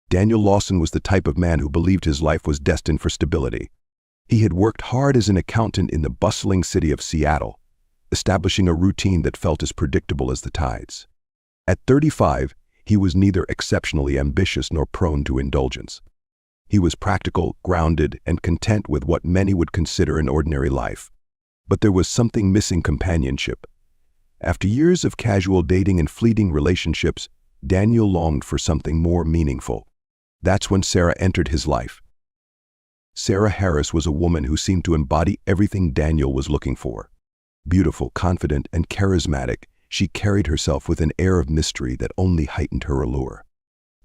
Daniel Lawson was the type of man who believed his life was destined for stability. He had worked hard as an accountant in the bustling city of Seattle, establishing a routine that felt as predictable as the tides. At 35, he was neither exceptionally ambitious nor prone to indulgence. He was practical, grounded, and content with what many would consider an ordinary life. But there was something missing: companionship. After years of casual dating and fleeting relationships, Daniel longed for something more meaningful. That's when Sarah entered his life. Sarah Harris was a woman who seemed to embody everything Daniel was looking for. Beautiful, confident, and charismatic, she carried herself with an air of mystery that only heightened her allure.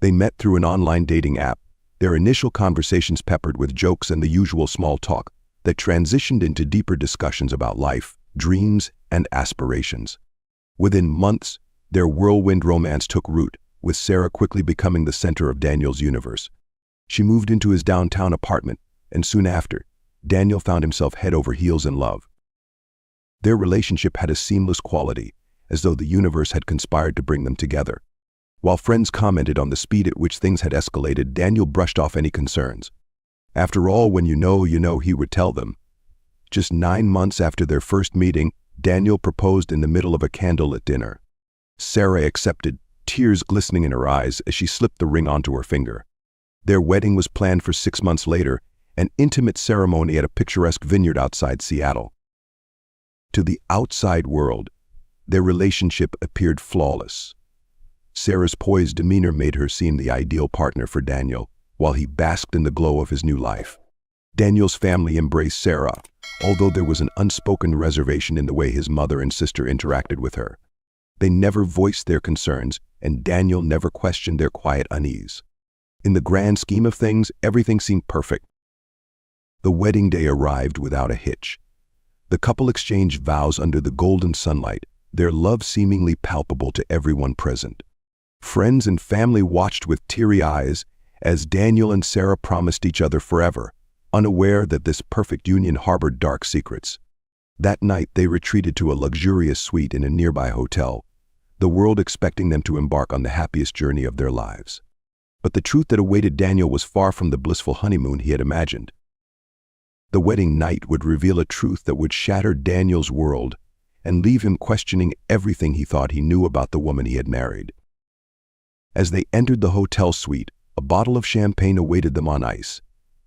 They met through an online dating app, their initial conversations peppered with jokes and the usual small talk that transitioned into deeper discussions about life, dreams, and aspirations. Within months, their whirlwind romance took root, with Sarah quickly becoming the center of Daniel's universe. She moved into his downtown apartment, and soon after, Daniel found himself head over heels in love. Their relationship had a seamless quality, as though the universe had conspired to bring them together. While friends commented on the speed at which things had escalated, Daniel brushed off any concerns. After all, when you know, he would tell them. Just 9 months after their first meeting, Daniel proposed in the middle of a candlelit dinner. Sarah accepted, tears glistening in her eyes as she slipped the ring onto her finger. Their wedding was planned for 6 months later, an intimate ceremony at a picturesque vineyard outside Seattle. To the outside world, their relationship appeared flawless. Sarah's poised demeanor made her seem the ideal partner for Daniel, while he basked in the glow of his new life. Daniel's family embraced Sarah, although there was an unspoken reservation in the way his mother and sister interacted with her. They never voiced their concerns, and Daniel never questioned their quiet unease. In the grand scheme of things, everything seemed perfect. The wedding day arrived without a hitch. The couple exchanged vows under the golden sunlight, their love seemingly palpable to everyone present. Friends and family watched with teary eyes as Daniel and Sarah promised each other forever, unaware that this perfect union harbored dark secrets. That night, they retreated to a luxurious suite in a nearby hotel, the world expecting them to embark on the happiest journey of their lives. But the truth that awaited Daniel was far from the blissful honeymoon he had imagined. The wedding night would reveal a truth that would shatter Daniel's world and leave him questioning everything he thought he knew about the woman he had married. As they entered the hotel suite, a bottle of champagne awaited them on ice,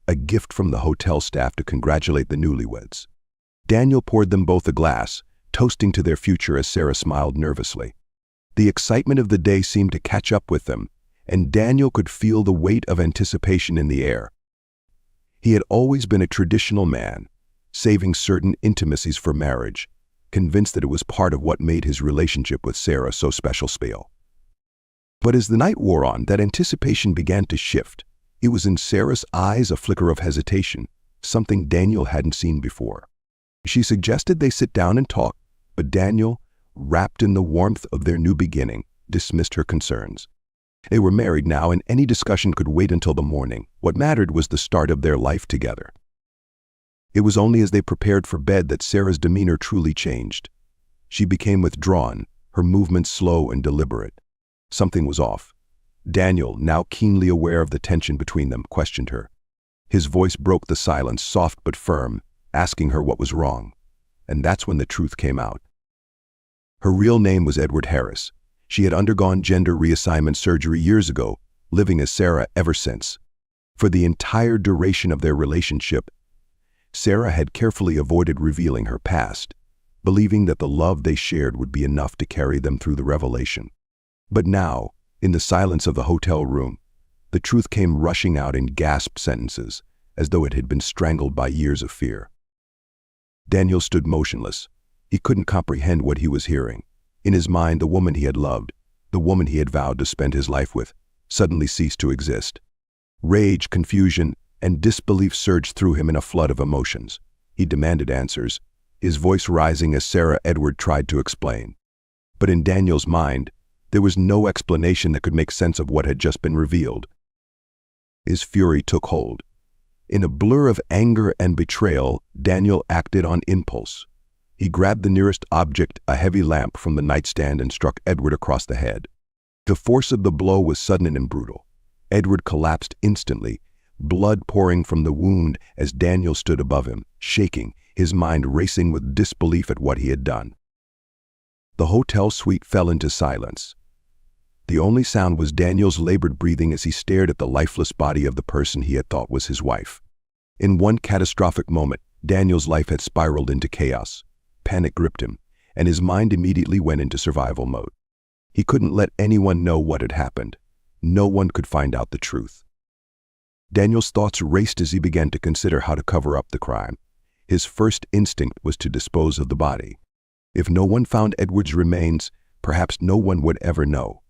a gift from the hotel staff to congratulate the newlyweds. Daniel poured them both a glass, toasting to their future as Sarah smiled nervously. The excitement of the day seemed to catch up with them, and Daniel could feel the weight of anticipation in the air. He had always been a traditional man, saving certain intimacies for marriage, convinced that it was part of what made his relationship with Sarah so special. But as the night wore on, that anticipation began to shift. It was in Sarah's eyes a flicker of hesitation, something Daniel hadn't seen before. She suggested they sit down and talk, but Daniel, wrapped in the warmth of their new beginning, dismissed her concerns. They were married now, and any discussion could wait until the morning. What mattered was the start of their life together. It was only as they prepared for bed that Sarah's demeanor truly changed. She became withdrawn, her movements slow and deliberate. Something was off. Daniel, now keenly aware of the tension between them, questioned her. His voice broke the silence, soft but firm, asking her what was wrong. And that's when the truth came out. Her real name was Edward Harris. She had undergone gender reassignment surgery years ago, living as Sarah ever since. For the entire duration of their relationship, Sarah had carefully avoided revealing her past, believing that the love they shared would be enough to carry them through the revelation. But now, in the silence of the hotel room, the truth came rushing out in gasped sentences, as though it had been strangled by years of fear. Daniel stood motionless. He couldn't comprehend what he was hearing. In his mind, the woman he had loved, the woman he had vowed to spend his life with, suddenly ceased to exist. Rage, confusion, and disbelief surged through him in a flood of emotions. He demanded answers, his voice rising as Sarah Edward tried to explain. But in Daniel's mind, there was no explanation that could make sense of what had just been revealed. His fury took hold. In a blur of anger and betrayal, Daniel acted on impulse. He grabbed the nearest object, a heavy lamp, from the nightstand and struck Edward across the head. The force of the blow was sudden and brutal. Edward collapsed instantly, blood pouring from the wound as Daniel stood above him, shaking, his mind racing with disbelief at what he had done. The hotel suite fell into silence. The only sound was Daniel's labored breathing as he stared at the lifeless body of the person he had thought was his wife. In one catastrophic moment, Daniel's life had spiraled into chaos. Panic gripped him, and his mind immediately went into survival mode. He couldn't let anyone know what had happened. No one could find out the truth. Daniel's thoughts raced as he began to consider how to cover up the crime. His first instinct was to dispose of the body. If no one found Edward's remains, perhaps no one would ever know.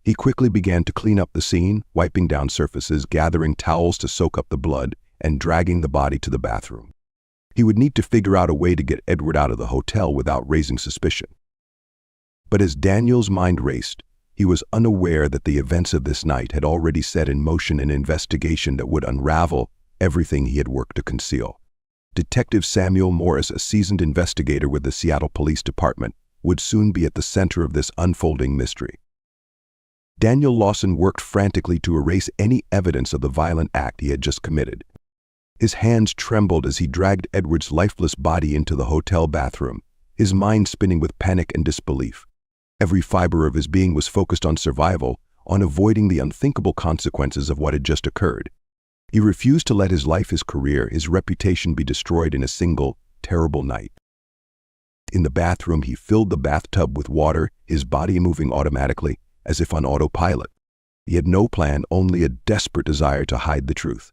He quickly began to clean up the scene, wiping down surfaces, gathering towels to soak up the blood, and dragging the body to the bathroom. He would need to figure out a way to get Edward out of the hotel without raising suspicion. But as Daniel's mind raced, he was unaware that the events of this night had already set in motion an investigation that would unravel everything he had worked to conceal. Detective Samuel Morris, a seasoned investigator with the Seattle Police Department, would soon be at the center of this unfolding mystery. Daniel Lawson worked frantically to erase any evidence of the violent act he had just committed. His hands trembled as he dragged Edward's lifeless body into the hotel bathroom, his mind spinning with panic and disbelief. Every fiber of his being was focused on survival, on avoiding the unthinkable consequences of what had just occurred. He refused to let his life, his career, his reputation be destroyed in a single, terrible night. In the bathroom, he filled the bathtub with water, his body moving automatically, as if on autopilot. He had no plan, only a desperate desire to hide the truth.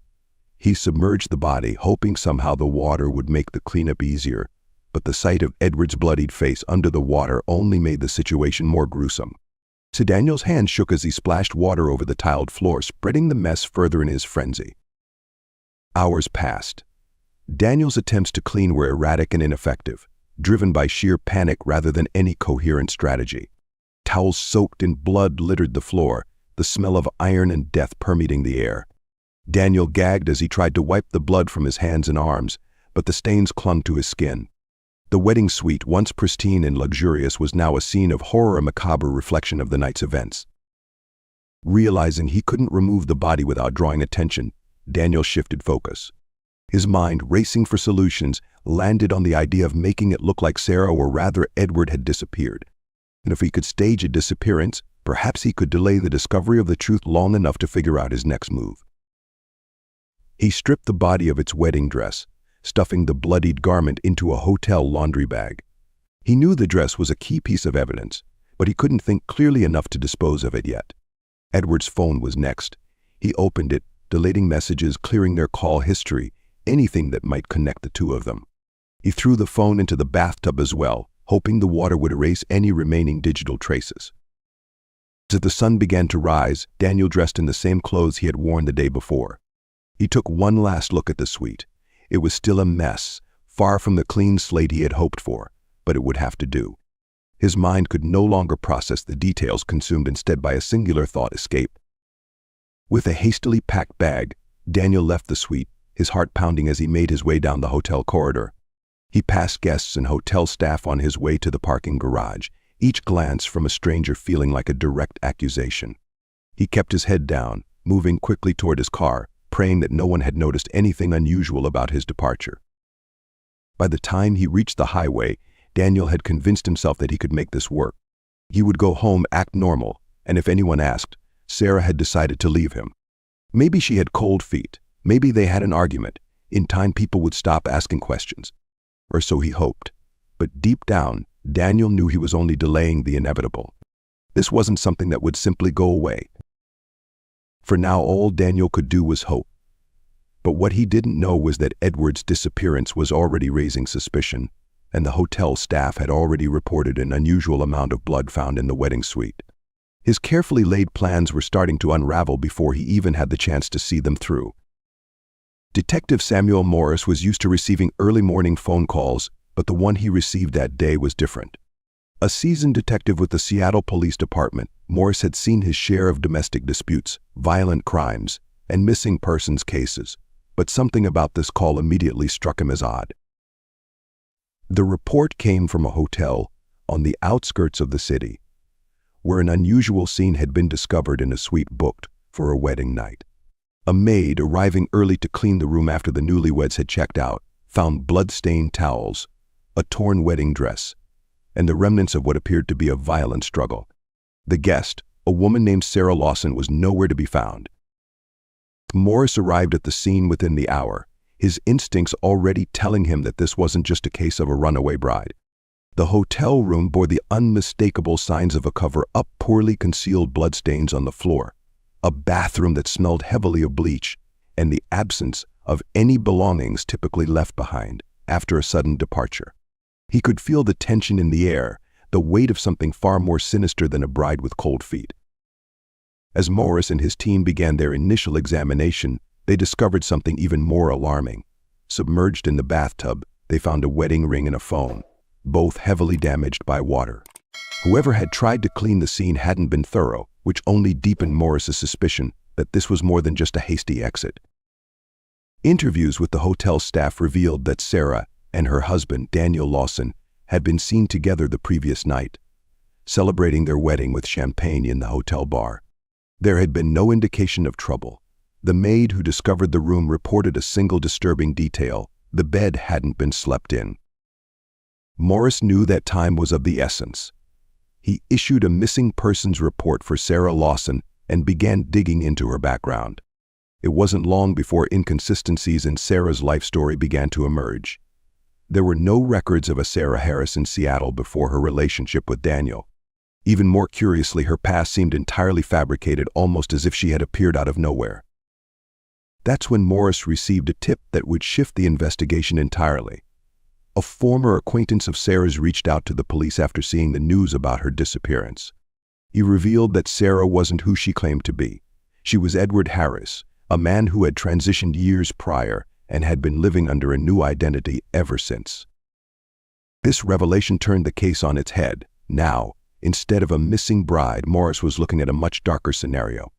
He submerged the body, hoping somehow the water would make the cleanup easier, but the sight of Edward's bloodied face under the water only made the situation more gruesome. So Daniel's hand shook as he splashed water over the tiled floor, spreading the mess further in his frenzy. Hours passed. Daniel's attempts to clean were erratic and ineffective, driven by sheer panic rather than any coherent strategy. Towels soaked in blood littered the floor, the smell of iron and death permeating the air. Daniel gagged as he tried to wipe the blood from his hands and arms, but the stains clung to his skin. The wedding suite, once pristine and luxurious, was now a scene of horror, a macabre reflection of the night's events. Realizing he couldn't remove the body without drawing attention, Daniel shifted focus. His mind, racing for solutions, landed on the idea of making it look like Sarah, or rather Edward, had disappeared. And if he could stage a disappearance, perhaps he could delay the discovery of the truth long enough to figure out his next move. He stripped the body of its wedding dress, stuffing the bloodied garment into a hotel laundry bag. He knew the dress was a key piece of evidence, but he couldn't think clearly enough to dispose of it yet. Edward's phone was next. He opened it, deleting messages, clearing their call history, anything that might connect the two of them. He threw the phone into the bathtub as well, hoping the water would erase any remaining digital traces. As the sun began to rise, Daniel dressed in the same clothes he had worn the day before. He took one last look at the suite. It was still a mess, far from the clean slate he had hoped for, but it would have to do. His mind could no longer process the details, consumed instead by a singular thought: escape. With a hastily packed bag, Daniel left the suite, his heart pounding as he made his way down the hotel corridor. He passed guests and hotel staff on his way to the parking garage, each glance from a stranger feeling like a direct accusation. He kept his head down, moving quickly toward his car, praying that no one had noticed anything unusual about his departure. By the time he reached the highway, Daniel had convinced himself that he could make this work. He would go home, act normal, and if anyone asked, Sarah had decided to leave him. Maybe she had cold feet. Maybe they had an argument. In time, people would stop asking questions. Or so he hoped. But deep down, Daniel knew he was only delaying the inevitable. This wasn't something that would simply go away. For now, all Daniel could do was hope. But what he didn't know was that Edward's disappearance was already raising suspicion, and the hotel staff had already reported an unusual amount of blood found in the wedding suite. His carefully laid plans were starting to unravel before he even had the chance to see them through. Detective Samuel Morris was used to receiving early morning phone calls, but the one he received that day was different. A seasoned detective with the Seattle Police Department, Morris had seen his share of domestic disputes, violent crimes, and missing persons cases, but something about this call immediately struck him as odd. The report came from a hotel on the outskirts of the city, where an unusual scene had been discovered in a suite booked for a wedding night. A maid, arriving early to clean the room after the newlyweds had checked out, found blood-stained towels, a torn wedding dress, and the remnants of what appeared to be a violent struggle. The guest, a woman named Sarah Lawson, was nowhere to be found. Morris arrived at the scene within the hour, his instincts already telling him that this wasn't just a case of a runaway bride. The hotel room bore the unmistakable signs of a cover-up, poorly concealed bloodstains on the floor, a bathroom that smelled heavily of bleach, and the absence of any belongings typically left behind after a sudden departure. He could feel the tension in the air, the weight of something far more sinister than a bride with cold feet. As Morris and his team began their initial examination, they discovered something even more alarming. Submerged in the bathtub, they found a wedding ring and a phone, both heavily damaged by water. Whoever had tried to clean the scene hadn't been thorough, which only deepened Morris's suspicion that this was more than just a hasty exit. Interviews with the hotel staff revealed that Sarah and her husband, Daniel Lawson, had been seen together the previous night, celebrating their wedding with champagne in the hotel bar. There had been no indication of trouble. The maid who discovered the room reported a single disturbing detail: the bed hadn't been slept in. Morris knew that time was of the essence. He issued a missing persons report for Sarah Lawson and began digging into her background. It wasn't long before inconsistencies in Sarah's life story began to emerge. There were no records of a Sarah Harris in Seattle before her relationship with Daniel. Even more curiously, her past seemed entirely fabricated, almost as if she had appeared out of nowhere. That's when Morris received a tip that would shift the investigation entirely. A former acquaintance of Sarah's reached out to the police after seeing the news about her disappearance. He revealed that Sarah wasn't who she claimed to be. She was Edward Harris, a man who had transitioned years prior and had been living under a new identity ever since. This revelation turned the case on its head. Now, instead of a missing bride, Morris was looking at a much darker scenario.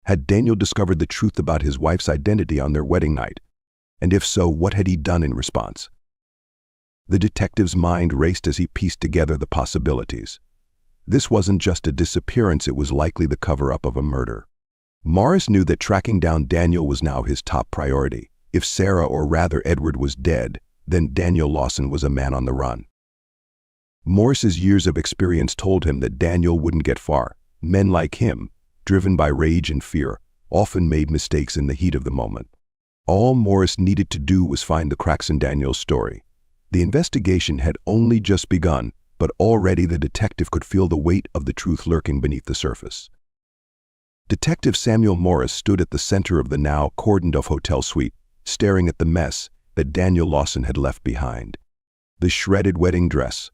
Had Daniel discovered the truth about his wife's identity on their wedding night? And if so, what had he done in response? The detective's mind raced as he pieced together the possibilities. This wasn't just a disappearance, it was likely the cover-up of a murder. Morris knew that tracking down Daniel was now his top priority. If Sarah, or rather Edward, was dead, then Daniel Lawson was a man on the run. Morris's years of experience told him that Daniel wouldn't get far. Men like him, driven by rage and fear, often made mistakes in the heat of the moment. All Morris needed to do was find the cracks in Daniel's story. The investigation had only just begun, but already the detective could feel the weight of the truth lurking beneath the surface. Detective Samuel Morris stood at the center of the now cordoned-off hotel suite, staring at the mess that Daniel Lawson had left behind. The shredded wedding dress,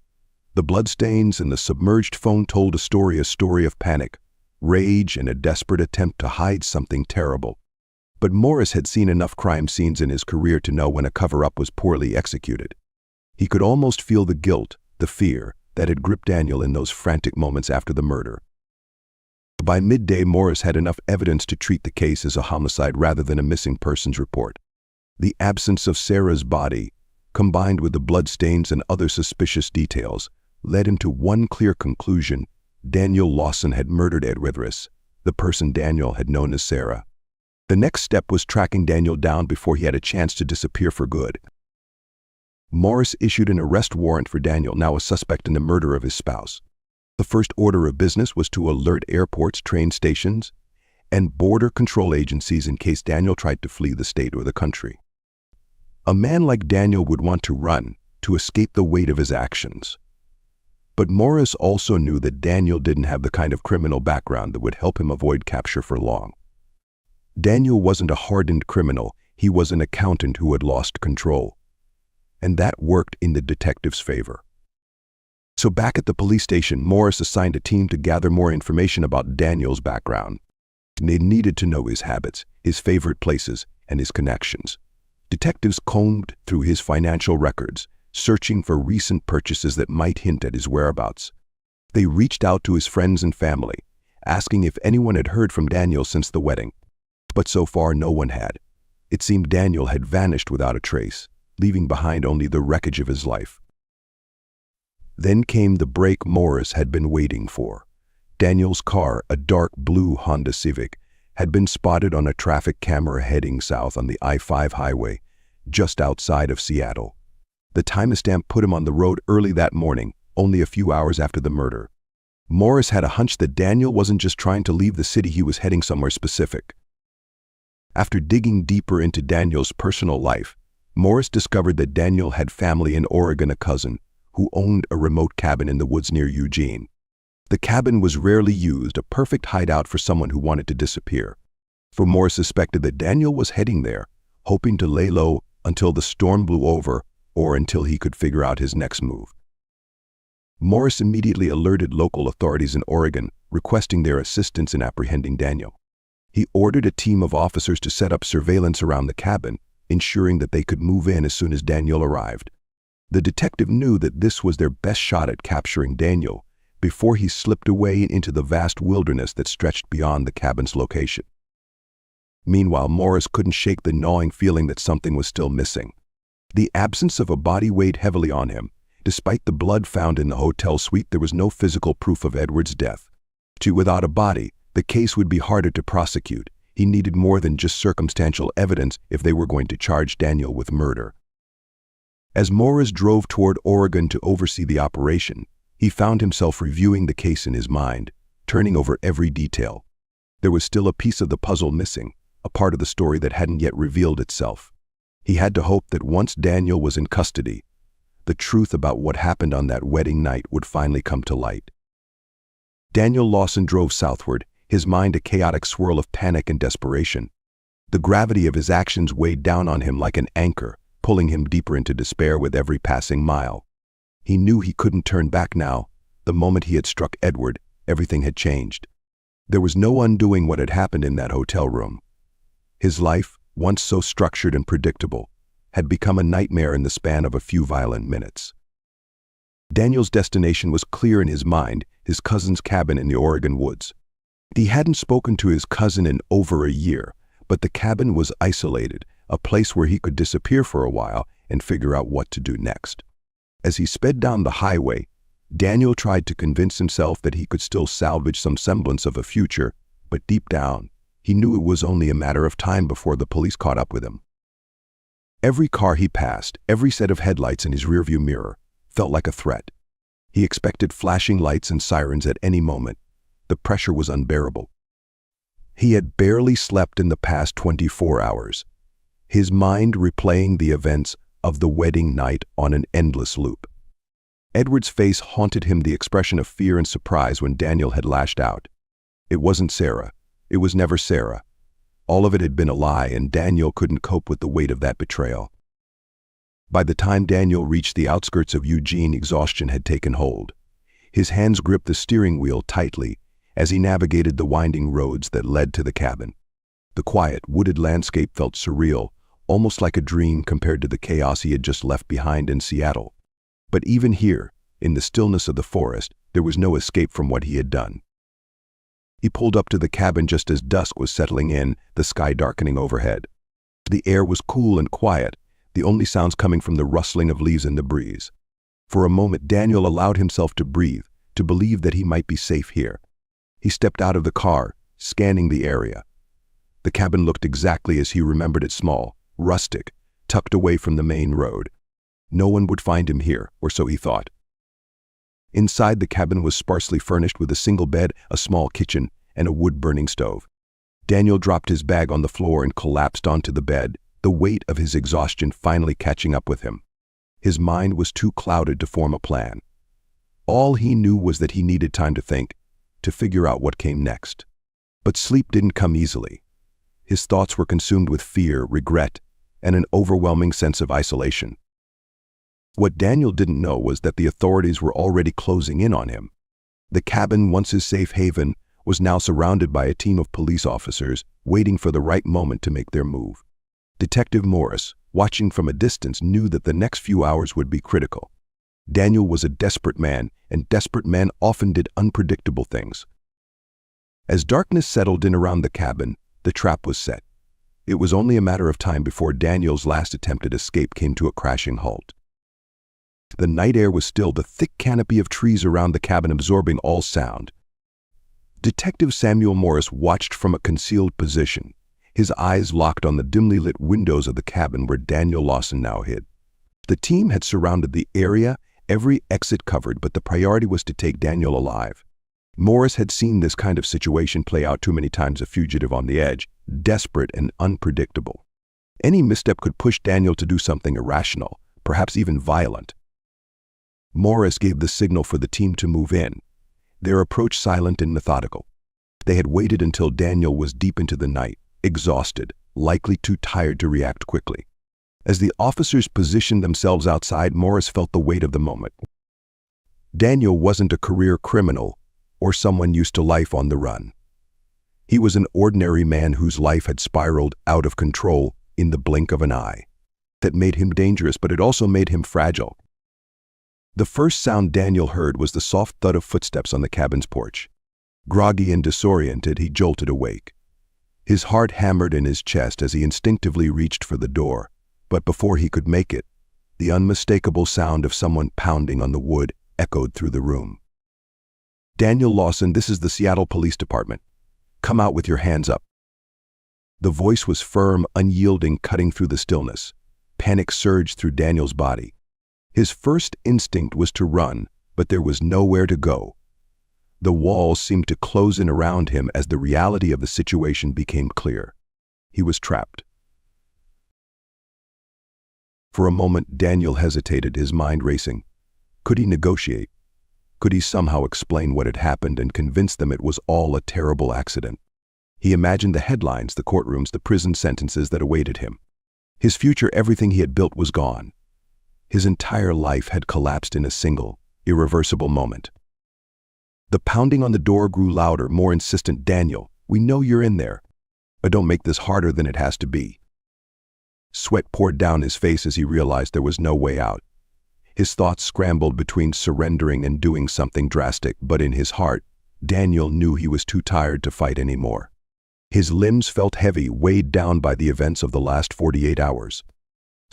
the bloodstains, and the submerged phone told a story of panic, rage, and a desperate attempt to hide something terrible. But Morris had seen enough crime scenes in his career to know when a cover-up was poorly executed. He could almost feel the guilt, the fear, that had gripped Daniel in those frantic moments after the murder. By midday, Morris had enough evidence to treat the case as a homicide rather than a missing persons report. The absence of Sarah's body, combined with the bloodstains and other suspicious details, led him to one clear conclusion: Daniel Lawson had murdered Edward Harris, the person Daniel had known as Sarah. The next step was tracking Daniel down before he had a chance to disappear for good. Morris issued an arrest warrant for Daniel, now a suspect in the murder of his spouse. The first order of business was to alert airports, train stations, and border control agencies in case Daniel tried to flee the state or the country. A man like Daniel would want to run, to escape the weight of his actions. But Morris also knew that Daniel didn't have the kind of criminal background that would help him avoid capture for long. Daniel wasn't a hardened criminal, he was an accountant who had lost control. And that worked in the detective's favor. So back at the police station, Morris assigned a team to gather more information about Daniel's background. They needed to know his habits, his favorite places, and his connections. Detectives combed through his financial records, searching for recent purchases that might hint at his whereabouts. They reached out to his friends and family, asking if anyone had heard from Daniel since the wedding. But so far, no one had. It seemed Daniel had vanished without a trace, leaving behind only the wreckage of his life. Then came the break Morris had been waiting for. Daniel's car, a dark blue Honda Civic, had been spotted on a traffic camera heading south on the I-5 highway, just outside of Seattle. The timestamp put him on the road early that morning, only a few hours after the murder. Morris had a hunch that Daniel wasn't just trying to leave the city, he was heading somewhere specific. After digging deeper into Daniel's personal life, Morris discovered that Daniel had family in Oregon, a cousin who owned a remote cabin in the woods near Eugene. The cabin was rarely used, a perfect hideout for someone who wanted to disappear. For Morris suspected that Daniel was heading there, hoping to lay low until the storm blew over or until he could figure out his next move. Morris immediately alerted local authorities in Oregon, requesting their assistance in apprehending Daniel. He ordered a team of officers to set up surveillance around the cabin, ensuring that they could move in as soon as Daniel arrived. The detective knew that this was their best shot at capturing Daniel before he slipped away into the vast wilderness that stretched beyond the cabin's location. Meanwhile, Morris couldn't shake the gnawing feeling that something was still missing. The absence of a body weighed heavily on him. Despite the blood found in the hotel suite, there was no physical proof of Edward's death. Without a body, the case would be harder to prosecute. He needed more than just circumstantial evidence if they were going to charge Daniel with murder. As Morris drove toward Oregon to oversee the operation, he found himself reviewing the case in his mind, turning over every detail. There was still a piece of the puzzle missing, a part of the story that hadn't yet revealed itself. He had to hope that once Daniel was in custody, the truth about what happened on that wedding night would finally come to light. Daniel Lawson drove southward, his mind a chaotic swirl of panic and desperation. The gravity of his actions weighed down on him like an anchor, pulling him deeper into despair with every passing mile. He knew he couldn't turn back now. The moment he had struck Edward, everything had changed. There was no undoing what had happened in that hotel room. His life, once so structured and predictable, had become a nightmare in the span of a few violent minutes. Daniel's destination was clear in his mind, his cousin's cabin in the Oregon woods. He hadn't spoken to his cousin in over a year, but the cabin was isolated, a place where he could disappear for a while and figure out what to do next. As he sped down the highway, Daniel tried to convince himself that he could still salvage some semblance of a future, but deep down, he knew it was only a matter of time before the police caught up with him. Every car he passed, every set of headlights in his rearview mirror, felt like a threat. He expected flashing lights and sirens at any moment. The pressure was unbearable. He had barely slept in the past 24 hours, his mind replaying the events of the wedding night on an endless loop. Edward's face haunted him, the expression of fear and surprise when Daniel had lashed out. It wasn't Sarah. It was never Sarah. All of it had been a lie, and Daniel couldn't cope with the weight of that betrayal. By the time Daniel reached the outskirts of Eugene, exhaustion had taken hold. His hands gripped the steering wheel tightly as he navigated the winding roads that led to the cabin. The quiet, wooded landscape felt surreal, almost like a dream compared to the chaos he had just left behind in Seattle. But even here, in the stillness of the forest, there was no escape from what he had done. He pulled up to the cabin just as dusk was settling in, the sky darkening overhead. The air was cool and quiet, the only sounds coming from the rustling of leaves in the breeze. For a moment, Daniel allowed himself to breathe, to believe that he might be safe here. He stepped out of the car, scanning the area. The cabin looked exactly as he remembered it, small, rustic, tucked away from the main road. No one would find him here, or so he thought. Inside, the cabin was sparsely furnished with a single bed, a small kitchen, and a wood-burning stove. Daniel dropped his bag on the floor and collapsed onto the bed, the weight of his exhaustion finally catching up with him. His mind was too clouded to form a plan. All he knew was that he needed time to think, to figure out what came next. But sleep didn't come easily. His thoughts were consumed with fear, regret, and an overwhelming sense of isolation. What Daniel didn't know was that the authorities were already closing in on him. The cabin, once his safe haven, was now surrounded by a team of police officers waiting for the right moment to make their move. Detective Morris, watching from a distance, knew that the next few hours would be critical. Daniel was a desperate man, and desperate men often did unpredictable things. As darkness settled in around the cabin, the trap was set. It was only a matter of time before Daniel's last attempt at escape came to a crashing halt. The night air was still, the thick canopy of trees around the cabin absorbing all sound. Detective Samuel Morris watched from a concealed position, his eyes locked on the dimly lit windows of the cabin where Daniel Lawson now hid. The team had surrounded the area, every exit covered, but the priority was to take Daniel alive. Morris had seen this kind of situation play out too many times, a fugitive on the edge, desperate and unpredictable. Any misstep could push Daniel to do something irrational, perhaps even violent. Morris gave the signal for the team to move in, their approach silent and methodical. They had waited until Daniel was deep into the night, exhausted, likely too tired to react quickly. As the officers positioned themselves outside, Morris felt the weight of the moment. Daniel wasn't a career criminal or someone used to life on the run. He was an ordinary man whose life had spiraled out of control in the blink of an eye. That made him dangerous, but it also made him fragile. The first sound Daniel heard was the soft thud of footsteps on the cabin's porch. Groggy and disoriented, he jolted awake. His heart hammered in his chest as he instinctively reached for the door, but before he could make it, the unmistakable sound of someone pounding on the wood echoed through the room. "Daniel Lawson, this is the Seattle Police Department. Come out with your hands up." The voice was firm, unyielding, cutting through the stillness. Panic surged through Daniel's body. His first instinct was to run, but there was nowhere to go. The walls seemed to close in around him as the reality of the situation became clear. He was trapped. For a moment, Daniel hesitated, his mind racing. Could he negotiate? Could he somehow explain what had happened and convince them it was all a terrible accident? He imagined the headlines, the courtrooms, the prison sentences that awaited him. His future, everything he had built, was gone. His entire life had collapsed in a single, irreversible moment. The pounding on the door grew louder, more insistent. "Daniel, we know you're in there, but don't make this harder than it has to be." Sweat poured down his face as he realized there was no way out. His thoughts scrambled between surrendering and doing something drastic, but in his heart, Daniel knew he was too tired to fight anymore. His limbs felt heavy, weighed down by the events of the last 48 hours.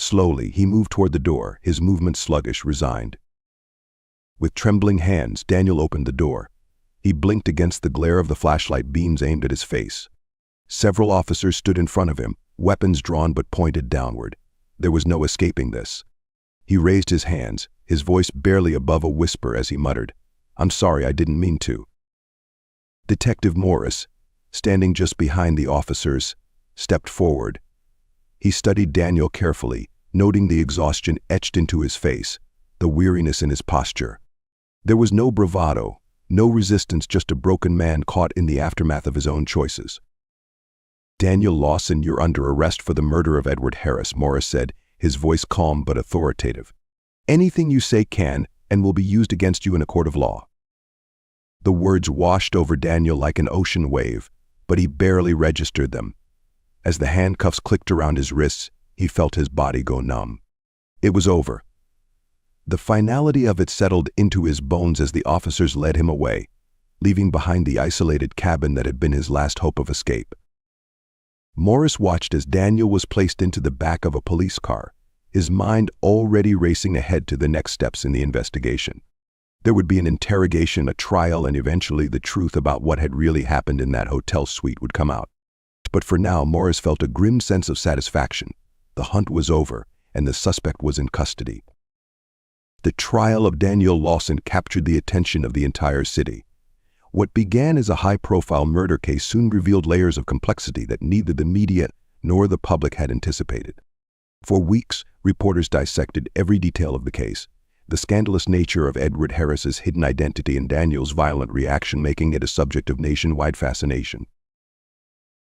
Slowly, he moved toward the door, his movements sluggish, resigned. With trembling hands, Daniel opened the door. He blinked against the glare of the flashlight beams aimed at his face. Several officers stood in front of him, weapons drawn but pointed downward. There was no escaping this. He raised his hands, his voice barely above a whisper as he muttered, "I'm sorry, I didn't mean to." Detective Morris, standing just behind the officers, stepped forward. He studied Daniel carefully, noting the exhaustion etched into his face, the weariness in his posture. There was no bravado, no resistance, just a broken man caught in the aftermath of his own choices. "Daniel Lawson, you're under arrest for the murder of Edward Harris," Morris said, his voice calm but authoritative. "Anything you say can and will be used against you in a court of law." The words washed over Daniel like an ocean wave, but he barely registered them. As the handcuffs clicked around his wrists, he felt his body go numb. It was over. The finality of it settled into his bones as the officers led him away, leaving behind the isolated cabin that had been his last hope of escape. Morris watched as Daniel was placed into the back of a police car, his mind already racing ahead to the next steps in the investigation. There would be an interrogation, a trial, and eventually the truth about what had really happened in that hotel suite would come out. But for now, Morris felt a grim sense of satisfaction. The hunt was over, and the suspect was in custody. The trial of Daniel Lawson captured the attention of the entire city. What began as a high-profile murder case soon revealed layers of complexity that neither the media nor the public had anticipated. For weeks, reporters dissected every detail of the case, the scandalous nature of Edward Harris's hidden identity and Daniel's violent reaction making it a subject of nationwide fascination.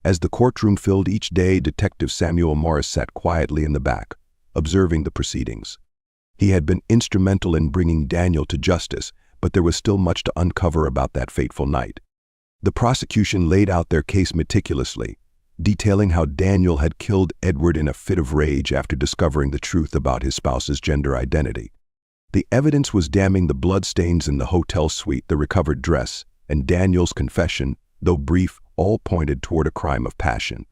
As the courtroom filled each day, Detective Samuel Morris sat quietly in the back, observing the proceedings. He had been instrumental in bringing Daniel to justice, but there was still much to uncover about that fateful night. The prosecution laid out their case meticulously, detailing how Daniel had killed Edward in a fit of rage after discovering the truth about his spouse's gender identity. The evidence was damning: the bloodstains in the hotel suite, the recovered dress, and Daniel's confession, though brief, all pointed toward a crime of passion.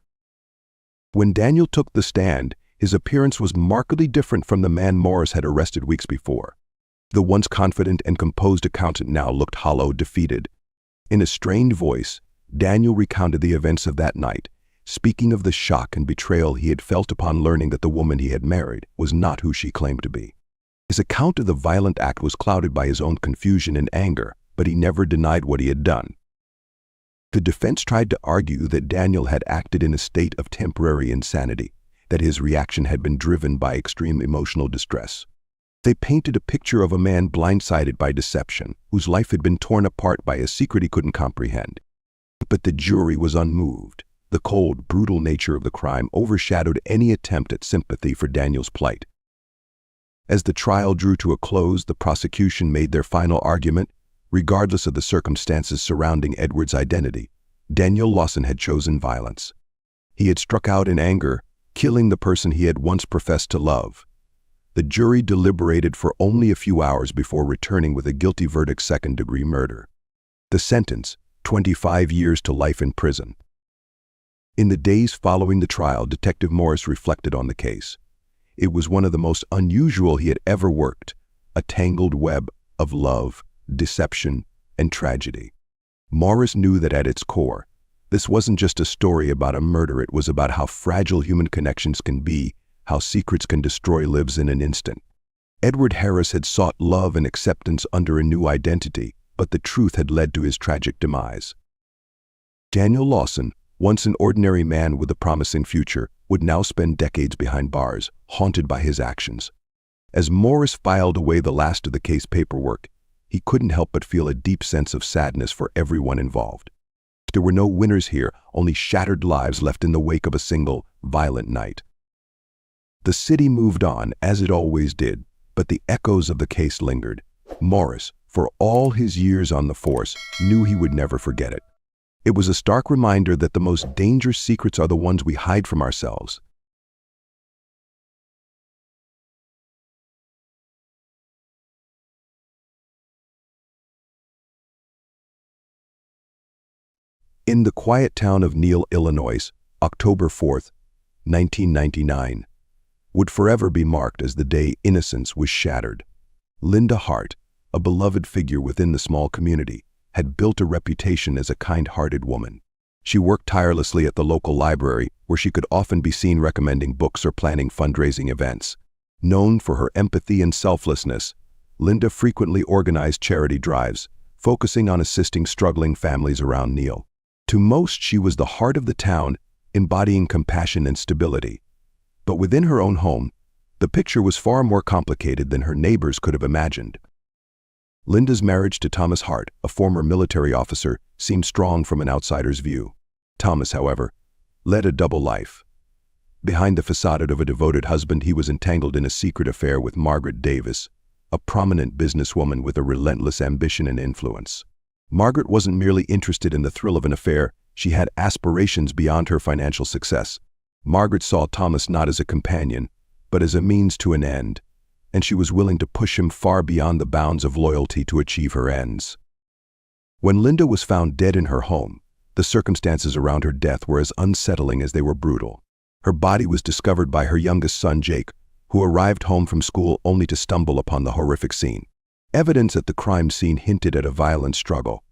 When Daniel took the stand, his appearance was markedly different from the man Morris had arrested weeks before. The once confident and composed accountant now looked hollow, defeated. In a strained voice, Daniel recounted the events of that night, speaking of the shock and betrayal he had felt upon learning that the woman he had married was not who she claimed to be. His account of the violent act was clouded by his own confusion and anger, but he never denied what he had done. The defense tried to argue that Daniel had acted in a state of temporary insanity, that his reaction had been driven by extreme emotional distress. They painted a picture of a man blindsided by deception, whose life had been torn apart by a secret he couldn't comprehend. But the jury was unmoved. The cold, brutal nature of the crime overshadowed any attempt at sympathy for Daniel's plight. As the trial drew to a close, the prosecution made their final argument. Regardless of the circumstances surrounding Edward's identity, Daniel Lawson had chosen violence. He had struck out in anger, killing the person he had once professed to love. The jury deliberated for only a few hours before returning with a guilty verdict: second-degree murder. The sentence, 25 years to life in prison. In the days following the trial, Detective Morris reflected on the case. It was one of the most unusual he had ever worked, a tangled web of love, deception, and tragedy. Morris knew that at its core, this wasn't just a story about a murder. It was about how fragile human connections can be, how secrets can destroy lives in an instant. Edward Harris had sought love and acceptance under a new identity, but the truth had led to his tragic demise. Daniel Lawson, once an ordinary man with a promising future, would now spend decades behind bars, haunted by his actions. As Morris filed away the last of the case paperwork, he couldn't help but feel a deep sense of sadness for everyone involved. There were no winners here, only shattered lives left in the wake of a single, violent night. The city moved on, as it always did, but the echoes of the case lingered. Morris, for all his years on the force, knew he would never forget it. It was a stark reminder that the most dangerous secrets are the ones we hide from ourselves. In the quiet town of Neal, Illinois, October 4, 1999, would forever be marked as the day innocence was shattered. Linda Hart, a beloved figure within the small community, had built a reputation as a kind-hearted woman. She worked tirelessly at the local library, where she could often be seen recommending books or planning fundraising events. Known for her empathy and selflessness, Linda frequently organized charity drives, focusing on assisting struggling families around Neal. To most, she was the heart of the town, embodying compassion and stability. But within her own home, the picture was far more complicated than her neighbors could have imagined. Linda's marriage to Thomas Hart, a former military officer, seemed strong from an outsider's view. Thomas, however, led a double life. Behind the facade of a devoted husband, he was entangled in a secret affair with Margaret Davis, a prominent businesswoman with a relentless ambition and influence. Margaret wasn't merely interested in the thrill of an affair, she had aspirations beyond her financial success. Margaret saw Thomas not as a companion, but as a means to an end, and she was willing to push him far beyond the bounds of loyalty to achieve her ends. When Linda was found dead in her home, the circumstances around her death were as unsettling as they were brutal. Her body was discovered by her youngest son, Jake, who arrived home from school only to stumble upon the horrific scene. Evidence at the crime scene hinted at a violent struggle.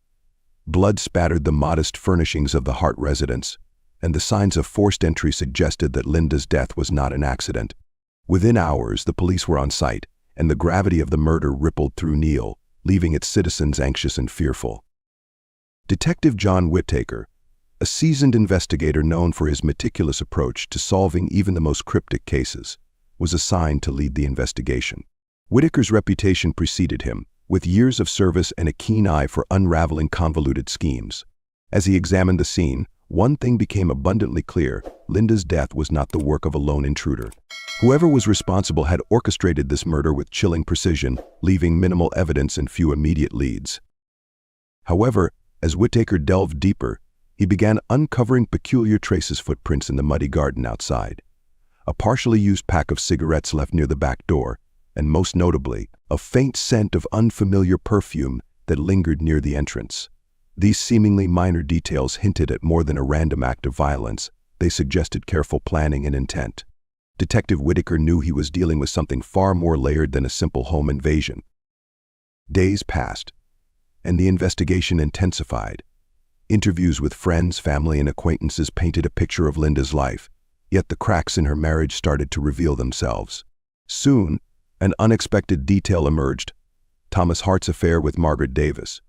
Blood spattered the modest furnishings of the Hart residence, and the signs of forced entry suggested that Linda's death was not an accident. Within hours, the police were on site, and the gravity of the murder rippled through Neal, leaving its citizens anxious and fearful. Detective John Whittaker, a seasoned investigator known for his meticulous approach to solving even the most cryptic cases, was assigned to lead the investigation. Whittaker's reputation preceded him, with years of service and a keen eye for unraveling convoluted schemes. As he examined the scene, one thing became abundantly clear: Linda's death was not the work of a lone intruder. Whoever was responsible had orchestrated this murder with chilling precision, leaving minimal evidence and few immediate leads. However, as Whittaker delved deeper, he began uncovering peculiar traces: footprints in the muddy garden outside, a partially used pack of cigarettes left near the back door, and most notably, a faint scent of unfamiliar perfume that lingered near the entrance. These seemingly minor details hinted at more than a random act of violence. They suggested careful planning and intent. Detective Whittaker knew he was dealing with something far more layered than a simple home invasion. Days passed, and the investigation intensified. Interviews with friends, family, and acquaintances painted a picture of Linda's life, yet the cracks in her marriage started to reveal themselves. Soon, an unexpected detail emerged: Thomas Hart's affair with Margaret Davis.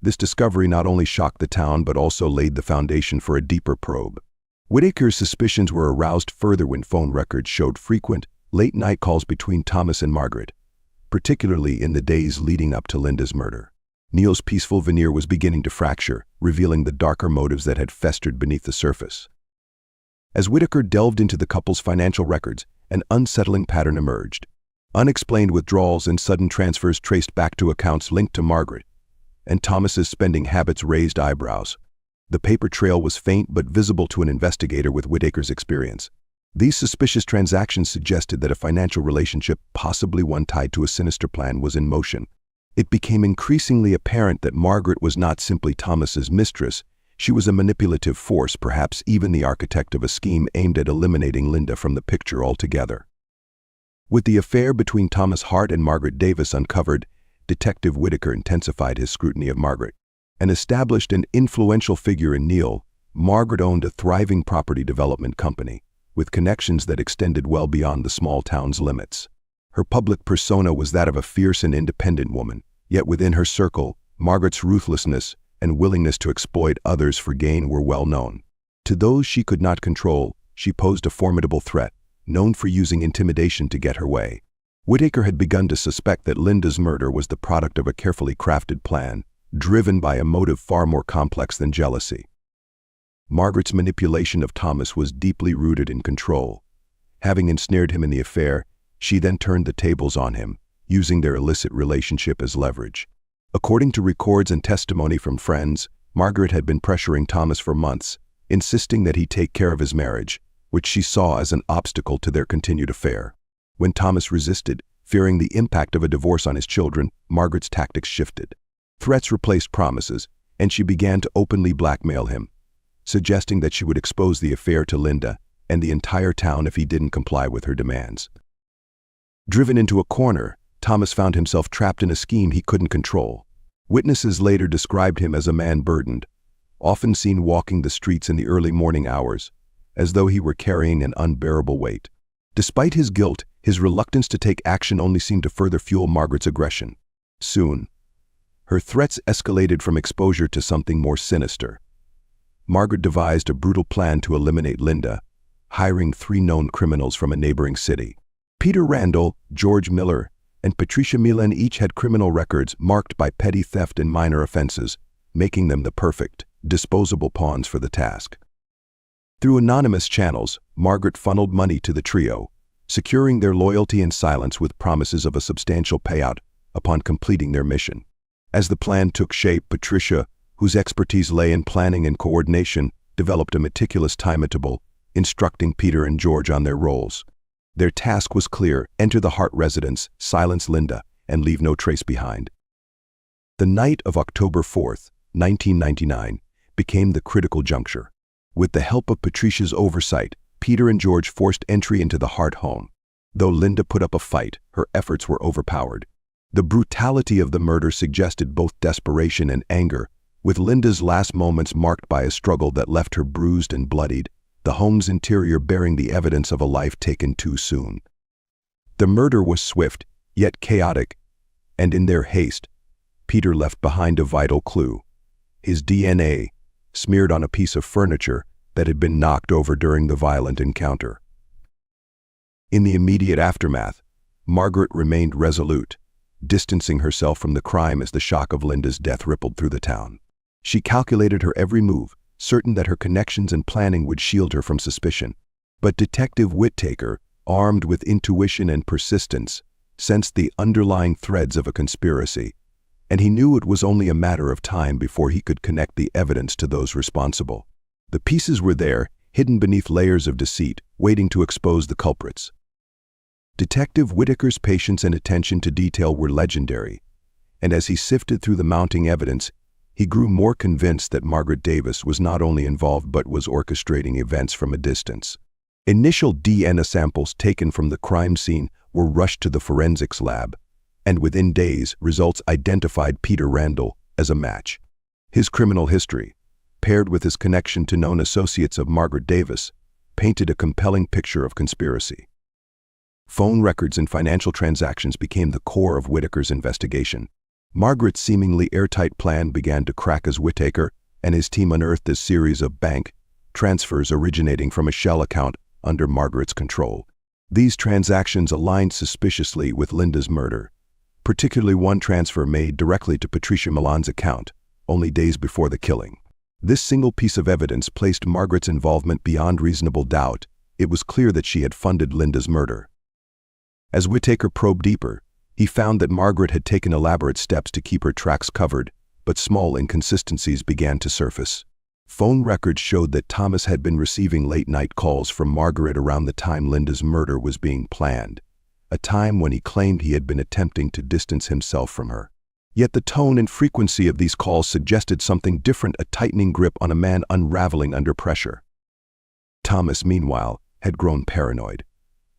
This discovery not only shocked the town but also laid the foundation for a deeper probe. Whitaker's suspicions were aroused further when phone records showed frequent, late-night calls between Thomas and Margaret, particularly in the days leading up to Linda's murder. Neil's peaceful veneer was beginning to fracture, revealing the darker motives that had festered beneath the surface. As Whitaker delved into the couple's financial records, an unsettling pattern emerged. Unexplained withdrawals and sudden transfers traced back to accounts linked to Margaret, and Thomas's spending habits raised eyebrows. The paper trail was faint but visible to an investigator with Whitaker's experience. These suspicious transactions suggested that a financial relationship, possibly one tied to a sinister plan, was in motion. It became increasingly apparent that Margaret was not simply Thomas's mistress. She was a manipulative force, perhaps even the architect of a scheme aimed at eliminating Linda from the picture altogether. With the affair between Thomas Hart and Margaret Davis uncovered, Detective Whitaker intensified his scrutiny of Margaret. An established and influential figure in Neil, Margaret owned a thriving property development company, with connections that extended well beyond the small town's limits. Her public persona was that of a fierce and independent woman, yet within her circle, Margaret's ruthlessness and willingness to exploit others for gain were well known. To those she could not control, she posed a formidable threat, known for using intimidation to get her way. Whitaker had begun to suspect that Linda's murder was the product of a carefully crafted plan, driven by a motive far more complex than jealousy. Margaret's manipulation of Thomas was deeply rooted in control. Having ensnared him in the affair, she then turned the tables on him, using their illicit relationship as leverage. According to records and testimony from friends, Margaret had been pressuring Thomas for months, insisting that he take care of his marriage, which she saw as an obstacle to their continued affair. When Thomas resisted, fearing the impact of a divorce on his children, Margaret's tactics shifted. Threats replaced promises, and she began to openly blackmail him, suggesting that she would expose the affair to Linda and the entire town if he didn't comply with her demands. Driven into a corner, Thomas found himself trapped in a scheme he couldn't control. Witnesses later described him as a man burdened, often seen walking the streets in the early morning hours, as though he were carrying an unbearable weight. Despite his guilt, his reluctance to take action only seemed to further fuel Margaret's aggression. Soon, her threats escalated from exposure to something more sinister. Margaret devised a brutal plan to eliminate Linda, hiring 3 known criminals from a neighboring city. Peter Randall, George Miller, and Patricia Milan each had criminal records marked by petty theft and minor offenses, making them the perfect, disposable pawns for the task. Through anonymous channels, Margaret funneled money to the trio, securing their loyalty and silence with promises of a substantial payout upon completing their mission. As the plan took shape, Patricia, whose expertise lay in planning and coordination, developed a meticulous timetable, instructing Peter and George on their roles. Their task was clear: enter the Hart residence, silence Linda, and leave no trace behind. The night of October 4th, 1999, became the critical juncture. With the help of Patricia's oversight, Peter and George forced entry into the Hart home. Though Linda put up a fight, her efforts were overpowered. The brutality of the murder suggested both desperation and anger, with Linda's last moments marked by a struggle that left her bruised and bloodied, the home's interior bearing the evidence of a life taken too soon. The murder was swift, yet chaotic, and in their haste, Peter left behind a vital clue: his DNA, smeared on a piece of furniture that had been knocked over during the violent encounter. In the immediate aftermath, Margaret remained resolute, distancing herself from the crime as the shock of Linda's death rippled through the town. She calculated her every move, certain that her connections and planning would shield her from suspicion. But Detective Whitaker, armed with intuition and persistence, sensed the underlying threads of a conspiracy, and he knew it was only a matter of time before he could connect the evidence to those responsible. The pieces were there, hidden beneath layers of deceit, waiting to expose the culprits. Detective Whitaker's patience and attention to detail were legendary, and as he sifted through the mounting evidence, he grew more convinced that Margaret Davis was not only involved but was orchestrating events from a distance. Initial DNA samples taken from the crime scene were rushed to the forensics lab, and within days, results identified Peter Randall, as a match. His criminal history, paired with his connection to known associates of Margaret Davis, painted a compelling picture of conspiracy. Phone records and financial transactions became the core of Whitaker's investigation. Margaret's seemingly airtight plan began to crack as Whitaker and his team unearthed a series of bank transfers originating from a shell account under Margaret's control. These transactions aligned suspiciously with Linda's murder, particularly one transfer made directly to Patricia Milan's account, only days before the killing. This single piece of evidence placed Margaret's involvement beyond reasonable doubt. It was clear that she had funded Linda's murder. As Whitaker probed deeper, he found that Margaret had taken elaborate steps to keep her tracks covered, but small inconsistencies began to surface. Phone records showed that Thomas had been receiving late-night calls from Margaret around the time Linda's murder was being planned, a time when he claimed he had been attempting to distance himself from her. Yet the tone and frequency of these calls suggested something different, a tightening grip on a man unraveling under pressure. Thomas, meanwhile, had grown paranoid.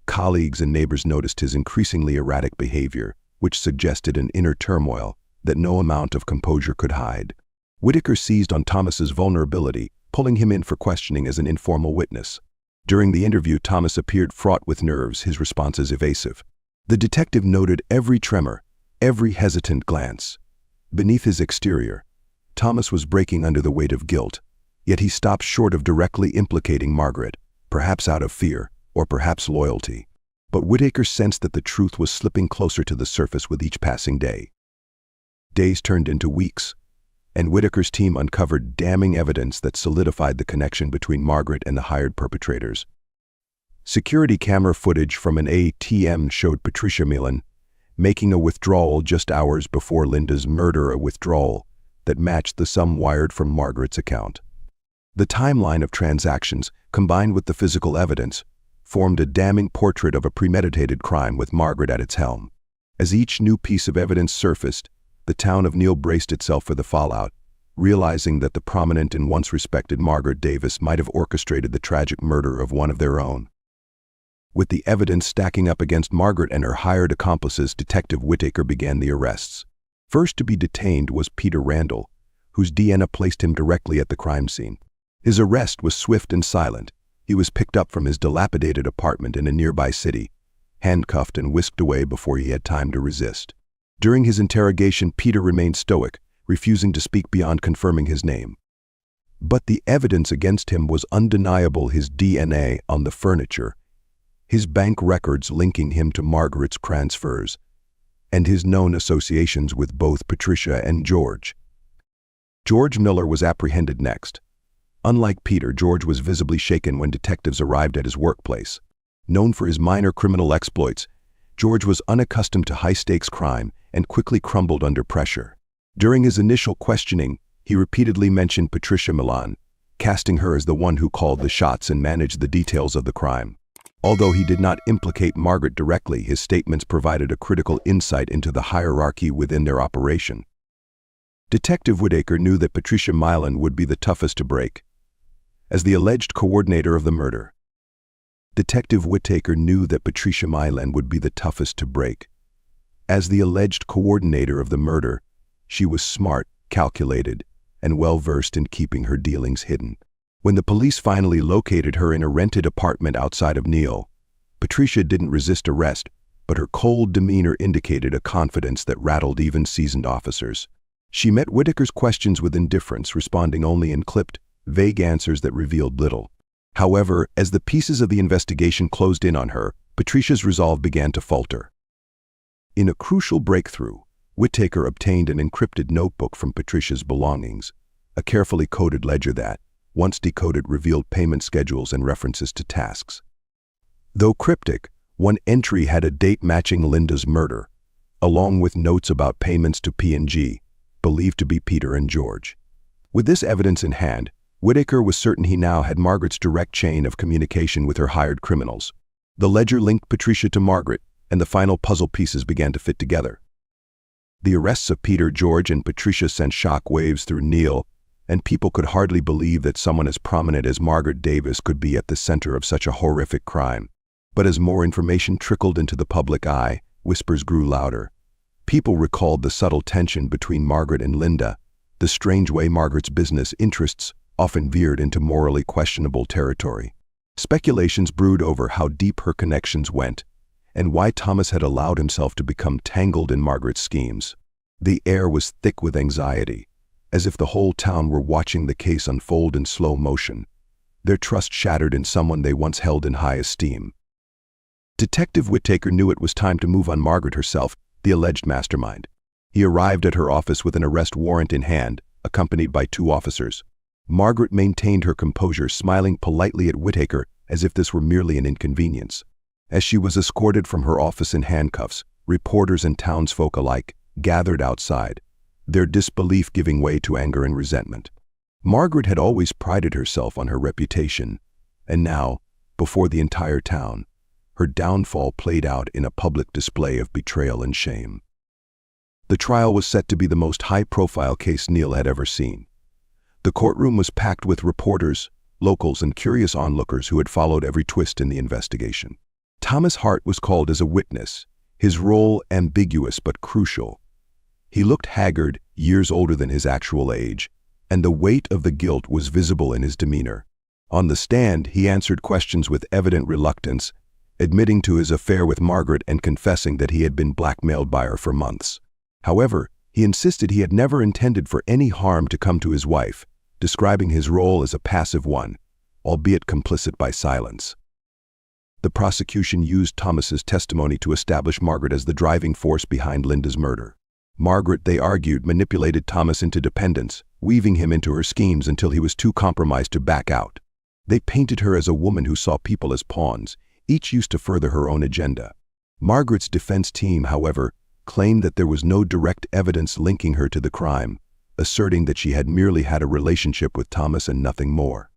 Colleagues and neighbors noticed his increasingly erratic behavior, which suggested an inner turmoil that no amount of composure could hide. Whitaker seized on Thomas's vulnerability, pulling him in for questioning as an informal witness. During the interview, Thomas appeared fraught with nerves, his responses evasive. The detective noted every tremor, every hesitant glance. Beneath his exterior, Thomas was breaking under the weight of guilt, yet he stopped short of directly implicating Margaret, perhaps out of fear, or perhaps loyalty. But Whitaker sensed that the truth was slipping closer to the surface with each passing day. Days turned into weeks, and Whitaker's team uncovered damning evidence that solidified the connection between Margaret and the hired perpetrators. Security camera footage from an ATM showed Patricia Milan making a withdrawal just hours before Linda's murder, a withdrawal that matched the sum wired from Margaret's account. The timeline of transactions, combined with the physical evidence, formed a damning portrait of a premeditated crime with Margaret at its helm. As each new piece of evidence surfaced, the town of Neal braced itself for the fallout, realizing that the prominent and once respected Margaret Davis might have orchestrated the tragic murder of one of their own. With the evidence stacking up against Margaret and her hired accomplices, Detective Whitaker began the arrests. First to be detained was Peter Randall, whose DNA placed him directly at the crime scene. His arrest was swift and silent. He was picked up from his dilapidated apartment in a nearby city, handcuffed and whisked away before he had time to resist. During his interrogation, Peter remained stoic, refusing to speak beyond confirming his name. But the evidence against him was undeniable: his DNA on the furniture, his bank records linking him to Margaret's transfers, and his known associations with both Patricia and George. George Miller was apprehended next. Unlike Peter, George was visibly shaken when detectives arrived at his workplace. Known for his minor criminal exploits, George was unaccustomed to high-stakes crime and quickly crumbled under pressure. During his initial questioning, he repeatedly mentioned Patricia Milan, casting her as the one who called the shots and managed the details of the crime. Although he did not implicate Margaret directly, his statements provided a critical insight into the hierarchy within their operation. Detective Whitaker knew that Patricia Milan would be the toughest to break. As the alleged coordinator of the murder, Detective Whitaker knew that Patricia Milan would be the toughest to break. As the alleged coordinator of the murder, she was smart, calculated, and well-versed in keeping her dealings hidden. When the police finally located her in a rented apartment outside of Neal, Patricia didn't resist arrest, but her cold demeanor indicated a confidence that rattled even seasoned officers. She met Whitaker's questions with indifference, responding only in clipped, vague answers that revealed little. However, as the pieces of the investigation closed in on her, Patricia's resolve began to falter. In a crucial breakthrough, Whitaker obtained an encrypted notebook from Patricia's belongings, a carefully coded ledger that, once decoded, revealed payment schedules and references to tasks. Though cryptic, one entry had a date matching Linda's murder, along with notes about payments to P&G, believed to be Peter and George. With this evidence in hand, Whitaker was certain he now had Margaret's direct chain of communication with her hired criminals. The ledger linked Patricia to Margaret, and the final puzzle pieces began to fit together. The arrests of Peter, George, and Patricia sent shock waves through Neal, and people could hardly believe that someone as prominent as Margaret Davis could be at the center of such a horrific crime. But as more information trickled into the public eye, whispers grew louder. People recalled the subtle tension between Margaret and Linda, the strange way Margaret's business interests often veered into morally questionable territory. Speculations brewed over how deep her connections went and why Thomas had allowed himself to become tangled in Margaret's schemes. The air was thick with anxiety, as if the whole town were watching the case unfold in slow motion, their trust shattered in someone they once held in high esteem. Detective Whittaker knew it was time to move on Margaret herself, the alleged mastermind. He arrived at her office with an arrest warrant in hand, accompanied by 2 officers. Margaret maintained her composure, smiling politely at Whittaker as if this were merely an inconvenience. As she was escorted from her office in handcuffs, reporters and townsfolk alike gathered outside, their disbelief giving way to anger and resentment. Margaret had always prided herself on her reputation, and now, before the entire town, her downfall played out in a public display of betrayal and shame. The trial was set to be the most high-profile case Neil had ever seen. The courtroom was packed with reporters, locals, and curious onlookers who had followed every twist in the investigation. Thomas Hart was called as a witness, his role ambiguous but crucial. He looked haggard, years older than his actual age, and the weight of the guilt was visible in his demeanor. On the stand, he answered questions with evident reluctance, admitting to his affair with Margaret and confessing that he had been blackmailed by her for months. However, he insisted he had never intended for any harm to come to his wife, describing his role as a passive one, albeit complicit by silence. The prosecution used Thomas's testimony to establish Margaret as the driving force behind Linda's murder. Margaret, they argued, manipulated Thomas into dependence, weaving him into her schemes until he was too compromised to back out. They painted her as a woman who saw people as pawns, each used to further her own agenda. Margaret's defense team, however, claimed that there was no direct evidence linking her to the crime, asserting that she had merely had a relationship with Thomas and nothing more.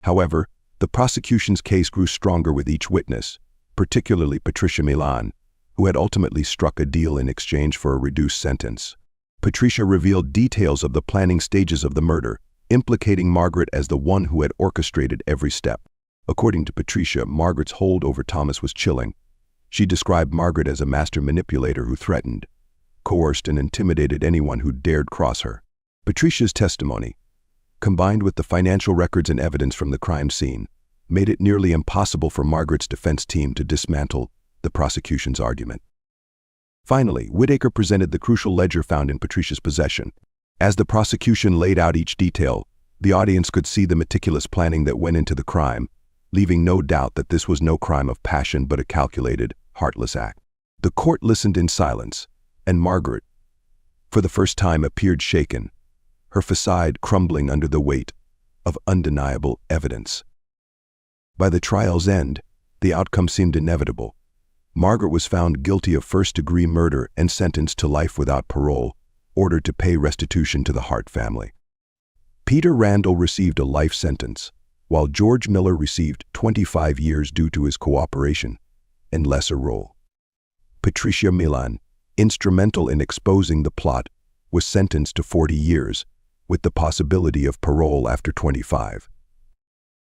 However, the prosecution's case grew stronger with each witness, particularly Patricia Milan, who had ultimately struck a deal in exchange for a reduced sentence. Patricia revealed details of the planning stages of the murder, implicating Margaret as the one who had orchestrated every step. According to Patricia, Margaret's hold over Thomas was chilling. She described Margaret as a master manipulator who threatened, coerced, and intimidated anyone who dared cross her. Patricia's testimony, combined with the financial records and evidence from the crime scene, made it nearly impossible for Margaret's defense team to dismantle the prosecution's argument. Finally, Whittaker presented the crucial ledger found in Patricia's possession. As the prosecution laid out each detail, the audience could see the meticulous planning that went into the crime, leaving no doubt that this was no crime of passion but a calculated, heartless act. The court listened in silence, and Margaret, for the first time, appeared shaken, her facade crumbling under the weight of undeniable evidence. By the trial's end, the outcome seemed inevitable. Margaret was found guilty of first-degree murder and sentenced to life without parole, ordered to pay restitution to the Hart family. Peter Randall received a life sentence, while George Miller received 25 years due to his cooperation and lesser role. Patricia Milan, instrumental in exposing the plot, was sentenced to 40 years, with the possibility of parole after 25.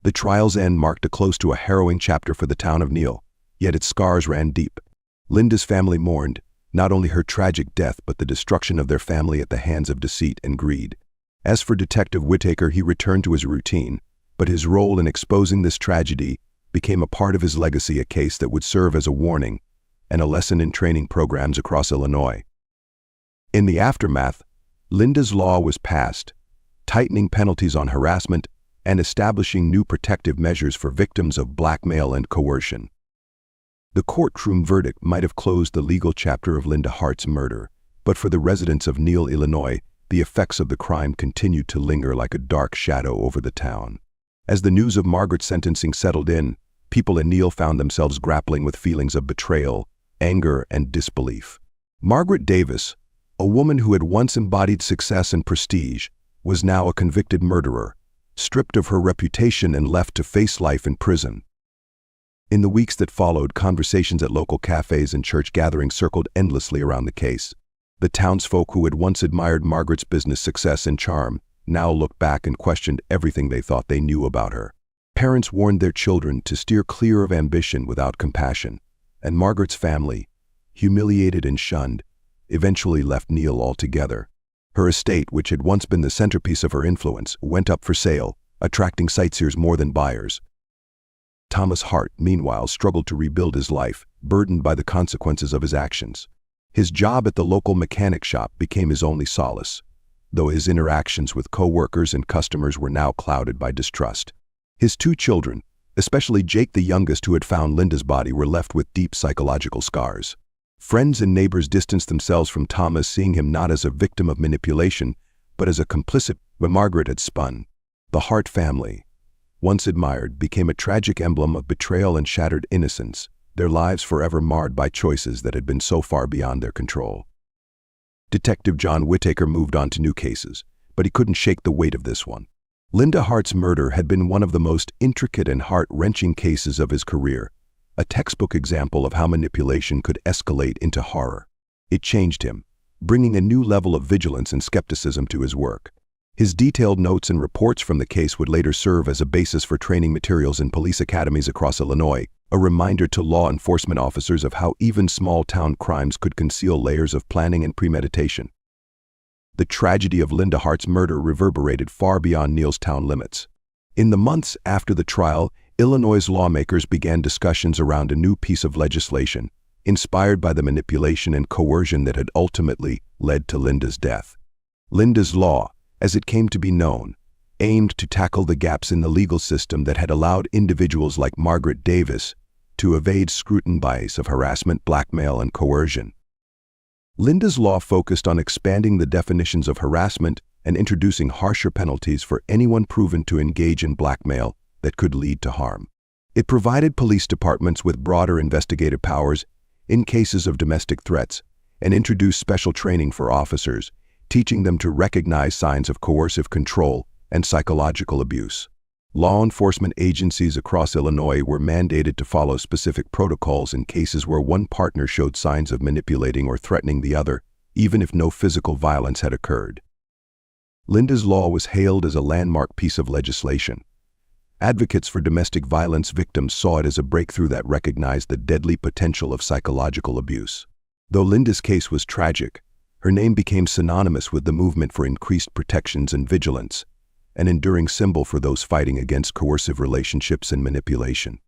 The trial's end marked a close to a harrowing chapter for the town of Neil, yet its scars ran deep. Linda's family mourned, not only her tragic death but the destruction of their family at the hands of deceit and greed. As for Detective Whittaker, he returned to his routine, but his role in exposing this tragedy became a part of his legacy, a case that would serve as a warning and a lesson in training programs across Illinois. In the aftermath, Linda's law was passed, tightening penalties on harassment and establishing new protective measures for victims of blackmail and coercion. The courtroom verdict might have closed the legal chapter of Linda Hart's murder, but for the residents of Neil, Illinois, the effects of the crime continued to linger like a dark shadow over the town. As the news of Margaret's sentencing settled in, people in Neil found themselves grappling with feelings of betrayal, anger, and disbelief. Margaret Davis, a woman who had once embodied success and prestige, was now a convicted murderer, stripped of her reputation and left to face life in prison. In the weeks that followed, conversations at local cafes and church gatherings circled endlessly around the case. The townsfolk who had once admired Margaret's business success and charm now looked back and questioned everything they thought they knew about her. Parents warned their children to steer clear of ambition without compassion, and Margaret's family, humiliated and shunned, eventually left Neil altogether. Her estate, which had once been the centerpiece of her influence, went up for sale, attracting sightseers more than buyers. Thomas Hart, meanwhile, struggled to rebuild his life, burdened by the consequences of his actions. His job at the local mechanic shop became his only solace, though his interactions with co-workers and customers were now clouded by distrust. His two children, especially Jake the youngest who had found Linda's body, were left with deep psychological scars. Friends and neighbors distanced themselves from Thomas, seeing him not as a victim of manipulation, but as a complicit. When Margaret had spun, the Hart family, once admired, became a tragic emblem of betrayal and shattered innocence, their lives forever marred by choices that had been so far beyond their control. Detective John Whittaker moved on to new cases, but he couldn't shake the weight of this one. Linda Hart's murder had been one of the most intricate and heart-wrenching cases of his career, a textbook example of how manipulation could escalate into horror. It changed him, bringing a new level of vigilance and skepticism to his work. His detailed notes and reports from the case would later serve as a basis for training materials in police academies across Illinois, a reminder to law enforcement officers of how even small-town crimes could conceal layers of planning and premeditation. The tragedy of Linda Hart's murder reverberated far beyond Neal's town limits. In the months after the trial, Illinois lawmakers began discussions around a new piece of legislation, inspired by the manipulation and coercion that had ultimately led to Linda's death. Linda's Law, as it came to be known, aimed to tackle the gaps in the legal system that had allowed individuals like Margaret Davis to evade scrutiny of harassment, blackmail, and coercion. Linda's Law focused on expanding the definitions of harassment and introducing harsher penalties for anyone proven to engage in blackmail that could lead to harm. It provided police departments with broader investigative powers in cases of domestic threats and introduced special training for officers, teaching them to recognize signs of coercive control and psychological abuse. Law enforcement agencies across Illinois were mandated to follow specific protocols in cases where one partner showed signs of manipulating or threatening the other, even if no physical violence had occurred. Linda's Law was hailed as a landmark piece of legislation. Advocates for domestic violence victims saw it as a breakthrough that recognized the deadly potential of psychological abuse. Though Linda's case was tragic, her name became synonymous with the movement for increased protections and vigilance, an enduring symbol for those fighting against coercive relationships and manipulation.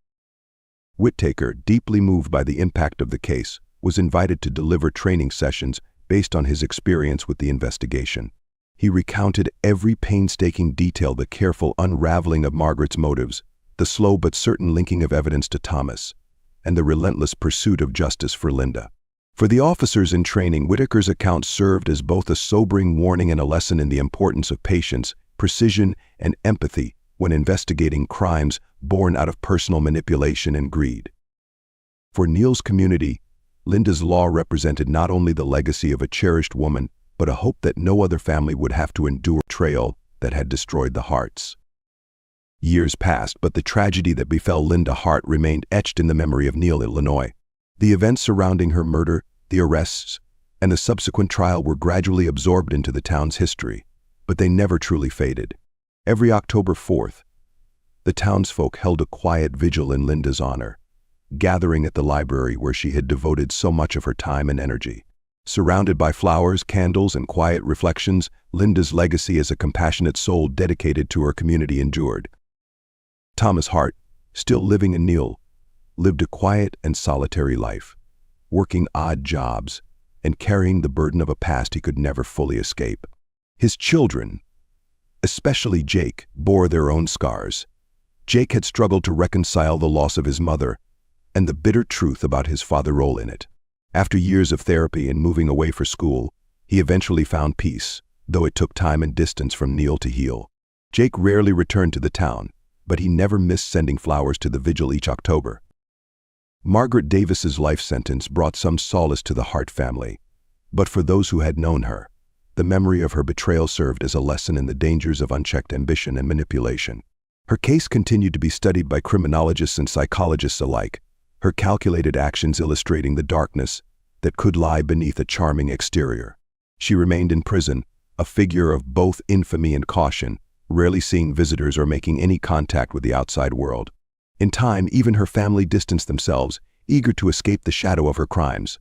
Whittaker, deeply moved by the impact of the case, was invited to deliver training sessions based on his experience with the investigation. He recounted every painstaking detail: the careful unraveling of Margaret's motives, the slow but certain linking of evidence to Thomas, and the relentless pursuit of justice for Linda. For the officers in training, Whittaker's account served as both a sobering warning and a lesson in the importance of patience, precision, and empathy when investigating crimes born out of personal manipulation and greed. For Neal's community, Linda's Law represented not only the legacy of a cherished woman, but a hope that no other family would have to endure betrayal that had destroyed the Harts. Years passed, but the tragedy that befell Linda Hart remained etched in the memory of Neal, Illinois. The events surrounding her murder, the arrests, and the subsequent trial were gradually absorbed into the town's history, but they never truly faded. Every October 4th, the townsfolk held a quiet vigil in Linda's honor, gathering at the library where she had devoted so much of her time and energy. Surrounded by flowers, candles, and quiet reflections, Linda's legacy as a compassionate soul dedicated to her community endured. Thomas Hart, still living in Neal, lived a quiet and solitary life, working odd jobs and carrying the burden of a past he could never fully escape. His children, especially Jake, bore their own scars. Jake had struggled to reconcile the loss of his mother and the bitter truth about his father's role in it. After years of therapy and moving away for school, he eventually found peace, though it took time and distance from Neal to heal. Jake rarely returned to the town, but he never missed sending flowers to the vigil each October. Margaret Davis's life sentence brought some solace to the Hart family, but for those who had known her, the memory of her betrayal served as a lesson in the dangers of unchecked ambition and manipulation. Her case continued to be studied by criminologists and psychologists alike, her calculated actions illustrating the darkness that could lie beneath a charming exterior. She remained in prison, a figure of both infamy and caution, rarely seeing visitors or making any contact with the outside world. In time, even her family distanced themselves, eager to escape the shadow of her crimes.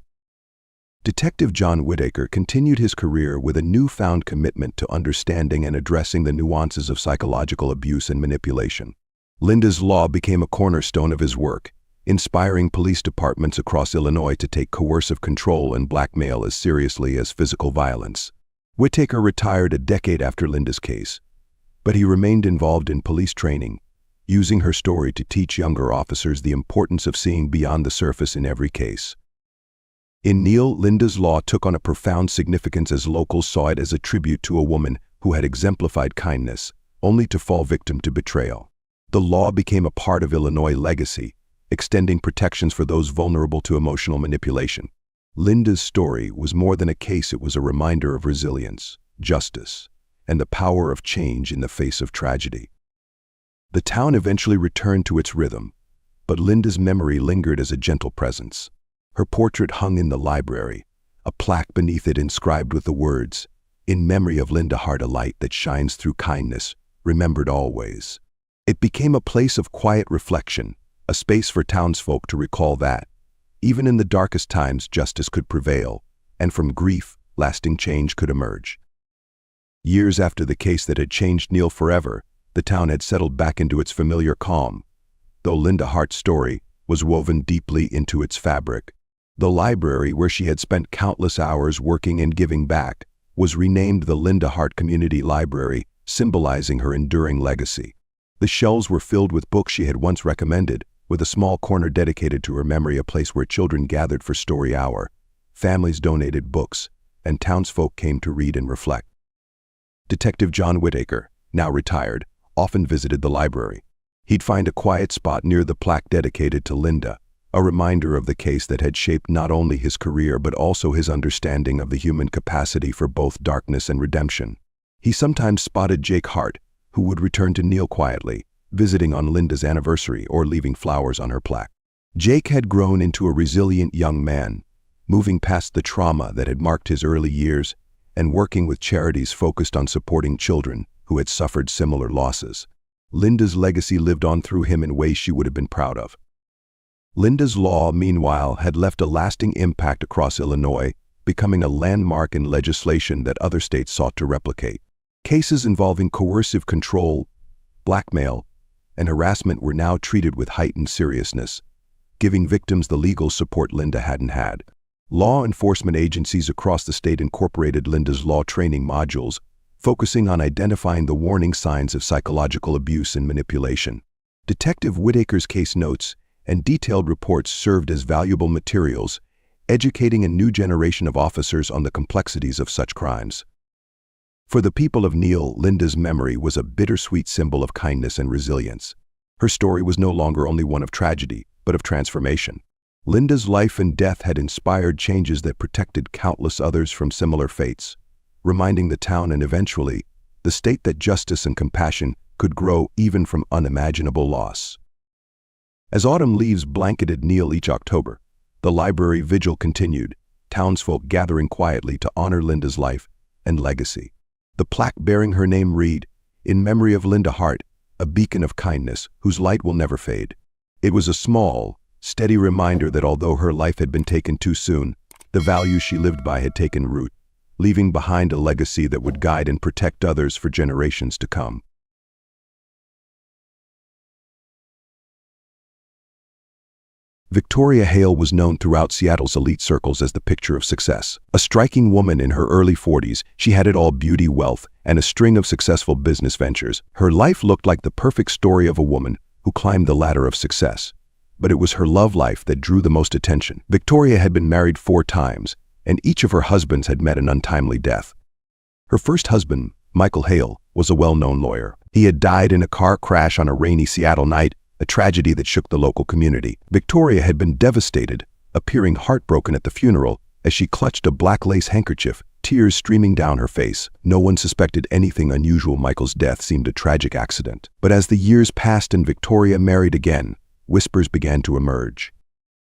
Detective John Whitaker continued his career with a newfound commitment to understanding and addressing the nuances of psychological abuse and manipulation. Linda's Law became a cornerstone of his work, inspiring police departments across Illinois to take coercive control and blackmail as seriously as physical violence. Whitaker retired a decade after Linda's case, but he remained involved in police training, using her story to teach younger officers the importance of seeing beyond the surface in every case. In Neal, Linda's Law took on a profound significance as locals saw it as a tribute to a woman who had exemplified kindness, only to fall victim to betrayal. The law became a part of Illinois' legacy, extending protections for those vulnerable to emotional manipulation. Linda's story was more than a case, it was a reminder of resilience, justice, and the power of change in the face of tragedy. The town eventually returned to its rhythm, but Linda's memory lingered as a gentle presence. Her portrait hung in the library, a plaque beneath it inscribed with the words, "In memory of Linda Hart, a light that shines through kindness, remembered always." It became a place of quiet reflection, a space for townsfolk to recall that, even in the darkest times, justice could prevail, and from grief, lasting change could emerge. Years after the case that had changed Neal forever, the town had settled back into its familiar calm, though Linda Hart's story was woven deeply into its fabric. The library, where she had spent countless hours working and giving back, was renamed the Linda Hart Community Library, symbolizing her enduring legacy. The shelves were filled with books she had once recommended, with a small corner dedicated to her memory, a place where children gathered for story hour, families donated books, and townsfolk came to read and reflect. Detective John Whitaker, now retired, often visited the library. He'd find a quiet spot near the plaque dedicated to Linda, a reminder of the case that had shaped not only his career but also his understanding of the human capacity for both darkness and redemption. He sometimes spotted Jake Hart, who would return to Neal quietly, visiting on Linda's anniversary or leaving flowers on her plaque. Jake had grown into a resilient young man, moving past the trauma that had marked his early years and working with charities focused on supporting children who had suffered similar losses. Linda's legacy lived on through him in ways she would have been proud of. Linda's Law, meanwhile, had left a lasting impact across Illinois, becoming a landmark in legislation that other states sought to replicate. Cases involving coercive control, blackmail, and harassment were now treated with heightened seriousness, giving victims the legal support Linda hadn't had. Law enforcement agencies across the state incorporated Linda's Law training modules, focusing on identifying the warning signs of psychological abuse and manipulation. Detective Whitaker's case notes and detailed reports served as valuable materials, educating a new generation of officers on the complexities of such crimes. For the people of Neal, Linda's memory was a bittersweet symbol of kindness and resilience. Her story was no longer only one of tragedy, but of transformation. Linda's life and death had inspired changes that protected countless others from similar fates, reminding the town and eventually the state that justice and compassion could grow even from unimaginable loss. As autumn leaves blanketed Neal each October, the library vigil continued, townsfolk gathering quietly to honor Linda's life and legacy. The plaque bearing her name read, "In memory of Linda Hart, a beacon of kindness whose light will never fade." It was a small, steady reminder that although her life had been taken too soon, the values she lived by had taken root, leaving behind a legacy that would guide and protect others for generations to come. Victoria Hale was known throughout Seattle's elite circles as the picture of success. A striking woman in her early 40s, she had it all: beauty, wealth, and a string of successful business ventures. Her life looked like the perfect story of a woman who climbed the ladder of success. But it was her love life that drew the most attention. Victoria had been married 4 times, and each of her husbands had met an untimely death. Her first husband, Michael Hale, was a well-known lawyer. He had died in a car crash on a rainy Seattle night, a tragedy that shook the local community. Victoria had been devastated, appearing heartbroken at the funeral as she clutched a black lace handkerchief, tears streaming down her face. No one suspected anything unusual. Michael's death seemed a tragic accident. But as the years passed and Victoria married again, whispers began to emerge.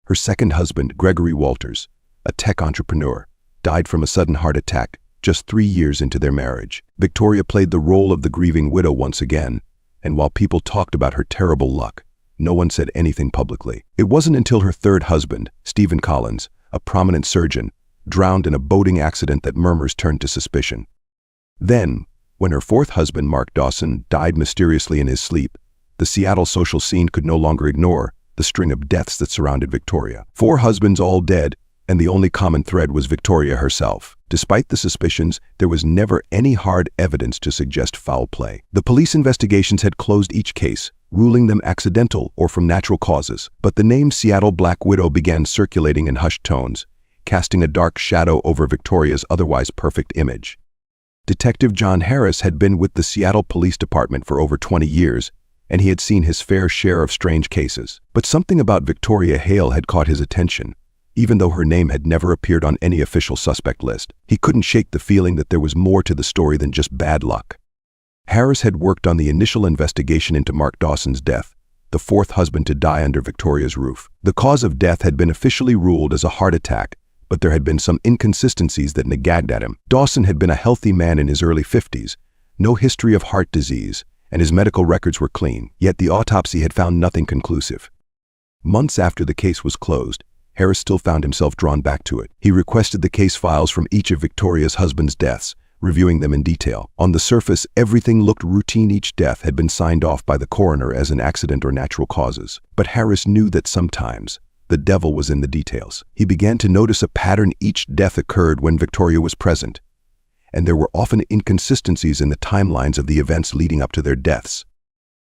Her second husband, Gregory Walters, a tech entrepreneur, died from a sudden heart attack just 3 years into their marriage. Victoria played the role of the grieving widow once again, and while people talked about her terrible luck, no one said anything publicly. It wasn't until her third husband, Stephen Collins, a prominent surgeon, drowned in a boating accident that murmurs turned to suspicion. Then, when her fourth husband, Mark Dawson, died mysteriously in his sleep, the Seattle social scene could no longer ignore the string of deaths that surrounded Victoria. 4 husbands all dead, and the only common thread was Victoria herself. Despite the suspicions, there was never any hard evidence to suggest foul play. The police investigations had closed each case, ruling them accidental or from natural causes. But the name Seattle Black Widow began circulating in hushed tones, casting a dark shadow over Victoria's otherwise perfect image. Detective John Harris had been with the Seattle Police Department for over 20 years, and he had seen his fair share of strange cases. But something about Victoria Hale had caught his attention. Even though her name had never appeared on any official suspect list, he couldn't shake the feeling that there was more to the story than just bad luck. Harris had worked on the initial investigation into Mark Dawson's death, the 4th husband to die under Victoria's roof. The cause of death had been officially ruled as a heart attack, but there had been some inconsistencies that nagged at him. Dawson had been a healthy man in his early 50s, no history of heart disease, and his medical records were clean, yet the autopsy had found nothing conclusive. Months after the case was closed, Harris still found himself drawn back to it. He requested the case files from each of Victoria's husband's deaths, reviewing them in detail. On the surface, everything looked routine. Each death had been signed off by the coroner as an accident or natural causes. But Harris knew that sometimes the devil was in the details. He began to notice a pattern. Each death occurred when Victoria was present, and there were often inconsistencies in the timelines of the events leading up to their deaths.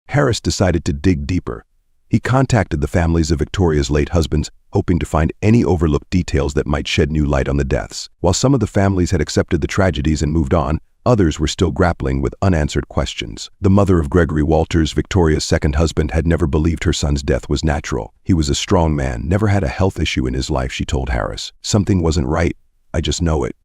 Harris decided to dig deeper. He contacted the families of Victoria's late husbands, hoping to find any overlooked details that might shed new light on the deaths. While some of the families had accepted the tragedies and moved on, others were still grappling with unanswered questions. The mother of Gregory Walters, Victoria's second husband, had never believed her son's death was natural. He was a strong man, never had a health issue in his life, she told Harris. Something wasn't right, I just know it.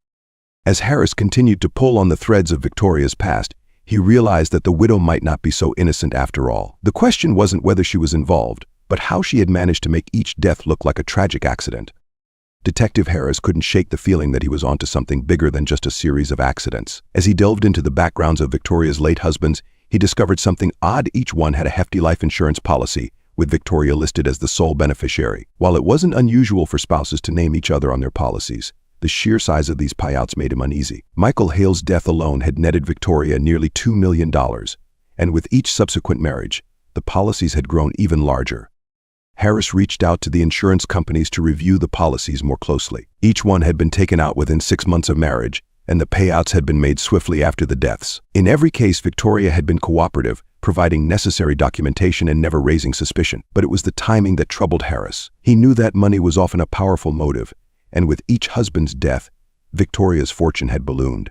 As Harris continued to pull on the threads of Victoria's past, he realized that the widow might not be so innocent after all. The question wasn't whether she was involved, but how she had managed to make each death look like a tragic accident. Detective Harris couldn't shake the feeling that he was onto something bigger than just a series of accidents. As he delved into the backgrounds of Victoria's late husbands, he discovered something odd. Each one had a hefty life insurance policy, with Victoria listed as the sole beneficiary. While it wasn't unusual for spouses to name each other on their policies, the sheer size of these payouts made him uneasy. Michael Hale's death alone had netted Victoria nearly $2 million, and with each subsequent marriage, the policies had grown even larger. Harris reached out to the insurance companies to review the policies more closely. Each one had been taken out within 6 months of marriage, and the payouts had been made swiftly after the deaths. In every case, Victoria had been cooperative, providing necessary documentation and never raising suspicion. But it was the timing that troubled Harris. He knew that money was often a powerful motive, and with each husband's death, Victoria's fortune had ballooned.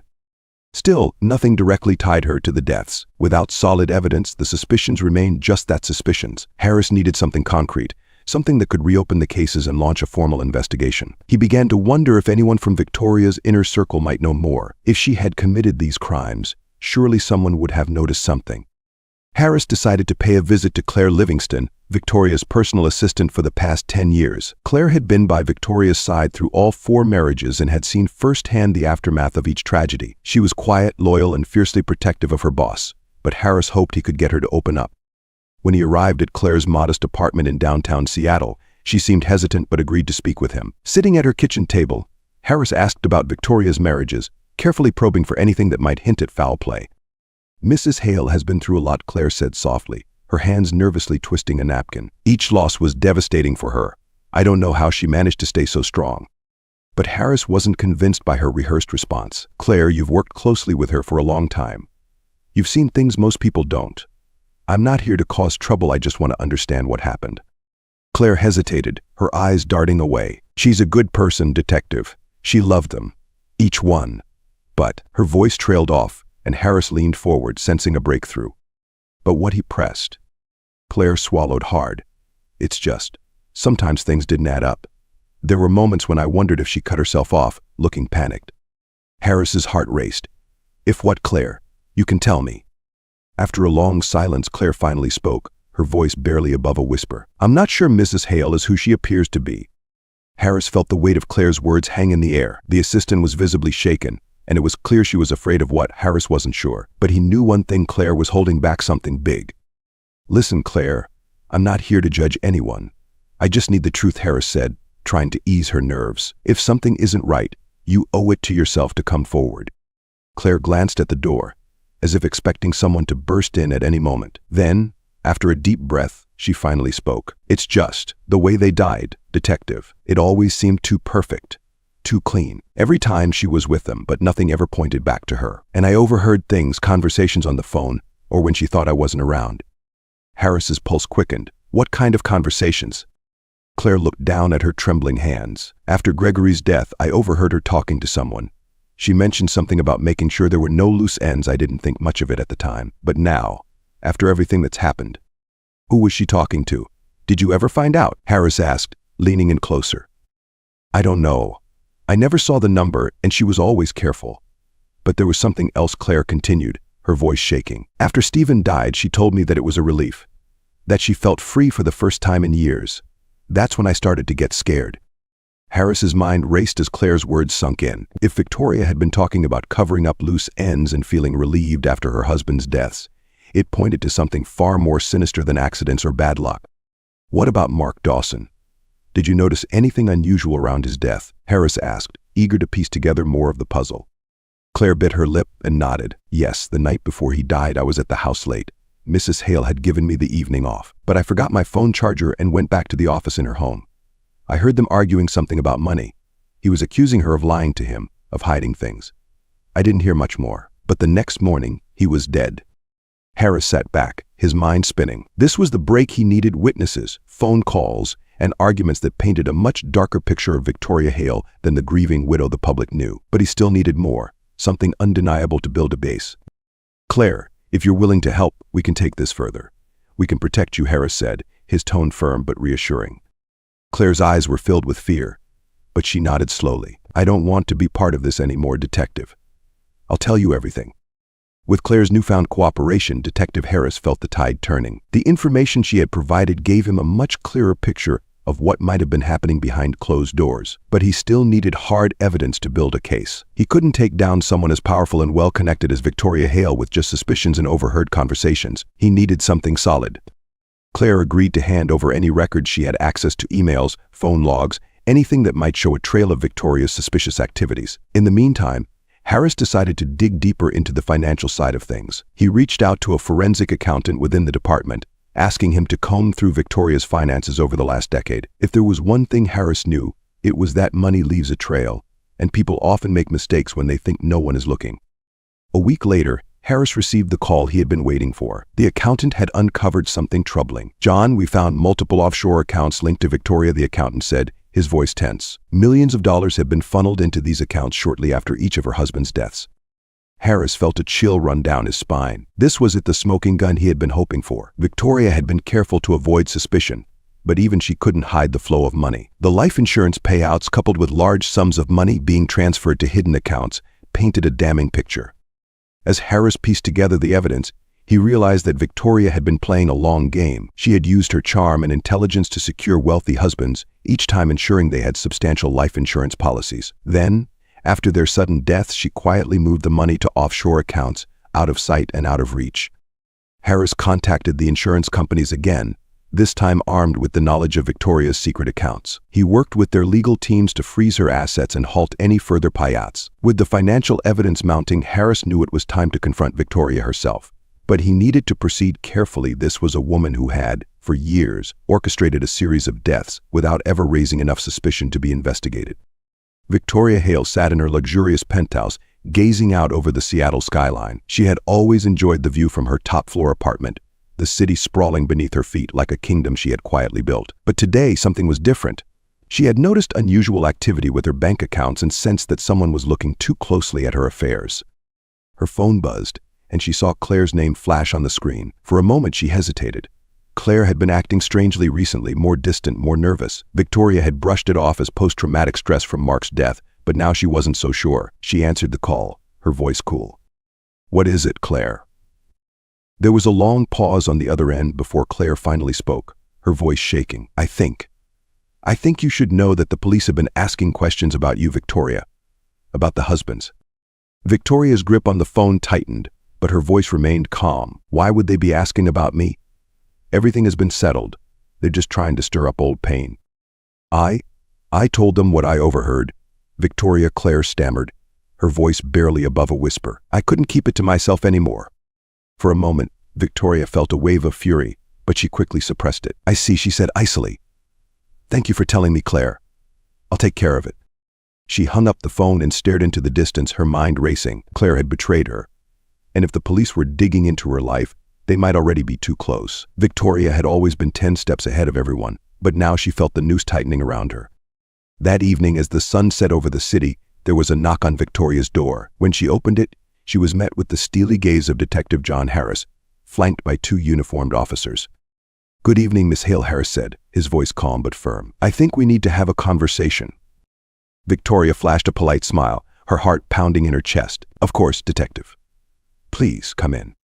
Still, nothing directly tied her to the deaths. Without solid evidence, the suspicions remained just that, suspicions. Harris needed something concrete, something that could reopen the cases and launch a formal investigation. He began to wonder if anyone from Victoria's inner circle might know more. If she had committed these crimes, surely someone would have noticed something. Harris decided to pay a visit to Claire Livingston, Victoria's personal assistant for the past 10 years. Claire had been by Victoria's side through all 4 marriages and had seen firsthand the aftermath of each tragedy. She was quiet, loyal, and fiercely protective of her boss, but Harris hoped he could get her to open up. When he arrived at Claire's modest apartment in downtown Seattle, she seemed hesitant but agreed to speak with him. Sitting at her kitchen table, Harris asked about Victoria's marriages, carefully probing for anything that might hint at foul play. "Mrs. Hale has been through a lot," Claire said softly, her hands nervously twisting a napkin. "Each loss was devastating for her. I don't know how she managed to stay so strong." But Harris wasn't convinced by her rehearsed response. "Claire, you've worked closely with her for a long time. You've seen things most people don't. I'm not here to cause trouble, I just want to understand what happened." Claire hesitated, her eyes darting away. "She's a good person, detective. She loved them. Each one." But her voice trailed off, and Harris leaned forward, sensing a breakthrough. "But what?" he pressed. Claire swallowed hard. "It's just, sometimes things didn't add up. There were moments when I wondered if she cut herself off, looking panicked." Harris's heart raced. "If what, Claire? You can tell me." After a long silence, Claire finally spoke, her voice barely above a whisper. "I'm not sure Mrs. Hale is who she appears to be." Harris felt the weight of Claire's words hang in the air. The assistant was visibly shaken, and it was clear she was afraid of what. Harris wasn't sure, but he knew one thing: Claire was holding back something big. "Listen, Claire, I'm not here to judge anyone. I just need the truth," Harris said, trying to ease her nerves. "If something isn't right, You owe it to yourself to come forward." Claire glanced at the door, as if expecting someone to burst in at any moment. Then, after a deep breath, she finally spoke. "It's just the way they died, Detective. It always seemed too perfect, too clean. Every time she was with them, but nothing ever pointed back to her. And I overheard things, conversations on the phone, or when she thought I wasn't around." Harris's pulse quickened. "What kind of conversations?" Claire looked down at her trembling hands. "After Gregory's death, I overheard her talking to someone. She mentioned something about making sure there were no loose ends. I didn't think much of it at the time. But now, after everything that's happened." "Who was she talking to? Did you ever find out?" Harris asked, leaning in closer. "I don't know. I never saw the number, and she was always careful. But there was something else," Claire continued, her voice shaking. "After Stephen died, she told me that it was a relief, that she felt free for the first time in years. That's when I started to get scared." Harris's mind raced as Claire's words sunk in. If Victoria had been talking about covering up loose ends and feeling relieved after her husband's deaths, it pointed to something far more sinister than accidents or bad luck. "What about Mark Dawson? Did you notice anything unusual around his death?" Harris asked, eager to piece together more of the puzzle. Claire bit her lip and nodded. "Yes, the night before he died, I was at the house late. Mrs. Hale had given me the evening off, but I forgot my phone charger and went back to the office in her home. I heard them arguing something about money. He was accusing her of lying to him, of hiding things. I didn't hear much more, but the next morning, he was dead." Harris sat back, his mind spinning. This was the break he needed: witnesses, phone calls, and arguments that painted a much darker picture of Victoria Hale than the grieving widow the public knew. But he still needed more, something undeniable to build a base. "Claire, if you're willing to help, we can take this further. We can protect you," Harris said, his tone firm but reassuring. Claire's eyes were filled with fear, but she nodded slowly. "I don't want to be part of this anymore, Detective. I'll tell you everything." With Claire's newfound cooperation, Detective Harris felt the tide turning. The information she had provided gave him a much clearer picture of what might have been happening behind closed doors. But he still needed hard evidence to build a case. He couldn't take down someone as powerful and well-connected as Victoria Hale with just suspicions and overheard conversations. He needed something solid. Claire agreed to hand over any records she had access to: emails, phone logs, anything that might show a trail of Victoria's suspicious activities. In the meantime, Harris decided to dig deeper into the financial side of things. He reached out to a forensic accountant within the department, asking him to comb through Victoria's finances over the last decade. If there was one thing Harris knew, it was that money leaves a trail, and people often make mistakes when they think no one is looking. A week later, Harris received the call he had been waiting for. The accountant had uncovered something troubling. "John, we found multiple offshore accounts linked to Victoria," the accountant said, his voice tense. "Millions of dollars have been funneled into these accounts shortly after each of her husband's deaths." Harris felt a chill run down his spine. This was it, the smoking gun he had been hoping for. Victoria had been careful to avoid suspicion, but even she couldn't hide the flow of money. The life insurance payouts, coupled with large sums of money being transferred to hidden accounts, painted a damning picture. As Harris pieced together the evidence, he realized that Victoria had been playing a long game. She had used her charm and intelligence to secure wealthy husbands, each time ensuring they had substantial life insurance policies. Then, after their sudden deaths, she quietly moved the money to offshore accounts, out of sight and out of reach. Harris contacted the insurance companies again, this time armed with the knowledge of Victoria's secret accounts. He worked with their legal teams to freeze her assets and halt any further payouts. With the financial evidence mounting, Harris knew it was time to confront Victoria herself. But he needed to proceed carefully. This was a woman who had, for years, orchestrated a series of deaths without ever raising enough suspicion to be investigated. Victoria Hale sat in her luxurious penthouse, gazing out over the Seattle skyline. She had always enjoyed the view from her top-floor apartment, the city sprawling beneath her feet like a kingdom she had quietly built. But today, something was different. She had noticed unusual activity with her bank accounts and sensed that someone was looking too closely at her affairs. Her phone buzzed, and she saw Claire's name flash on the screen. For a moment, she hesitated. Claire had been acting strangely recently, more distant, more nervous. Victoria had brushed it off as post-traumatic stress from Mark's death, but now she wasn't so sure. She answered the call, her voice cool. "What is it, Claire?" There was a long pause on the other end before Claire finally spoke, her voice shaking. I think you should know that the police have been asking questions about you, Victoria. About the husbands." Victoria's grip on the phone tightened, but her voice remained calm. "Why would they be asking about me? Everything has been settled. They're just trying to stir up old pain." I told them what I overheard," Claire stammered, her voice barely above a whisper. I couldn't keep it to myself anymore. For a moment, Victoria felt a wave of fury, but she quickly suppressed it. I see, she said icily. Thank you for telling me, Claire. I'll take care of it. She hung up the phone and stared into the distance, her mind racing. Claire had betrayed her. And if the police were digging into her life, they might already be too close. Victoria had always been 10 steps ahead of everyone, but now she felt the noose tightening around her. That evening, as the sun set over the city, there was a knock on Victoria's door. When she opened it, she was met with the steely gaze of Detective John Harris, flanked by 2 uniformed officers. Good evening, Miss Hale, Harris said, his voice calm but firm. I think we need to have a conversation. Victoria flashed a polite smile, her heart pounding in her chest. Of course, Detective. Please, come in.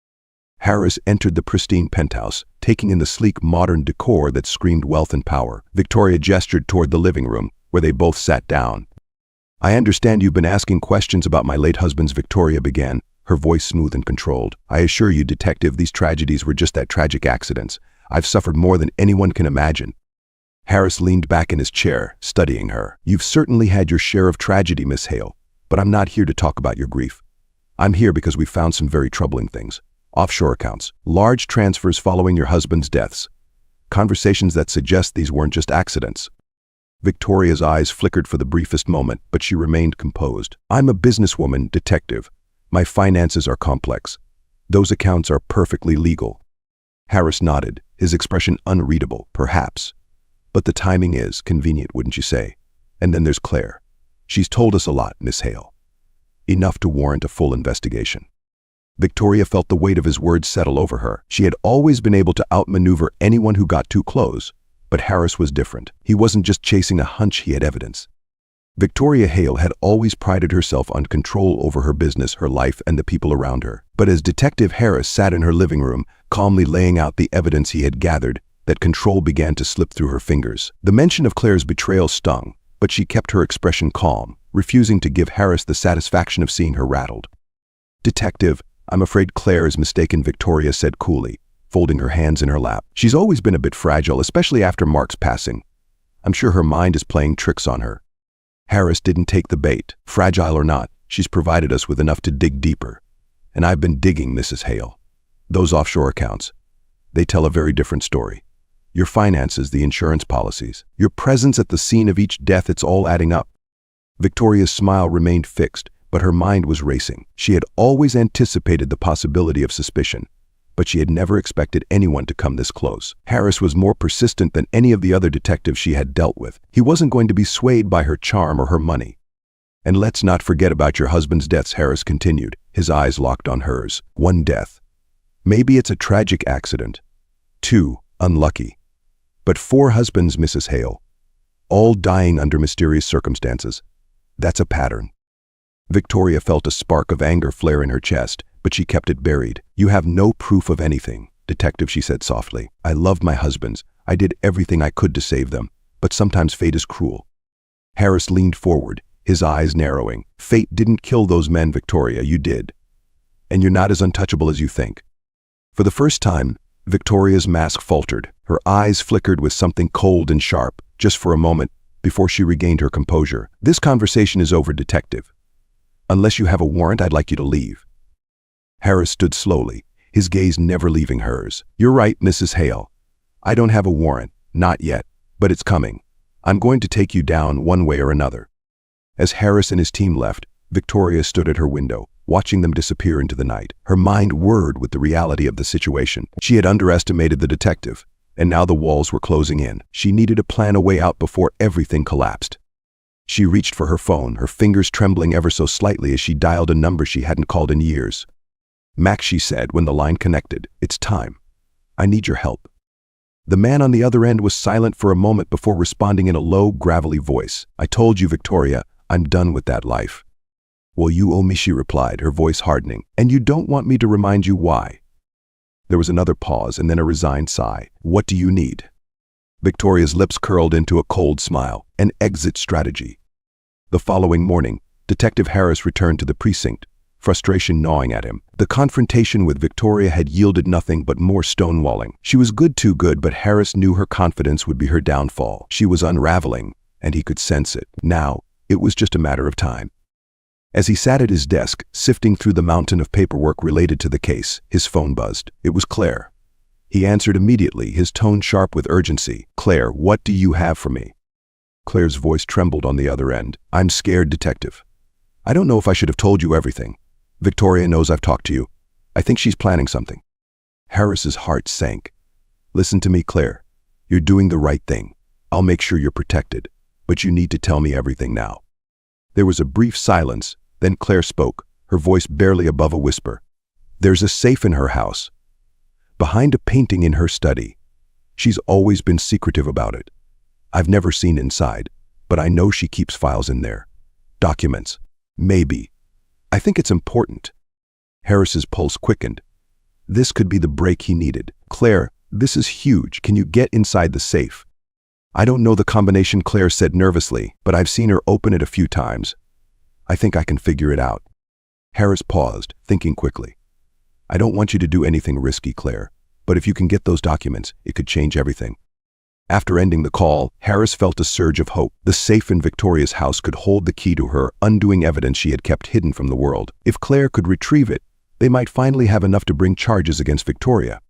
Harris entered the pristine penthouse, taking in the sleek modern decor that screamed wealth and power. Victoria gestured toward the living room, where they both sat down. I understand you've been asking questions about my late husband's, Victoria began, her voice smooth and controlled. I assure you, Detective, these tragedies were just that, tragic accidents. I've suffered more than anyone can imagine. Harris leaned back in his chair, studying her. You've certainly had your share of tragedy, Miss Hale, but I'm not here to talk about your grief. I'm here because we found some very troubling things. Offshore accounts, large transfers following your husband's deaths, conversations that suggest these weren't just accidents. Victoria's eyes flickered for the briefest moment, but she remained composed. I'm a businesswoman, Detective. My finances are complex. Those accounts are perfectly legal. Harris nodded, his expression unreadable, perhaps. But the timing is convenient, wouldn't you say? And then there's Claire. She's told us a lot, Miss Hale. Enough to warrant a full investigation. Victoria felt the weight of his words settle over her. She had always been able to outmaneuver anyone who got too close, but Harris was different. He wasn't just chasing a hunch, he had evidence. Victoria Hale had always prided herself on control over her business, her life, and the people around her. But as Detective Harris sat in her living room, calmly laying out the evidence he had gathered, that control began to slip through her fingers. The mention of Claire's betrayal stung, but she kept her expression calm, refusing to give Harris the satisfaction of seeing her rattled. Detective, I'm afraid Claire is mistaken, Victoria said coolly, folding her hands in her lap. She's always been a bit fragile, especially after Mark's passing. I'm sure her mind is playing tricks on her. Harris didn't take the bait. Fragile or not, she's provided us with enough to dig deeper. And I've been digging, Mrs. Hale. Those offshore accounts, they tell a very different story. Your finances, the insurance policies, your presence at the scene of each death, it's all adding up. Victoria's smile remained fixed, but her mind was racing. She had always anticipated the possibility of suspicion, but she had never expected anyone to come this close. Harris was more persistent than any of the other detectives she had dealt with. He wasn't going to be swayed by her charm or her money. And let's not forget about your husband's deaths, Harris continued, his eyes locked on hers. 1 death. Maybe it's a tragic accident. 2, unlucky. But 4 husbands, Mrs. Hale. All dying under mysterious circumstances. That's a pattern. Victoria felt a spark of anger flare in her chest, but she kept it buried. You have no proof of anything, Detective, she said softly. I loved my husbands. I did everything I could to save them, but sometimes fate is cruel. Harris leaned forward, his eyes narrowing. Fate didn't kill those men, Victoria, you did. And you're not as untouchable as you think. For the first time, Victoria's mask faltered. Her eyes flickered with something cold and sharp, just for a moment, before she regained her composure. This conversation is over, Detective. Unless you have a warrant, I'd like you to leave. Harris stood slowly, his gaze never leaving hers. You're right, Mrs. Hale. I don't have a warrant, not yet, but it's coming. I'm going to take you down one way or another. As Harris and his team left, Victoria stood at her window, watching them disappear into the night. Her mind whirred with the reality of the situation. She had underestimated the detective, and now the walls were closing in. She needed to plan a way out before everything collapsed. She reached for her phone, her fingers trembling ever so slightly as she dialed a number she hadn't called in years. Max, she said when the line connected. It's time. I need your help. The man on the other end was silent for a moment before responding in a low, gravelly voice. I told you, Victoria, I'm done with that life. Well, you owe me, she replied, her voice hardening. And you don't want me to remind you why. There was another pause and then a resigned sigh. What do you need? Victoria's lips curled into a cold smile. An exit strategy. The following morning, Detective Harris returned to the precinct, frustration gnawing at him. The confrontation with Victoria had yielded nothing but more stonewalling. She was too good, but Harris knew her confidence would be her downfall. She was unraveling, and he could sense it. Now, It was just a matter of time. As he sat at his desk, sifting through the mountain of paperwork related to the case, his phone buzzed. It was Claire. He answered immediately, his tone sharp with urgency. "Claire, what do you have for me?" Claire's voice trembled on the other end. "I'm scared, Detective. I don't know if I should have told you everything. Victoria knows I've talked to you. I think she's planning something." Harris's heart sank. "Listen to me, Claire. You're doing the right thing. I'll make sure you're protected. But you need to tell me everything now." There was a brief silence, then Claire spoke, her voice barely above a whisper. "There's a safe in her house, behind a painting in her study. She's always been secretive about it. I've never seen inside, but I know she keeps files in there. Documents. Maybe. I think it's important." Harris's pulse quickened. This could be the break he needed. "Claire, this is huge. Can you get inside the safe?" "I don't know the combination," Claire said nervously, "but I've seen her open it a few times. I think I can figure it out." Harris paused, thinking quickly. "I don't want you to do anything risky, Claire, but if you can get those documents, it could change everything." After ending the call, Harris felt a surge of hope. The safe in Victoria's house could hold the key to her undoing evidence she had kept hidden from the world. If Claire could retrieve it, they might finally have enough to bring charges against Victoria.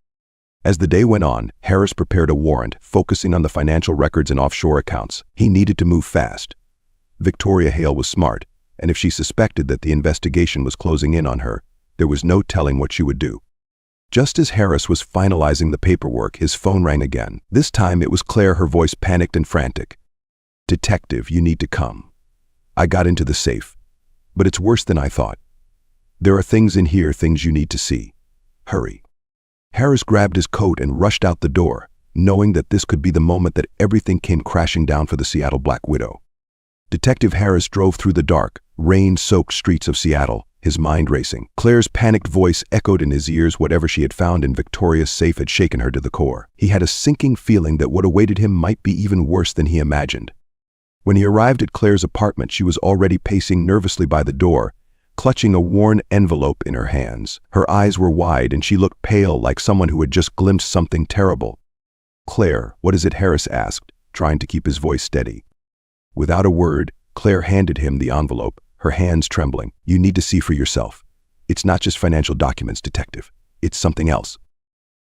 As the day went on, Harris prepared a warrant, focusing on the financial records and offshore accounts. He needed to move fast. Victoria Hale was smart, and if she suspected that the investigation was closing in on her, there was no telling what she would do. Just as Harris was finalizing the paperwork, his phone rang again. This time it was Claire, her voice panicked and frantic. "Detective, you need to come. I got into the safe, but it's worse than I thought. There are things in here, things you need to see. Hurry." Harris grabbed his coat and rushed out the door, knowing that this could be the moment that everything came crashing down for the Seattle Black Widow. Detective Harris drove through the dark, rain-soaked streets of Seattle, his mind racing. Claire's panicked voice echoed in his ears. Whatever she had found in Victoria's safe had shaken her to the core. He had a sinking feeling that what awaited him might be even worse than he imagined. When he arrived at Claire's apartment, she was already pacing nervously by the door, clutching a worn envelope in her hands. Her eyes were wide and she looked pale, like someone who had just glimpsed something terrible. "Claire, what is it?" Harris asked, trying to keep his voice steady. Without a word, Claire handed him the envelope, her hands trembling. "You need to see for yourself. It's not just financial documents, Detective. It's something else."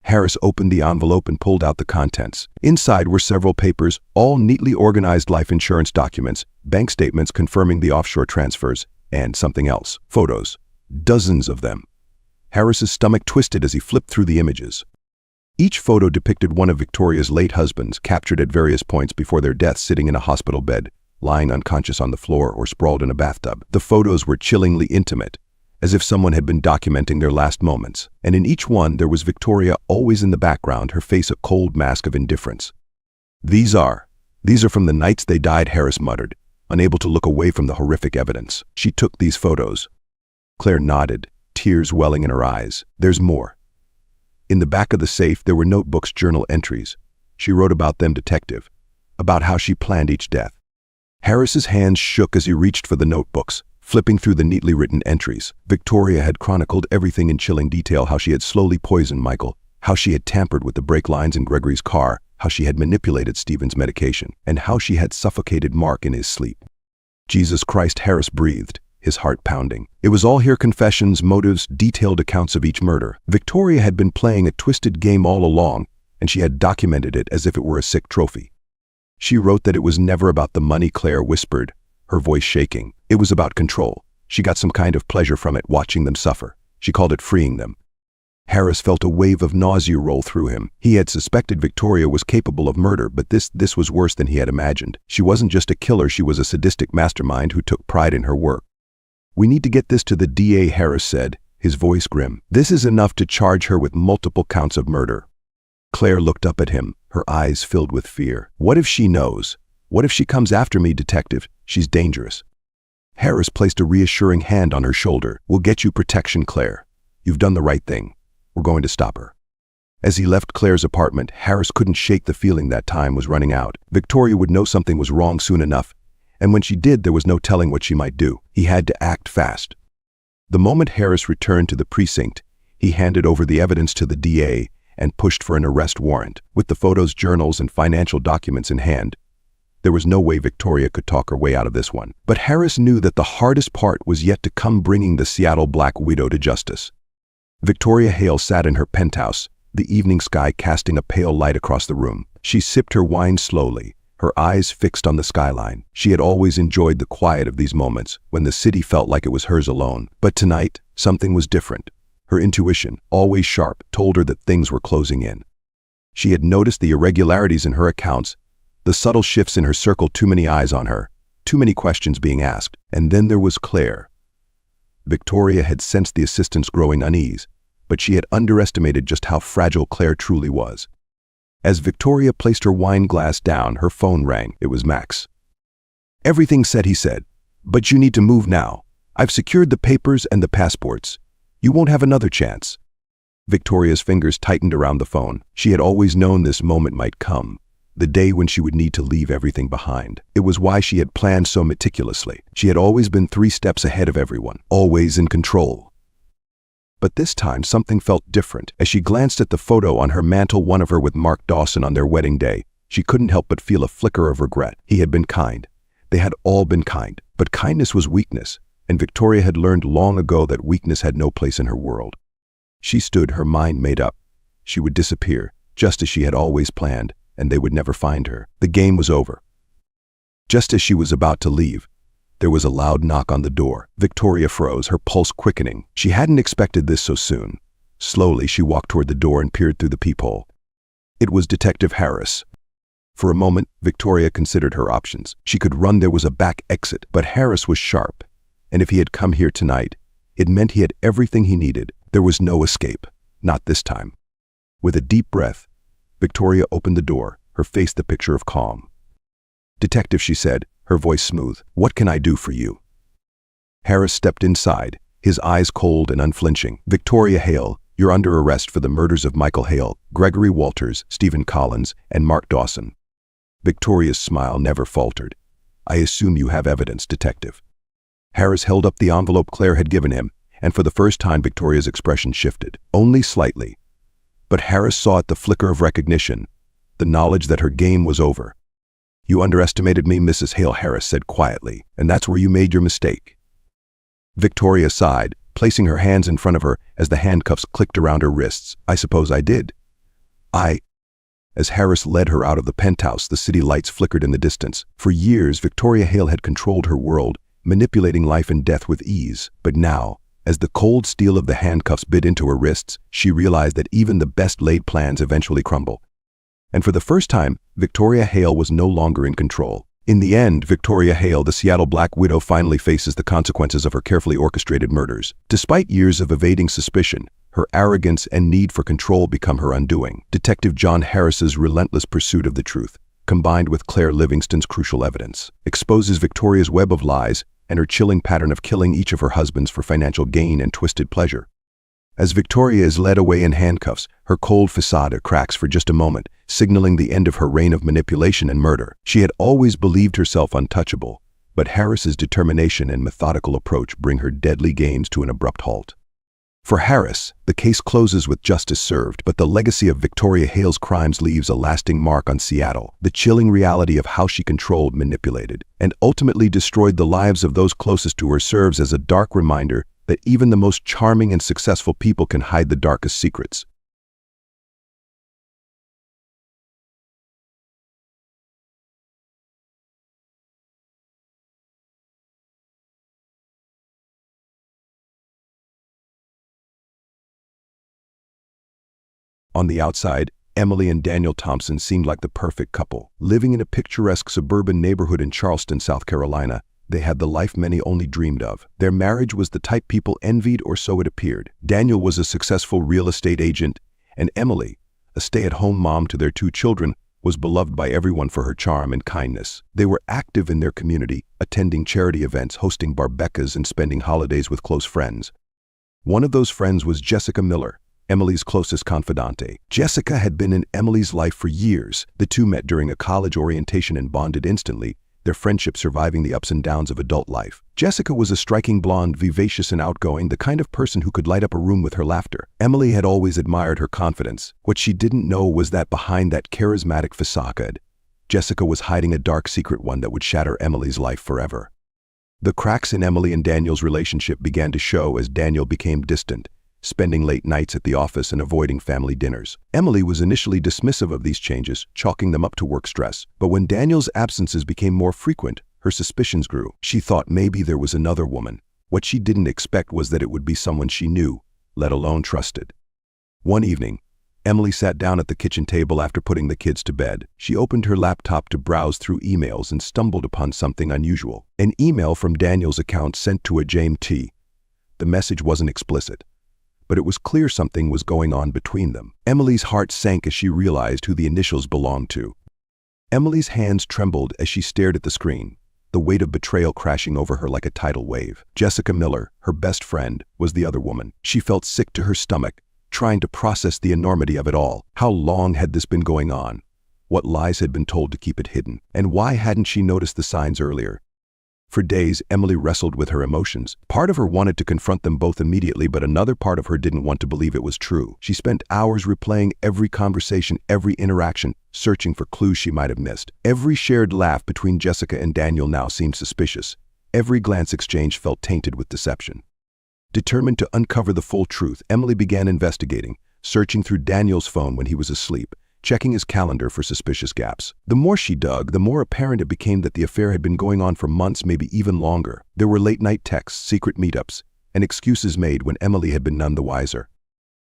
Harris opened the envelope and pulled out the contents. Inside were several papers, all neatly organized life insurance documents, bank statements confirming the offshore transfers, and something else. Photos. Dozens of them. Harris's stomach twisted as he flipped through the images. Each photo depicted one of Victoria's late husbands, captured at various points before their death, sitting in a hospital bed, lying unconscious on the floor, or sprawled in a bathtub. The photos were chillingly intimate, as if someone had been documenting their last moments. And in each one there was Victoria, always in the background, her face a cold mask of indifference. These are from the nights they died," Harris muttered, unable to look away from the horrific evidence. "She took these photos." Claire nodded, tears welling in her eyes. "There's more. In the back of the safe there were notebooks, journal entries. She wrote about them, Detective, about how she planned each death." Harris's hands shook as he reached for the notebooks, flipping through the neatly written entries. Victoria had chronicled everything in chilling detail: how she had slowly poisoned Michael, how she had tampered with the brake lines in Gregory's car, how she had manipulated Stephen's medication, and how she had suffocated Mark in his sleep. "Jesus Christ," Harris breathed, his heart pounding. It was all here: confessions, motives, detailed accounts of each murder. Victoria had been playing a twisted game all along, and she had documented it as if it were a sick trophy. She wrote that it was never about the money, Claire whispered, her voice shaking. It was about control. She got some kind of pleasure from it, watching them suffer. She called it freeing them. Harris felt a wave of nausea roll through him. He had suspected Victoria was capable of murder, but this was worse than he had imagined. She wasn't just a killer, she was a sadistic mastermind who took pride in her work. "We need to get this to the DA," Harris said, his voice grim. "This is enough to charge her with multiple counts of murder." Claire looked up at him, her eyes filled with fear. "What if she knows? What if she comes after me, Detective? She's dangerous." Harris placed a reassuring hand on her shoulder. "We'll get you protection, Claire. You've done the right thing. We're going to stop her." As he left Claire's apartment, Harris couldn't shake the feeling that time was running out. Victoria would know something was wrong soon enough, and when she did, there was no telling what she might do. He had to act fast. The moment Harris returned to the precinct, he handed over the evidence to the DA and pushed for an arrest warrant. With the photos, journals, and financial documents in hand, There was no way Victoria could talk her way out of this one. But Harris knew that the hardest part was yet to come, bringing the Seattle Black Widow to justice. Victoria Hale sat in her penthouse, the evening sky casting a pale light across the room. She sipped her wine slowly, her eyes fixed on the skyline. She had always enjoyed the quiet of these moments, when the city felt like it was hers alone. But tonight, something was different. Her intuition, always sharp, told her that things were closing in. She had noticed the irregularities in her accounts, the subtle shifts in her circle, too many eyes on her, too many questions being asked. And then there was Claire. Victoria had sensed the assistant's growing unease, but she had underestimated just how fragile Claire truly was. As Victoria placed her wine glass down, her phone rang. It was Max. "Everything's set," he said, "but you need to move now. I've secured the papers and the passports. You won't have another chance." Victoria's fingers tightened around the phone. She had always known this moment might come, the day when she would need to leave everything behind. It was why she had planned so meticulously. She had always been 3 steps ahead of everyone, always in control. But this time something felt different. As she glanced at the photo on her mantle, one of her with Mark Dawson on their wedding day, she couldn't help but feel a flicker of regret. He had been kind. They had all been kind. But kindness was weakness, and Victoria had learned long ago that weakness had no place in her world. She stood, her mind made up. She would disappear, just as she had always planned, and they would never find her. The game was over. Just as she was about to leave, there was a loud knock on the door. Victoria froze, her pulse quickening. She hadn't expected this so soon. Slowly, she walked toward the door and peered through the peephole. It was Detective Harris. For a moment, Victoria considered her options. She could run, there was a back exit, but Harris was sharp. And if he had come here tonight, it meant he had everything he needed. There was no escape. Not this time. With a deep breath, Victoria opened the door, her face the picture of calm. "Detective," she said, her voice smooth, "what can I do for you?" Harris stepped inside, his eyes cold and unflinching. "Victoria Hale, you're under arrest for the murders of Michael Hale, Gregory Walters, Stephen Collins, and Mark Dawson." Victoria's smile never faltered. "I assume you have evidence, Detective." Harris held up the envelope Claire had given him, and for the first time Victoria's expression shifted, only slightly. But Harris saw it, the flicker of recognition, the knowledge that her game was over. "You underestimated me, Mrs. Hale," Harris said quietly, "and that's where you made your mistake." Victoria sighed, placing her hands in front of her as the handcuffs clicked around her wrists. "I suppose I did." As Harris led her out of the penthouse, the city lights flickered in the distance. For years, Victoria Hale had controlled her world, manipulating life and death with ease. But now, as the cold steel of the handcuffs bit into her wrists, she realized that even the best laid plans eventually crumble. And for the first time, Victoria Hale was no longer in control. In the end, Victoria Hale, the Seattle Black Widow, finally faces the consequences of her carefully orchestrated murders. Despite years of evading suspicion, her arrogance and need for control become her undoing. Detective John Harris's relentless pursuit of the truth, combined with Claire Livingston's crucial evidence, exposes Victoria's web of lies and her chilling pattern of killing each of her husbands for financial gain and twisted pleasure. As Victoria is led away in handcuffs, her cold facade cracks for just a moment, signaling the end of her reign of manipulation and murder. She had always believed herself untouchable, but Harris's determination and methodical approach bring her deadly games to an abrupt halt. For Harris, the case closes with justice served, but the legacy of Victoria Hale's crimes leaves a lasting mark on Seattle. The chilling reality of how she controlled, manipulated, and ultimately destroyed the lives of those closest to her serves as a dark reminder that even the most charming and successful people can hide the darkest secrets. On the outside, Emily and Daniel Thompson seemed like the perfect couple. Living in a picturesque suburban neighborhood in Charleston, South Carolina, they had the life many only dreamed of. Their marriage was the type people envied, or so it appeared. Daniel was a successful real estate agent, and Emily, a stay-at-home mom to their 2 children, was beloved by everyone for her charm and kindness. They were active in their community, attending charity events, hosting barbecues, and spending holidays with close friends. One of those friends was Jessica Miller, Emily's closest confidante. Jessica had been in Emily's life for years. The two met during a college orientation and bonded instantly, their friendship surviving the ups and downs of adult life. Jessica was a striking blonde, vivacious and outgoing, the kind of person who could light up a room with her laughter. Emily had always admired her confidence. What she didn't know was that behind that charismatic facade, Jessica was hiding a dark secret, one that would shatter Emily's life forever. The cracks in Emily and Daniel's relationship began to show as Daniel became distant, spending late nights at the office and avoiding family dinners. Emily was initially dismissive of these changes, chalking them up to work stress. But when Daniel's absences became more frequent, her suspicions grew. She thought maybe there was another woman. What she didn't expect was that it would be someone she knew, let alone trusted. One evening, Emily sat down at the kitchen table after putting the kids to bed. She opened her laptop to browse through emails and stumbled upon something unusual. An email from Daniel's account sent to a James T. The message wasn't explicit, but it was clear something was going on between them. Emily's heart sank as she realized who the initials belonged to. Emily's hands trembled as she stared at the screen, the weight of betrayal crashing over her like a tidal wave. Jessica Miller, her best friend, was the other woman. She felt sick to her stomach, trying to process the enormity of it all. How long had this been going on? What lies had been told to keep it hidden? And why hadn't she noticed the signs earlier? For days, Emily wrestled with her emotions. Part of her wanted to confront them both immediately, but another part of her didn't want to believe it was true. She spent hours replaying every conversation, every interaction, searching for clues she might have missed. Every shared laugh between Jessica and Daniel now seemed suspicious. Every glance exchanged felt tainted with deception. Determined to uncover the full truth, Emily began investigating, searching through Daniel's phone when he was asleep, checking his calendar for suspicious gaps. The more she dug, the more apparent it became that the affair had been going on for months, maybe even longer. There were late-night texts, secret meetups, and excuses made when Emily had been none the wiser.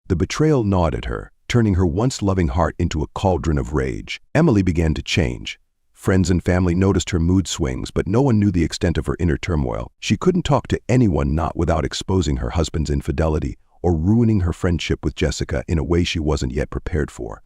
The betrayal gnawed at her, turning her once loving heart into a cauldron of rage. Emily began to change. Friends and family noticed her mood swings, but no one knew the extent of her inner turmoil. She couldn't talk to anyone not without exposing her husband's infidelity or ruining her friendship with Jessica in a way she wasn't yet prepared for.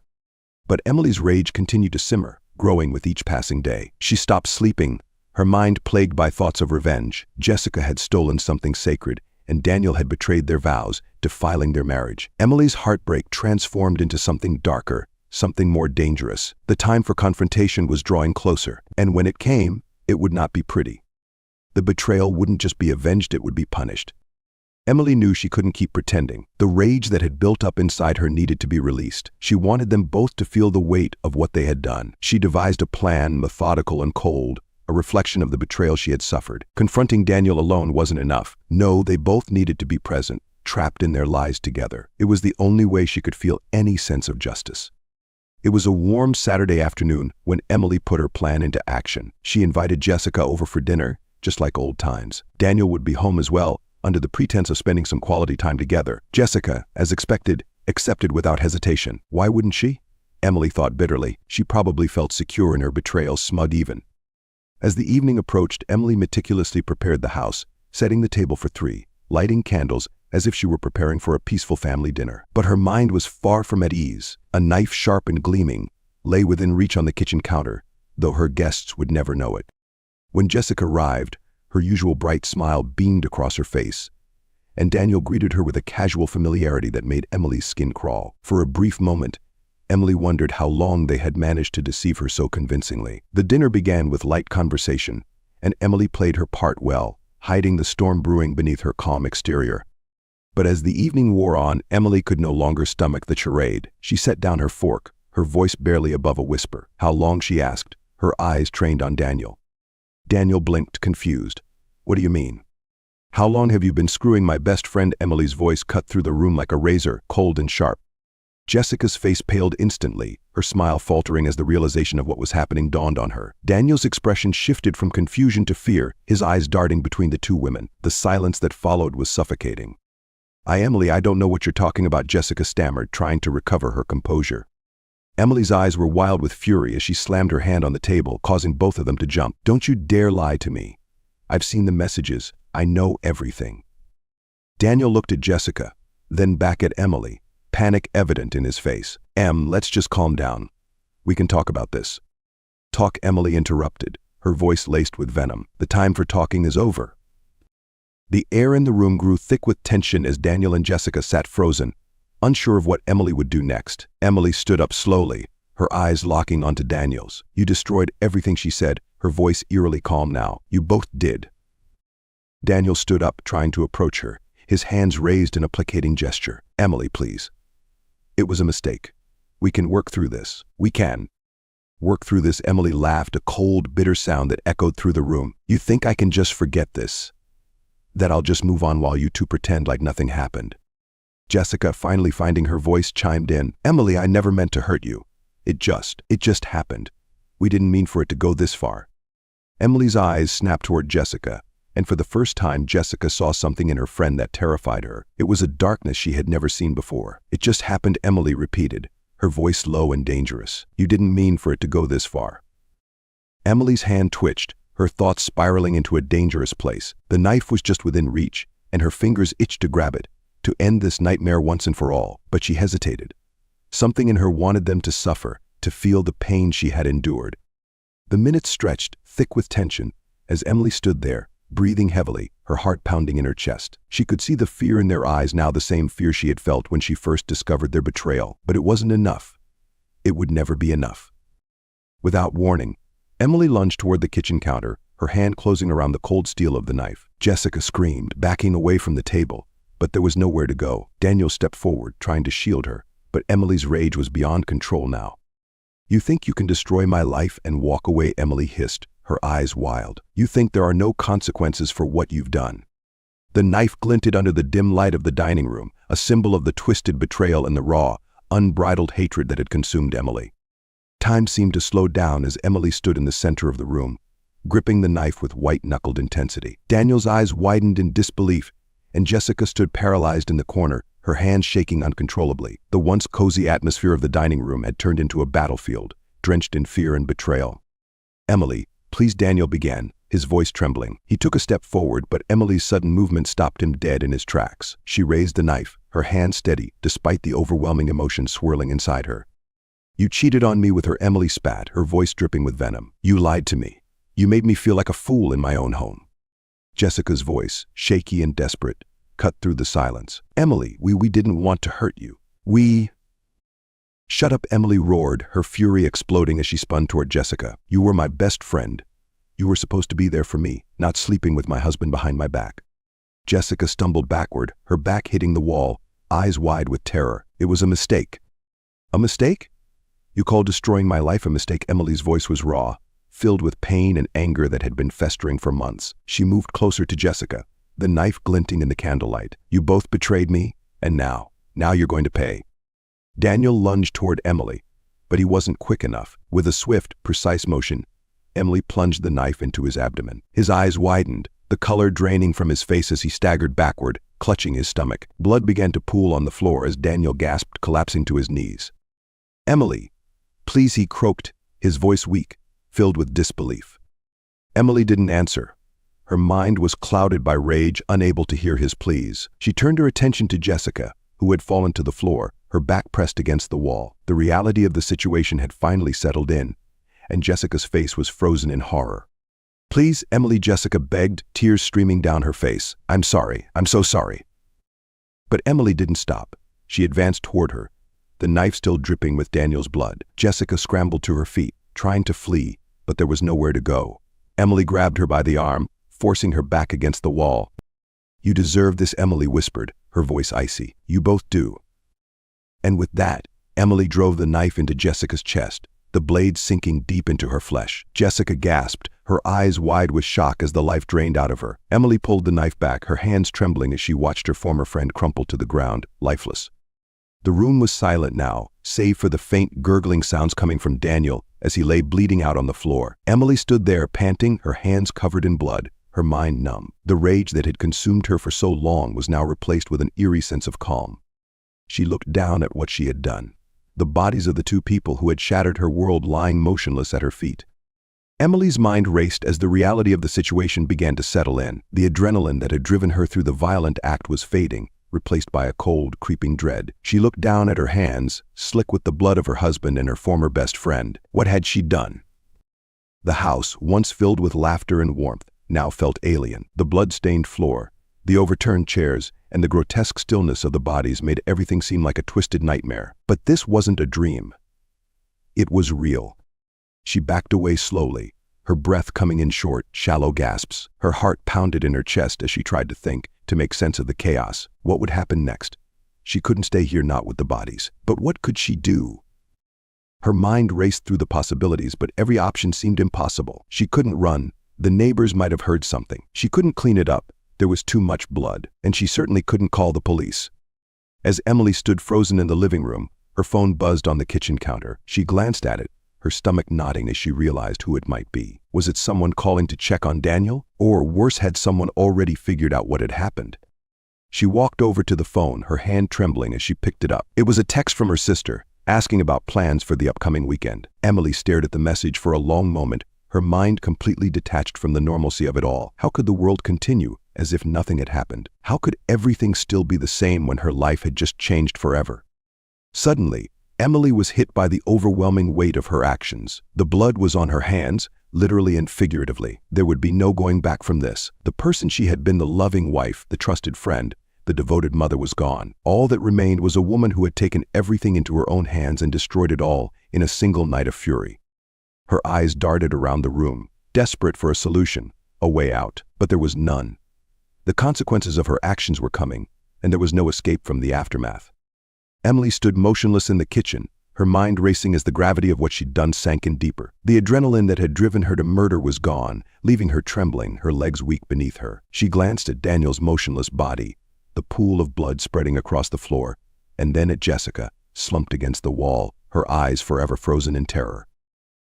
But Emily's rage continued to simmer, growing with each passing day. She stopped sleeping, her mind plagued by thoughts of revenge. Jessica had stolen something sacred, and Daniel had betrayed their vows, defiling their marriage. Emily's heartbreak transformed into something darker, something more dangerous. The time for confrontation was drawing closer, and when it came, it would not be pretty. The betrayal wouldn't just be avenged, it would be punished. Emily knew she couldn't keep pretending. The rage that had built up inside her needed to be released. She wanted them both to feel the weight of what they had done. She devised a plan, methodical and cold, a reflection of the betrayal she had suffered. Confronting Daniel alone wasn't enough. No, they both needed to be present, trapped in their lies together. It was the only way she could feel any sense of justice. It was a warm Saturday afternoon when Emily put her plan into action. She invited Jessica over for dinner, just like old times. Daniel would be home as well, under the pretense of spending some quality time together. Jessica, as expected, accepted without hesitation. Why wouldn't she? Emily thought bitterly. She probably felt secure in her betrayal, smug even. As the evening approached, Emily meticulously prepared the house, setting the table for three, lighting candles as if she were preparing for a peaceful family dinner. But her mind was far from at ease. A knife, sharp and gleaming, lay within reach on the kitchen counter, though her guests would never know it. When Jessica arrived, her usual bright smile beamed across her face, and Daniel greeted her with a casual familiarity that made Emily's skin crawl. For a brief moment, Emily wondered how long they had managed to deceive her so convincingly. The dinner began with light conversation, and Emily played her part well, hiding the storm brewing beneath her calm exterior. But as the evening wore on, Emily could no longer stomach the charade. She set down her fork, her voice barely above a whisper. How long, she asked, her eyes trained on Daniel. Daniel blinked, confused. What do you mean? How long have you been screwing my best friend? Emily's voice cut through the room like a razor, cold and sharp. Jessica's face paled instantly, her smile faltering as the realization of what was happening dawned on her. Daniel's expression shifted from confusion to fear, his eyes darting between the two women. The silence that followed was suffocating. Emily, I don't know what you're talking about," Jessica stammered, trying to recover her composure. Emily's eyes were wild with fury as she slammed her hand on the table, causing both of them to jump. "Don't you dare lie to me. I've seen the messages. I know everything." Daniel looked at Jessica, then back at Emily, panic evident in his face. Let's just calm down. We can talk about this." "Talk," Emily interrupted, her voice laced with venom. "The time for talking is over." The air in the room grew thick with tension as Daniel and Jessica sat frozen, unsure of what Emily would do next. Emily stood up slowly, her eyes locking onto Daniel's. "You destroyed everything," she said, her voice eerily calm now. "You both did." Daniel stood up, trying to approach her, his hands raised in a placating gesture. "Emily, please. It was a mistake. We can work through this. We can." Work through this. Emily laughed, a cold, bitter sound that echoed through the room. You think I can just forget this? That I'll just move on while you two pretend like nothing happened? Jessica, finally finding her voice, chimed in. Emily, I never meant to hurt you. It just happened. We didn't mean for it to go this far. Emily's eyes snapped toward Jessica, and for the first time Jessica saw something in her friend that terrified her. It was a darkness she had never seen before. It just happened, Emily repeated, her voice low and dangerous. You didn't mean for it to go this far. Emily's hand twitched, her thoughts spiraling into a dangerous place. The knife was just within reach, and her fingers itched to grab it, to end this nightmare once and for all, but she hesitated. Something in her wanted them to suffer, to feel the pain she had endured. The minutes stretched, thick with tension, as Emily stood there, breathing heavily, her heart pounding in her chest. She could see the fear in their eyes now, the same fear she had felt when she first discovered their betrayal. But it wasn't enough. It would never be enough. Without warning, Emily lunged toward the kitchen counter, her hand closing around the cold steel of the knife. Jessica screamed, backing away from the table, but there was nowhere to go. Daniel stepped forward, trying to shield her, but Emily's rage was beyond control now. You think you can destroy my life and walk away? Emily hissed, her eyes wild. You think there are no consequences for what you've done? The knife glinted under the dim light of the dining room, a symbol of the twisted betrayal and the raw, unbridled hatred that had consumed Emily. Time seemed to slow down as Emily stood in the center of the room, gripping the knife with white-knuckled intensity. Daniel's eyes widened in disbelief, and Jessica stood paralyzed in the corner, her hands shaking uncontrollably. The once cozy atmosphere of the dining room had turned into a battlefield, drenched in fear and betrayal. Emily, please, Daniel began, his voice trembling. He took a step forward, but Emily's sudden movement stopped him dead in his tracks. She raised the knife, her hand steady, despite the overwhelming emotion swirling inside her. You cheated on me with her, Emily spat, her voice dripping with venom. You lied to me. You made me feel like a fool in my own home. Jessica's voice, shaky and desperate, cut through the silence. Emily, we didn't want to hurt you. Shut up, Emily roared, her fury exploding as she spun toward Jessica. You were my best friend. You were supposed to be there for me, not sleeping with my husband behind my back. Jessica stumbled backward, her back hitting the wall, eyes wide with terror. It was a mistake. A mistake? You call destroying my life a mistake? Emily's voice was raw, filled with pain and anger that had been festering for months. She moved closer to Jessica, the knife glinting in the candlelight. You both betrayed me, and now you're going to pay. Daniel lunged toward Emily, but he wasn't quick enough. With a swift, precise motion, Emily plunged the knife into his abdomen. His eyes widened, the color draining from his face as he staggered backward, clutching his stomach. Blood began to pool on the floor as Daniel gasped, collapsing to his knees. Emily, please, he croaked, his voice weak, filled with disbelief. Emily didn't answer. Her mind was clouded by rage, unable to hear his pleas. She turned her attention to Jessica, who had fallen to the floor, her back pressed against the wall. The reality of the situation had finally settled in, and Jessica's face was frozen in horror. Please, Emily, Jessica begged, tears streaming down her face. I'm sorry. I'm so sorry. But Emily didn't stop. She advanced toward her, the knife still dripping with Daniel's blood. Jessica scrambled to her feet, trying to flee, but there was nowhere to go. Emily grabbed her by the arm, forcing her back against the wall. You deserve this, Emily whispered, her voice icy. You both do. And with that, Emily drove the knife into Jessica's chest, the blade sinking deep into her flesh. Jessica gasped, her eyes wide with shock as the life drained out of her. Emily pulled the knife back, her hands trembling as she watched her former friend crumple to the ground, lifeless. The room was silent now, save for the faint gurgling sounds coming from Daniel as he lay bleeding out on the floor. Emily stood there, panting, her hands covered in blood, her mind numb. The rage that had consumed her for so long was now replaced with an eerie sense of calm. She looked down at what she had done, the bodies of the two people who had shattered her world lying motionless at her feet. Emily's mind raced as the reality of the situation began to settle in. The adrenaline that had driven her through the violent act was fading, replaced by a cold, creeping dread. She looked down at her hands, slick with the blood of her husband and her former best friend. What had she done? The house, once filled with laughter and warmth, now felt alien. The blood-stained floor, the overturned chairs, and the grotesque stillness of the bodies made everything seem like a twisted nightmare. But this wasn't a dream. It was real. She backed away slowly, her breath coming in short, shallow gasps. Her heart pounded in her chest as she tried to think, to make sense of the chaos. What would happen next? She couldn't stay here, not with the bodies. But what could she do? Her mind raced through the possibilities, but every option seemed impossible. She couldn't run. The neighbors might have heard something. She couldn't clean it up. There was too much blood, and she certainly couldn't call the police. As Emily stood frozen in the living room, her phone buzzed on the kitchen counter. She glanced at it, her stomach knotting as she realized who it might be. Was it someone calling to check on Daniel? Or worse, had someone already figured out what had happened? She walked over to the phone, her hand trembling as she picked it up. It was a text from her sister, asking about plans for the upcoming weekend. Emily stared at the message for a long moment, her mind completely detached from the normalcy of it all. How could the world continue as if nothing had happened? How could everything still be the same when her life had just changed forever? Suddenly, Emily was hit by the overwhelming weight of her actions. The blood was on her hands, literally and figuratively. There would be no going back from this. The person she had been, the loving wife, the trusted friend, the devoted mother, was gone. All that remained was a woman who had taken everything into her own hands and destroyed it all in a single night of fury. Her eyes darted around the room, desperate for a solution, a way out, but there was none. The consequences of her actions were coming, and there was no escape from the aftermath. Emily stood motionless in the kitchen, her mind racing as the gravity of what she'd done sank in deeper. The adrenaline that had driven her to murder was gone, leaving her trembling, her legs weak beneath her. She glanced at Daniel's motionless body, the pool of blood spreading across the floor, and then at Jessica, slumped against the wall, her eyes forever frozen in terror.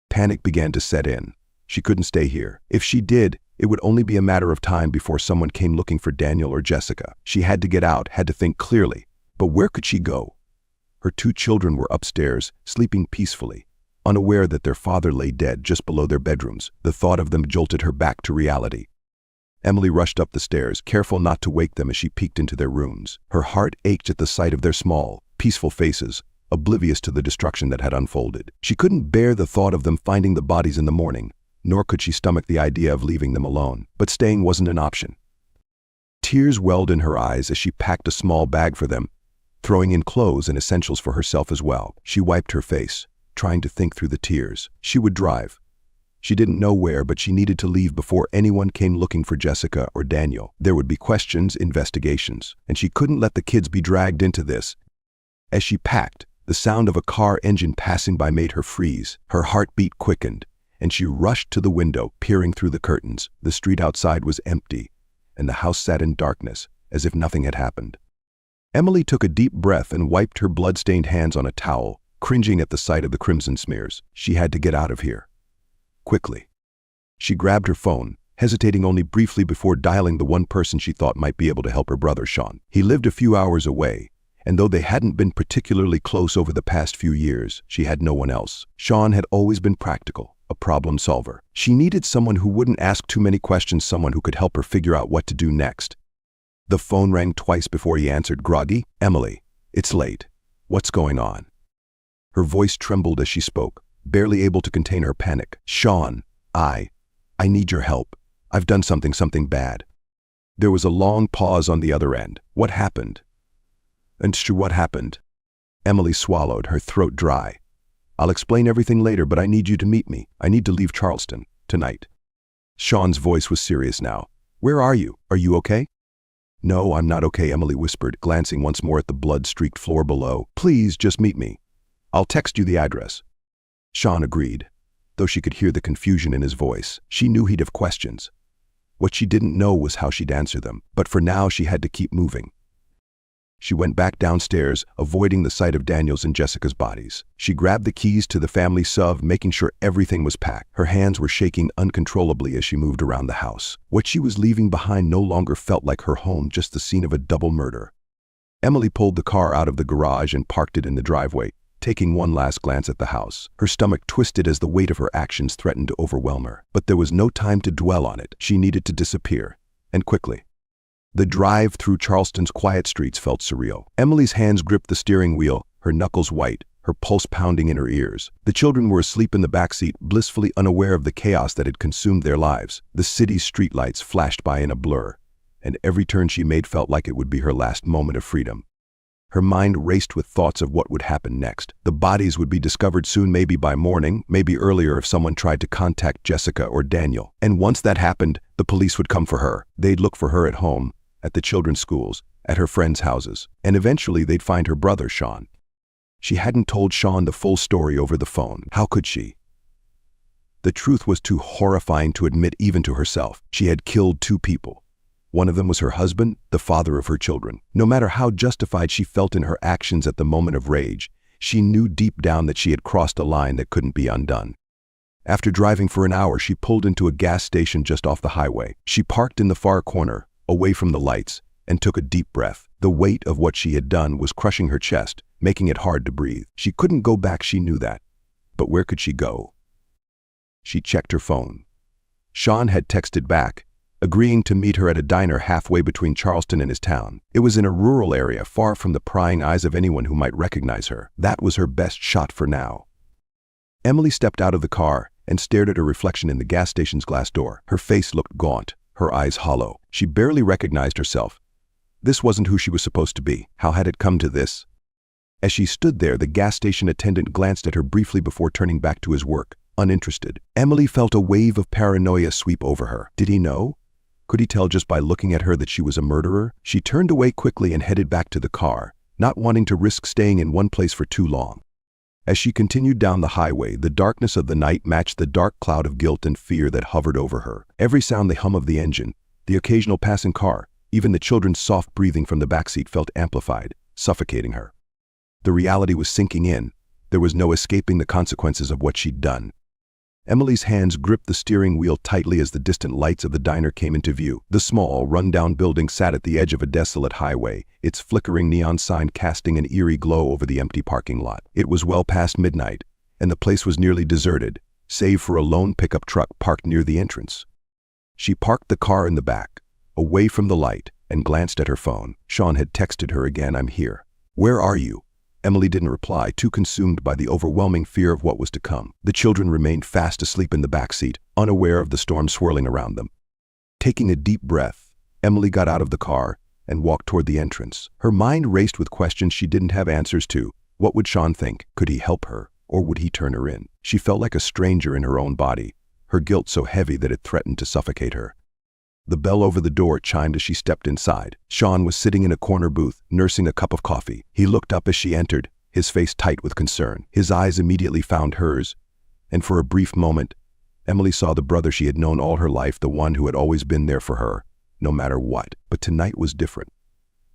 Panic began to set in. She couldn't stay here. If she did, it would only be a matter of time before someone came looking for Daniel or Jessica. She had to get out, had to think clearly. But where could she go? Her 2 children were upstairs, sleeping peacefully, unaware that their father lay dead just below their bedrooms. The thought of them jolted her back to reality. Emily rushed up the stairs, careful not to wake them as she peeked into their rooms. Her heart ached at the sight of their small, peaceful faces, oblivious to the destruction that had unfolded. She couldn't bear the thought of them finding the bodies in the morning, nor could she stomach the idea of leaving them alone. But staying wasn't an option. Tears welled in her eyes as she packed a small bag for them, throwing in clothes and essentials for herself as well. She wiped her face, trying to think through the tears. She would drive. She didn't know where, but she needed to leave before anyone came looking for Jessica or Daniel. There would be questions, investigations, and she couldn't let the kids be dragged into this. As she packed, the sound of a car engine passing by made her freeze. Her heartbeat quickened, and she rushed to the window, peering through the curtains. The street outside was empty, and the house sat in darkness, as if nothing had happened. Emily took a deep breath and wiped her blood-stained hands on a towel, cringing at the sight of the crimson smears. She had to get out of here. Quickly. She grabbed her phone, hesitating only briefly before dialing the one person she thought might be able to help her brother, Sean. He lived a few hours away, and though they hadn't been particularly close over the past few years, she had no one else. Sean had always been practical, a problem solver. She needed someone who wouldn't ask too many questions, someone who could help her figure out what to do next. The phone rang twice before he answered, groggy. "Emily, it's late. What's going on?" Her voice trembled as she spoke, barely able to contain her panic. "Sean, I need your help. I've done something bad." There was a long pause on the other end. "What happened?" What happened?" Emily swallowed, her throat dry. "I'll explain everything later, but I need you to meet me. I need to leave Charleston, tonight." Sean's voice was serious now. "Where are you? Are you okay?" "No, I'm not okay," Emily whispered, glancing once more at the blood-streaked floor below. "Please, just meet me. I'll text you the address." Sean agreed, though she could hear the confusion in his voice. She knew he'd have questions. What she didn't know was how she'd answer them, but for now she had to keep moving. She went back downstairs, avoiding the sight of Daniel's and Jessica's bodies. She grabbed the keys to the family SUV, making sure everything was packed. Her hands were shaking uncontrollably as she moved around the house. What she was leaving behind no longer felt like her home, just the scene of a double murder. Emily pulled the car out of the garage and parked it in the driveway, taking one last glance at the house. Her stomach twisted as the weight of her actions threatened to overwhelm her. But there was no time to dwell on it. She needed to disappear, and quickly. The drive through Charleston's quiet streets felt surreal. Emily's hands gripped the steering wheel, her knuckles white, her pulse pounding in her ears. The children were asleep in the backseat, blissfully unaware of the chaos that had consumed their lives. The city's streetlights flashed by in a blur, and every turn she made felt like it would be her last moment of freedom. Her mind raced with thoughts of what would happen next. The bodies would be discovered soon, maybe by morning, maybe earlier if someone tried to contact Jessica or Daniel. And once that happened, the police would come for her. They'd look for her at home, at the children's schools, at her friends' houses, and eventually they'd find her brother, Sean. She hadn't told Sean the full story over the phone. How could she? The truth was too horrifying to admit even to herself. She had killed 2 people. One of them was her husband, the father of her children. No matter how justified she felt in her actions at the moment of rage, she knew deep down that she had crossed a line that couldn't be undone. After driving for an hour, she pulled into a gas station just off the highway. She parked in the far corner, away from the lights, and took a deep breath. The weight of what she had done was crushing her chest, making it hard to breathe. She couldn't go back, she knew that. But where could she go? She checked her phone. Sean had texted back, agreeing to meet her at a diner halfway between Charleston and his town. It was in a rural area, far from the prying eyes of anyone who might recognize her. That was her best shot for now. Emily stepped out of the car and stared at her reflection in the gas station's glass door. Her face looked gaunt, her eyes hollow. She barely recognized herself. This wasn't who she was supposed to be. How had it come to this? As she stood there, the gas station attendant glanced at her briefly before turning back to his work, uninterested. Emily felt a wave of paranoia sweep over her. Did he know? Could he tell just by looking at her that she was a murderer? She turned away quickly and headed back to the car, not wanting to risk staying in one place for too long. As she continued down the highway, the darkness of the night matched the dark cloud of guilt and fear that hovered over her. Every sound, the hum of the engine, the occasional passing car, even the children's soft breathing from the backseat felt amplified, suffocating her. The reality was sinking in. There was no escaping the consequences of what she'd done. Emily's hands gripped the steering wheel tightly as the distant lights of the diner came into view. The small, run-down building sat at the edge of a desolate highway, its flickering neon sign casting an eerie glow over the empty parking lot. It was well past midnight, and the place was nearly deserted, save for a lone pickup truck parked near the entrance. She parked the car in the back, away from the light, and glanced at her phone. Sean had texted her again, "I'm here." "Where are you?" Emily didn't reply, too consumed by the overwhelming fear of what was to come. The children remained fast asleep in the back seat, unaware of the storm swirling around them. Taking a deep breath, Emily got out of the car and walked toward the entrance. Her mind raced with questions she didn't have answers to. What would Sean think? Could he help her, or would he turn her in? She felt like a stranger in her own body, her guilt so heavy that it threatened to suffocate her. The bell over the door chimed as she stepped inside. Sean was sitting in a corner booth, nursing a cup of coffee. He looked up as she entered, his face tight with concern. His eyes immediately found hers, and for a brief moment, Emily saw the brother she had known all her life, the one who had always been there for her, no matter what. But tonight was different.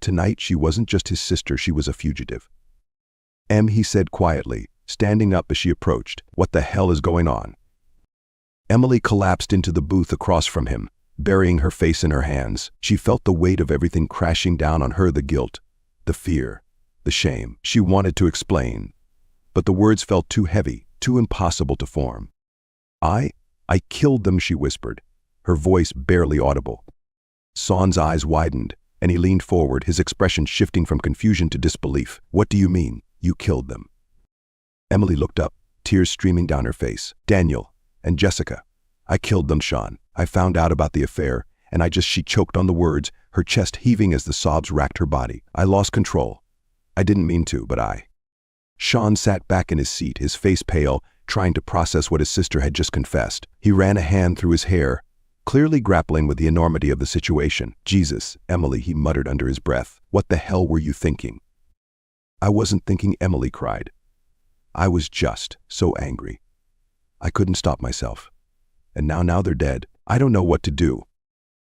Tonight she wasn't just his sister, she was a fugitive. "Em," he said quietly, standing up as she approached. "What the hell is going on?" Emily collapsed into the booth across from him, burying her face in her hands. She felt the weight of everything crashing down on her, the guilt, the fear, the shame. She wanted to explain, but the words felt too heavy, too impossible to form. I killed them," she whispered, her voice barely audible. Sean's eyes widened, and he leaned forward, his expression shifting from confusion to disbelief. "What do you mean, you killed them?" Emily looked up, tears streaming down her face. "Daniel and Jessica. I killed them, Sean. I found out about the affair, and she choked on the words, her chest heaving as the sobs racked her body. "I lost control. I didn't mean to, but Sean sat back in his seat, his face pale, trying to process what his sister had just confessed. He ran a hand through his hair, clearly grappling with the enormity of the situation. "Jesus, Emily," he muttered under his breath. "What the hell were you thinking?" "I wasn't thinking," Emily cried. "I was just so angry. I couldn't stop myself. And now they're dead. I don't know what to do."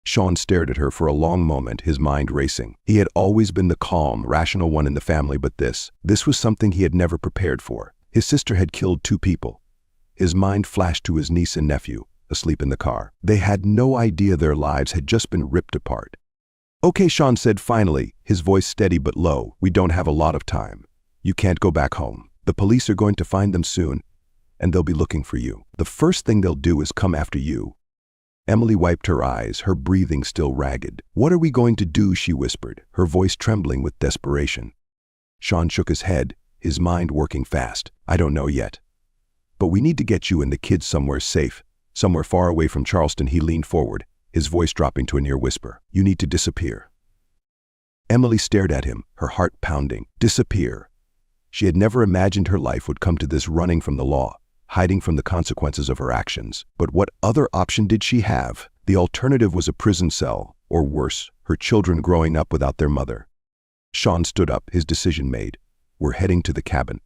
Sean stared at her for a long moment, his mind racing. He had always been the calm, rational one in the family, but this was something he had never prepared for. His sister had killed 2 people. His mind flashed to his niece and nephew, asleep in the car. They had no idea their lives had just been ripped apart. "Okay," Sean said finally, his voice steady but low. "We don't have a lot of time. You can't go back home. The police are going to find them soon, and they'll be looking for you. The first thing they'll do is come after you." Emily wiped her eyes, her breathing still ragged. "What are we going to do?" she whispered, her voice trembling with desperation. Sean shook his head, his mind working fast. "I don't know yet. But we need to get you and the kids somewhere safe, somewhere far away from Charleston." He leaned forward, his voice dropping to a near whisper. "You need to disappear." Emily stared at him, her heart pounding. Disappear. She had never imagined her life would come to this, running from the law, hiding from the consequences of her actions. But what other option did she have? The alternative was a prison cell, or worse, her children growing up without their mother. Sean stood up, his decision made. "We're heading to the cabin."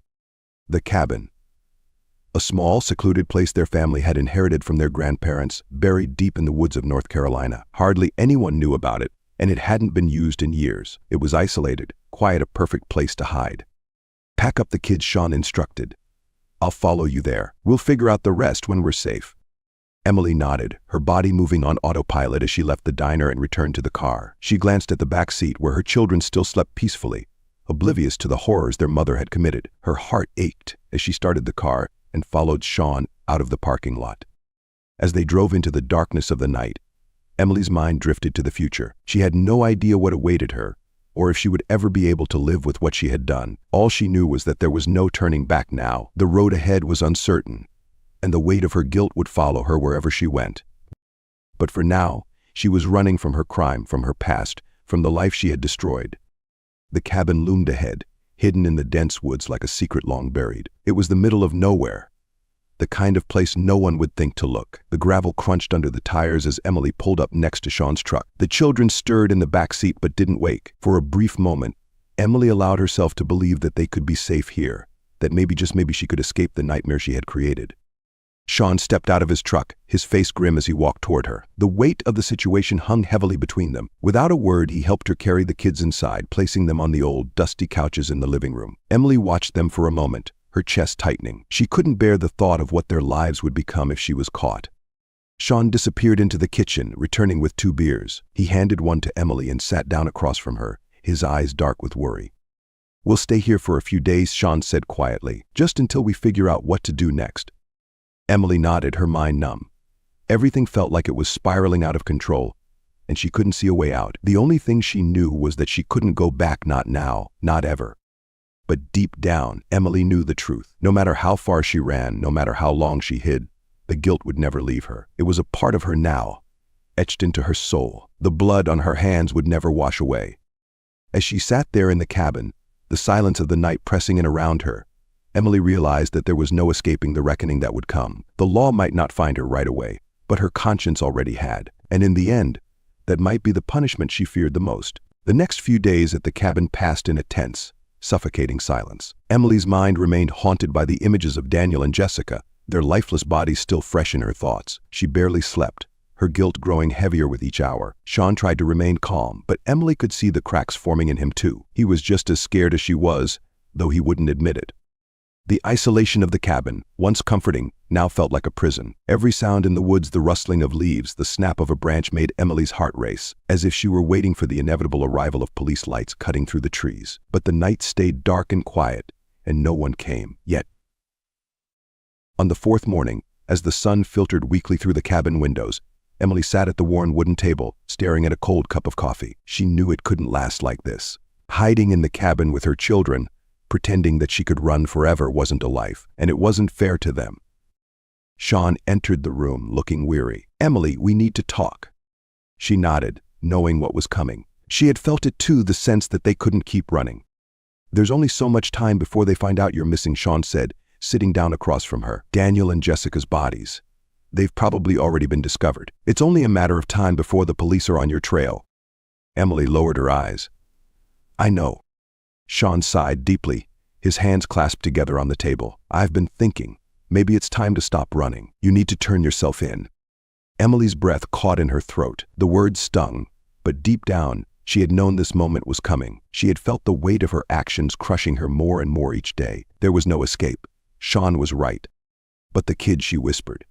The cabin. A small, secluded place their family had inherited from their grandparents, buried deep in the woods of North Carolina. Hardly anyone knew about it, and it hadn't been used in years. It was isolated, quiet, a perfect place to hide. "Pack up the kids," Sean instructed. "I'll follow you there. We'll figure out the rest when we're safe." Emily nodded, her body moving on autopilot as she left the diner and returned to the car. She glanced at the back seat where her children still slept peacefully, oblivious to the horrors their mother had committed. Her heart ached as she started the car and followed Sean out of the parking lot. As they drove into the darkness of the night, Emily's mind drifted to the future. She had no idea what awaited her, or if she would ever be able to live with what she had done. All she knew was that there was no turning back now. The road ahead was uncertain, and the weight of her guilt would follow her wherever she went. But for now, she was running from her crime, from her past, from the life she had destroyed. The cabin loomed ahead, hidden in the dense woods like a secret long buried. It was the middle of nowhere, the kind of place no one would think to look. The gravel crunched under the tires as Emily pulled up next to Sean's truck. The children stirred in the back seat but didn't wake. For a brief moment, Emily allowed herself to believe that they could be safe here, that maybe, just maybe, she could escape the nightmare she had created. Sean stepped out of his truck, his face grim as he walked toward her. The weight of the situation hung heavily between them. Without a word, he helped her carry the kids inside, placing them on the old, dusty couches in the living room. Emily watched them for a moment, her chest tightening. She couldn't bear the thought of what their lives would become if she was caught. Sean disappeared into the kitchen, returning with 2 beers. He handed one to Emily and sat down across from her, his eyes dark with worry. "We'll stay here for a few days," Sean said quietly, "just until we figure out what to do next." Emily nodded, her mind numb. Everything felt like it was spiraling out of control, and she couldn't see a way out. The only thing she knew was that she couldn't go back, not now, not ever. But deep down, Emily knew the truth. No matter how far she ran, no matter how long she hid, the guilt would never leave her. It was a part of her now, etched into her soul. The blood on her hands would never wash away. As she sat there in the cabin, the silence of the night pressing in around her, Emily realized that there was no escaping the reckoning that would come. The law might not find her right away, but her conscience already had. And in the end, that might be the punishment she feared the most. The next few days at the cabin passed in a tense, suffocating silence. Emily's mind remained haunted by the images of Daniel and Jessica, their lifeless bodies still fresh in her thoughts. She barely slept, her guilt growing heavier with each hour. Sean tried to remain calm, but Emily could see the cracks forming in him too. He was just as scared as she was, though he wouldn't admit it. The isolation of the cabin, once comforting, now felt like a prison. Every sound in the woods, the rustling of leaves, the snap of a branch, made Emily's heart race, as if she were waiting for the inevitable arrival of police lights cutting through the trees. But the night stayed dark and quiet, and no one came. Yet, on the 4th morning, as the sun filtered weakly through the cabin windows, Emily sat at the worn wooden table, staring at a cold cup of coffee. She knew it couldn't last like this. Hiding in the cabin with her children, pretending that she could run forever, wasn't a life, and it wasn't fair to them. Sean entered the room, looking weary. "Emily, we need to talk." She nodded, knowing what was coming. She had felt it too, the sense that they couldn't keep running. "There's only so much time before they find out you're missing," Sean said, sitting down across from her. "Daniel and Jessica's bodies. They've probably already been discovered. It's only a matter of time before the police are on your trail." Emily lowered her eyes. "I know." Sean sighed deeply, his hands clasped together on the table. "I've been thinking. Maybe it's time to stop running. You need to turn yourself in." Emily's breath caught in her throat. The words stung, but deep down, she had known this moment was coming. She had felt the weight of her actions crushing her more and more each day. There was no escape. Sean was right. "But the kids," she whispered.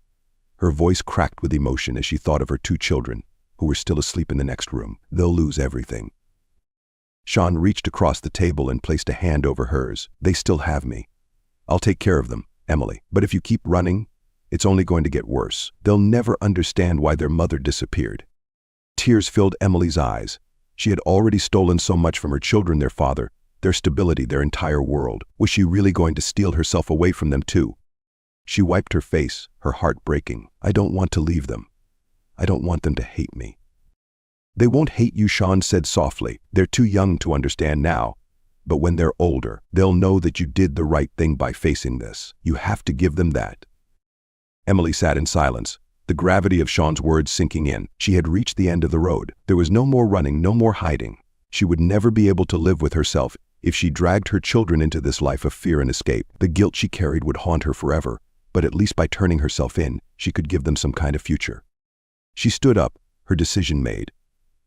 Her voice cracked with emotion as she thought of her 2 children, who were still asleep in the next room. "They'll lose everything." Sean reached across the table and placed a hand over hers. "They still have me. I'll take care of them, Emily. But if you keep running, it's only going to get worse. They'll never understand why their mother disappeared." Tears filled Emily's eyes. She had already stolen so much from her children, their father, their stability, their entire world. Was she really going to steal herself away from them too? She wiped her face, her heart breaking. "I don't want to leave them. I don't want them to hate me." "They won't hate you," Sean said softly. "They're too young to understand now. But when they're older, they'll know that you did the right thing by facing this. You have to give them that." Emily sat in silence, the gravity of Sean's words sinking in. She had reached the end of the road. There was no more running, no more hiding. She would never be able to live with herself, If she dragged her children into this life of fear and escape, the guilt she carried would haunt her forever, but at least by turning herself in, she could give them some kind of future. She stood up, her decision made.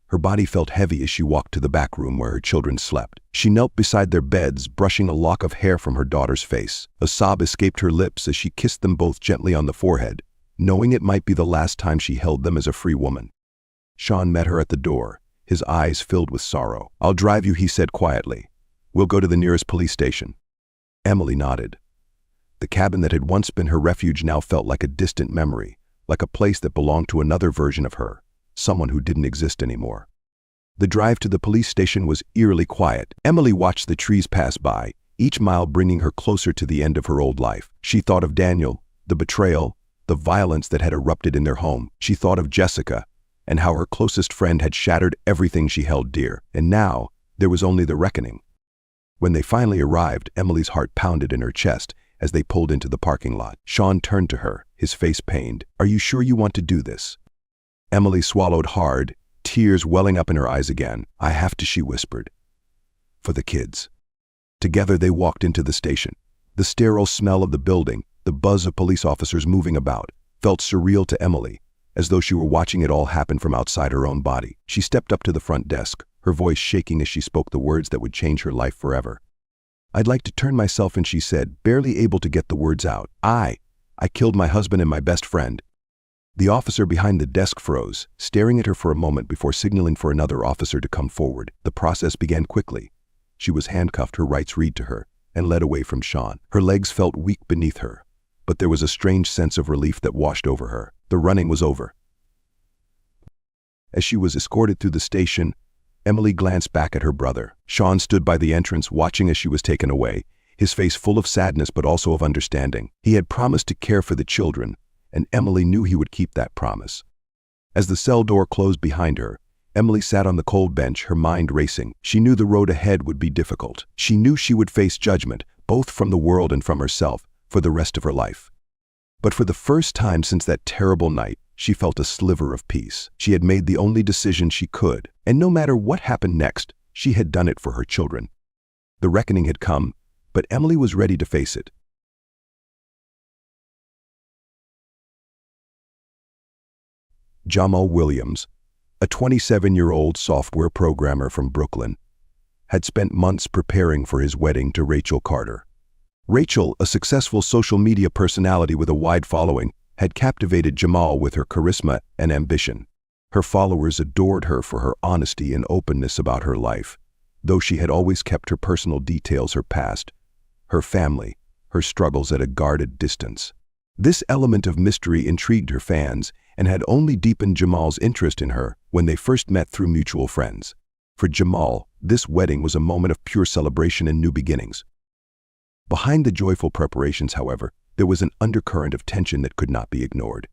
Her body felt heavy as she walked to the back room where her children slept. She knelt beside their beds, brushing a lock of hair from her daughter's face. A sob escaped her lips as she kissed them both gently on the forehead, knowing it might be the last time she held them as a free woman. Sean met her at the door, his eyes filled with sorrow. "I'll drive you," he said quietly. "We'll go to the nearest police station." Emily nodded. The cabin that had once been her refuge now felt like a distant memory, like a place that belonged to another version of her, someone who didn't exist anymore. The drive to the police station was eerily quiet. Emily watched the trees pass by, each mile bringing her closer to the end of her old life. She thought of Daniel, the betrayal, the violence that had erupted in their home. She thought of Jessica, and how her closest friend had shattered everything she held dear. And now, there was only the reckoning. When they finally arrived, Emily's heart pounded in her chest as they pulled into the parking lot. Sean turned to her, his face pained. "Are you sure you want to do this?" Emily swallowed hard, tears welling up in her eyes again. "I have to," she whispered. "For the kids." Together they walked into the station. The sterile smell of the building, the buzz of police officers moving about, felt surreal to Emily, as though she were watching it all happen from outside her own body. She stepped up to the front desk, her voice shaking as she spoke the words that would change her life forever. "I'd like to turn myself in," she said, barely able to get the words out. I killed my husband and my best friend." The officer behind the desk froze, staring at her for a moment before signaling for another officer to come forward. The process began quickly. She was handcuffed, her rights read to her, and led away from Sean. Her legs felt weak beneath her, but there was a strange sense of relief that washed over her. The running was over. As she was escorted through the station, Emily glanced back at her brother. Sean stood by the entrance, watching as she was taken away, his face full of sadness but also of understanding. He had promised to care for the children, and Emily knew he would keep that promise. As the cell door closed behind her, Emily sat on the cold bench, her mind racing. She knew the road ahead would be difficult. She knew she would face judgment, both from the world and from herself, for the rest of her life. But for the first time since that terrible night, she felt a sliver of peace. She had made the only decision she could, and no matter what happened next, she had done it for her children. The reckoning had come, but Emily was ready to face it. Jamal Williams, a 27-year-old software programmer from Brooklyn, had spent months preparing for his wedding to Rachel Carter. Rachel, a successful social media personality with a wide following, had captivated Jamal with her charisma and ambition. Her followers adored her for her honesty and openness about her life, though she had always kept her personal details, her past, her family, her struggles at a guarded distance. This element of mystery intrigued her fans and had only deepened Jamal's interest in her when they first met through mutual friends. For Jamal, this wedding was a moment of pure celebration and new beginnings. Behind the joyful preparations, however, there was an undercurrent of tension that could not be ignored.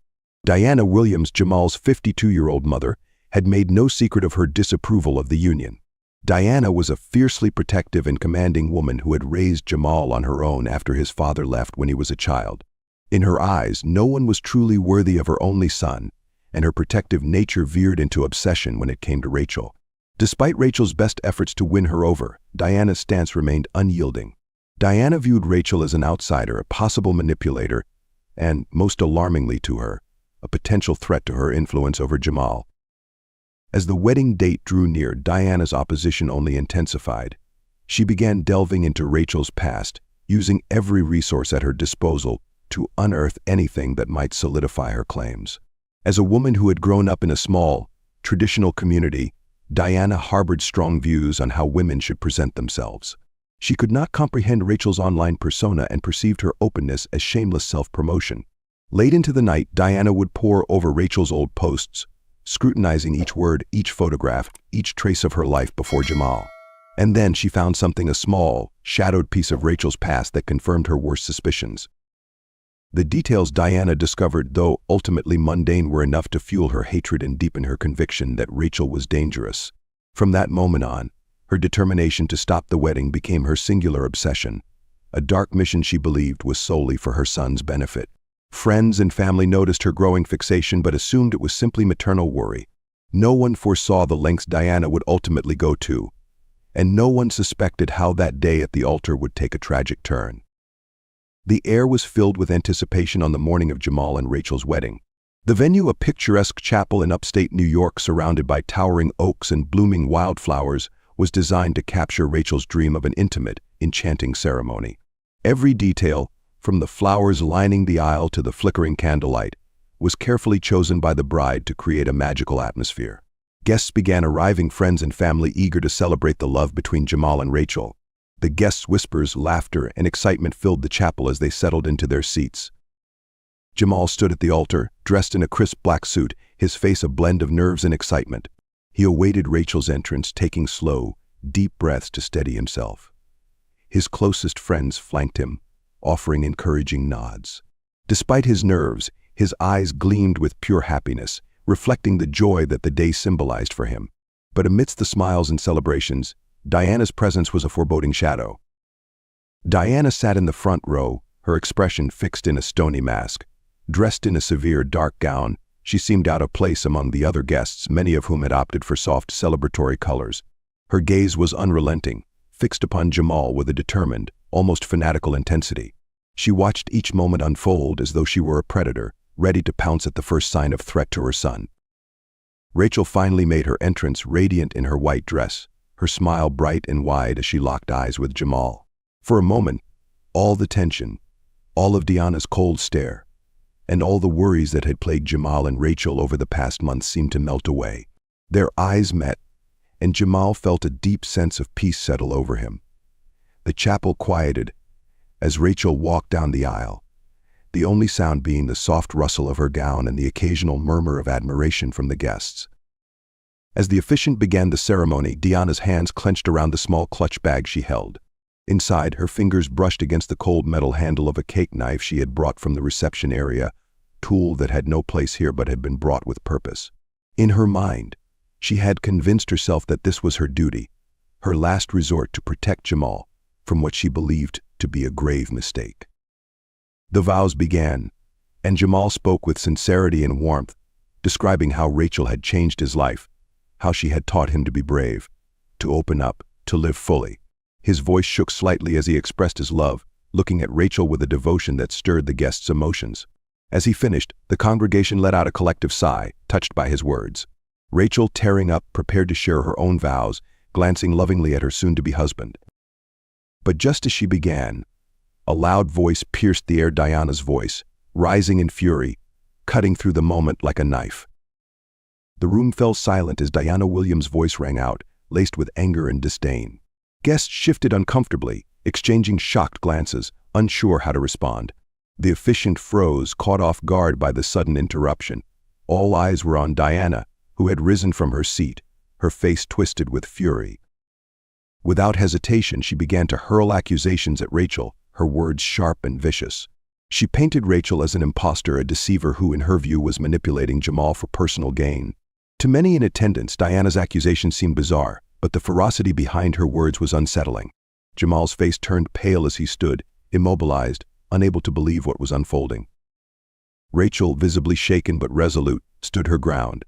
Diana Williams, Jamal's 52-year-old mother, had made no secret of her disapproval of the union. Diana was a fiercely protective and commanding woman who had raised Jamal on her own after his father left when he was a child. In her eyes, no one was truly worthy of her only son, and her protective nature veered into obsession when it came to Rachel. Despite Rachel's best efforts to win her over, Diana's stance remained unyielding. Diana viewed Rachel as an outsider, a possible manipulator, and, most alarmingly to her, a potential threat to her influence over Jamal. As the wedding date drew near, Diana's opposition only intensified. She began delving into Rachel's past, using every resource at her disposal to unearth anything that might solidify her claims. As a woman who had grown up in a small, traditional community, Diana harbored strong views on how women should present themselves. She could not comprehend Rachel's online persona and perceived her openness as shameless self-promotion. Late into the night, Diana would pore over Rachel's old posts, scrutinizing each word, each photograph, each trace of her life before Jamal. And then she found something, a small, shadowed piece of Rachel's past that confirmed her worst suspicions. The details Diana discovered, though ultimately mundane, were enough to fuel her hatred and deepen her conviction that Rachel was dangerous. From that moment on, her determination to stop the wedding became her singular obsession, a dark mission she believed was solely for her son's benefit. Friends and family noticed her growing fixation but assumed it was simply maternal worry. No one foresaw the lengths Diana would ultimately go to, and no one suspected how that day at the altar would take a tragic turn. The air was filled with anticipation on the morning of Jamal and Rachel's wedding. The venue, a picturesque chapel in upstate New York surrounded by towering oaks and blooming wildflowers, was designed to capture Rachel's dream of an intimate, enchanting ceremony. Every detail, from the flowers lining the aisle to the flickering candlelight, was carefully chosen by the bride to create a magical atmosphere. Guests began arriving, friends and family eager to celebrate the love between Jamal and Rachel. The guests' whispers, laughter, and excitement filled the chapel as they settled into their seats. Jamal stood at the altar, dressed in a crisp black suit, his face a blend of nerves and excitement. He awaited Rachel's entrance, taking slow, deep breaths to steady himself. His closest friends flanked him, offering encouraging nods. Despite his nerves, his eyes gleamed with pure happiness, reflecting the joy that the day symbolized for him. But amidst the smiles and celebrations, Diana's presence was a foreboding shadow. Diana sat in the front row, her expression fixed in a stony mask. Dressed in a severe dark gown, she seemed out of place among the other guests, many of whom had opted for soft celebratory colors. Her gaze was unrelenting, fixed upon Jamal with a determined, almost fanatical intensity. She watched each moment unfold as though she were a predator, ready to pounce at the first sign of threat to her son. Rachel finally made her entrance, radiant in her white dress, her smile bright and wide as she locked eyes with Jamal. For a moment, all the tension, all of Diana's cold stare, and all the worries that had plagued Jamal and Rachel over the past months seemed to melt away. Their eyes met, and Jamal felt a deep sense of peace settle over him. The chapel quieted as Rachel walked down the aisle, the only sound being the soft rustle of her gown and the occasional murmur of admiration from the guests. As the officiant began the ceremony, Diana's hands clenched around the small clutch bag she held. Inside, her fingers brushed against the cold metal handle of a cake knife she had brought from the reception area, tool that had no place here but had been brought with purpose. In her mind, she had convinced herself that this was her duty, her last resort to protect Jamal from what she believed to be a grave mistake. The vows began, and Jamal spoke with sincerity and warmth, describing how Rachel had changed his life, how she had taught him to be brave, to open up, to live fully. His voice shook slightly as he expressed his love, looking at Rachel with a devotion that stirred the guests' emotions. As he finished, the congregation let out a collective sigh, touched by his words. Rachel, tearing up, prepared to share her own vows, glancing lovingly at her soon-to-be husband. But just as she began, a loud voice pierced the air, Diana's voice, rising in fury, cutting through the moment like a knife. The room fell silent as Diana Williams' voice rang out, laced with anger and disdain. Guests shifted uncomfortably, exchanging shocked glances, unsure how to respond. The officiant froze, caught off guard by the sudden interruption. All eyes were on Diana, who had risen from her seat, her face twisted with fury. Without hesitation, she began to hurl accusations at Rachel, her words sharp and vicious. She painted Rachel as an impostor, a deceiver who, in her view, was manipulating Jamal for personal gain. To many in attendance, Diana's accusations seemed bizarre, but the ferocity behind her words was unsettling. Jamal's face turned pale as he stood, immobilized, unable to believe what was unfolding. Rachel, visibly shaken but resolute, stood her ground.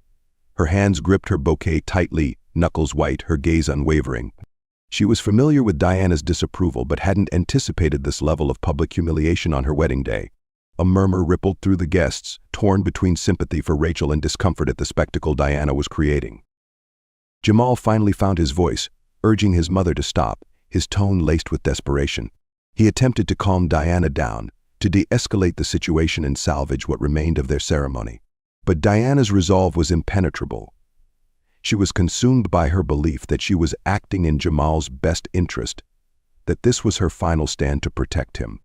Her hands gripped her bouquet tightly, knuckles white, her gaze unwavering. She was familiar with Diana's disapproval but hadn't anticipated this level of public humiliation on her wedding day. A murmur rippled through the guests, torn between sympathy for Rachel and discomfort at the spectacle Diana was creating. Jamal finally found his voice, urging his mother to stop, his tone laced with desperation. He attempted to calm Diana down, to de-escalate the situation and salvage what remained of their ceremony. But Diana's resolve was impenetrable. She was consumed by her belief that she was acting in Jamal's best interest, that this was her final stand to protect him.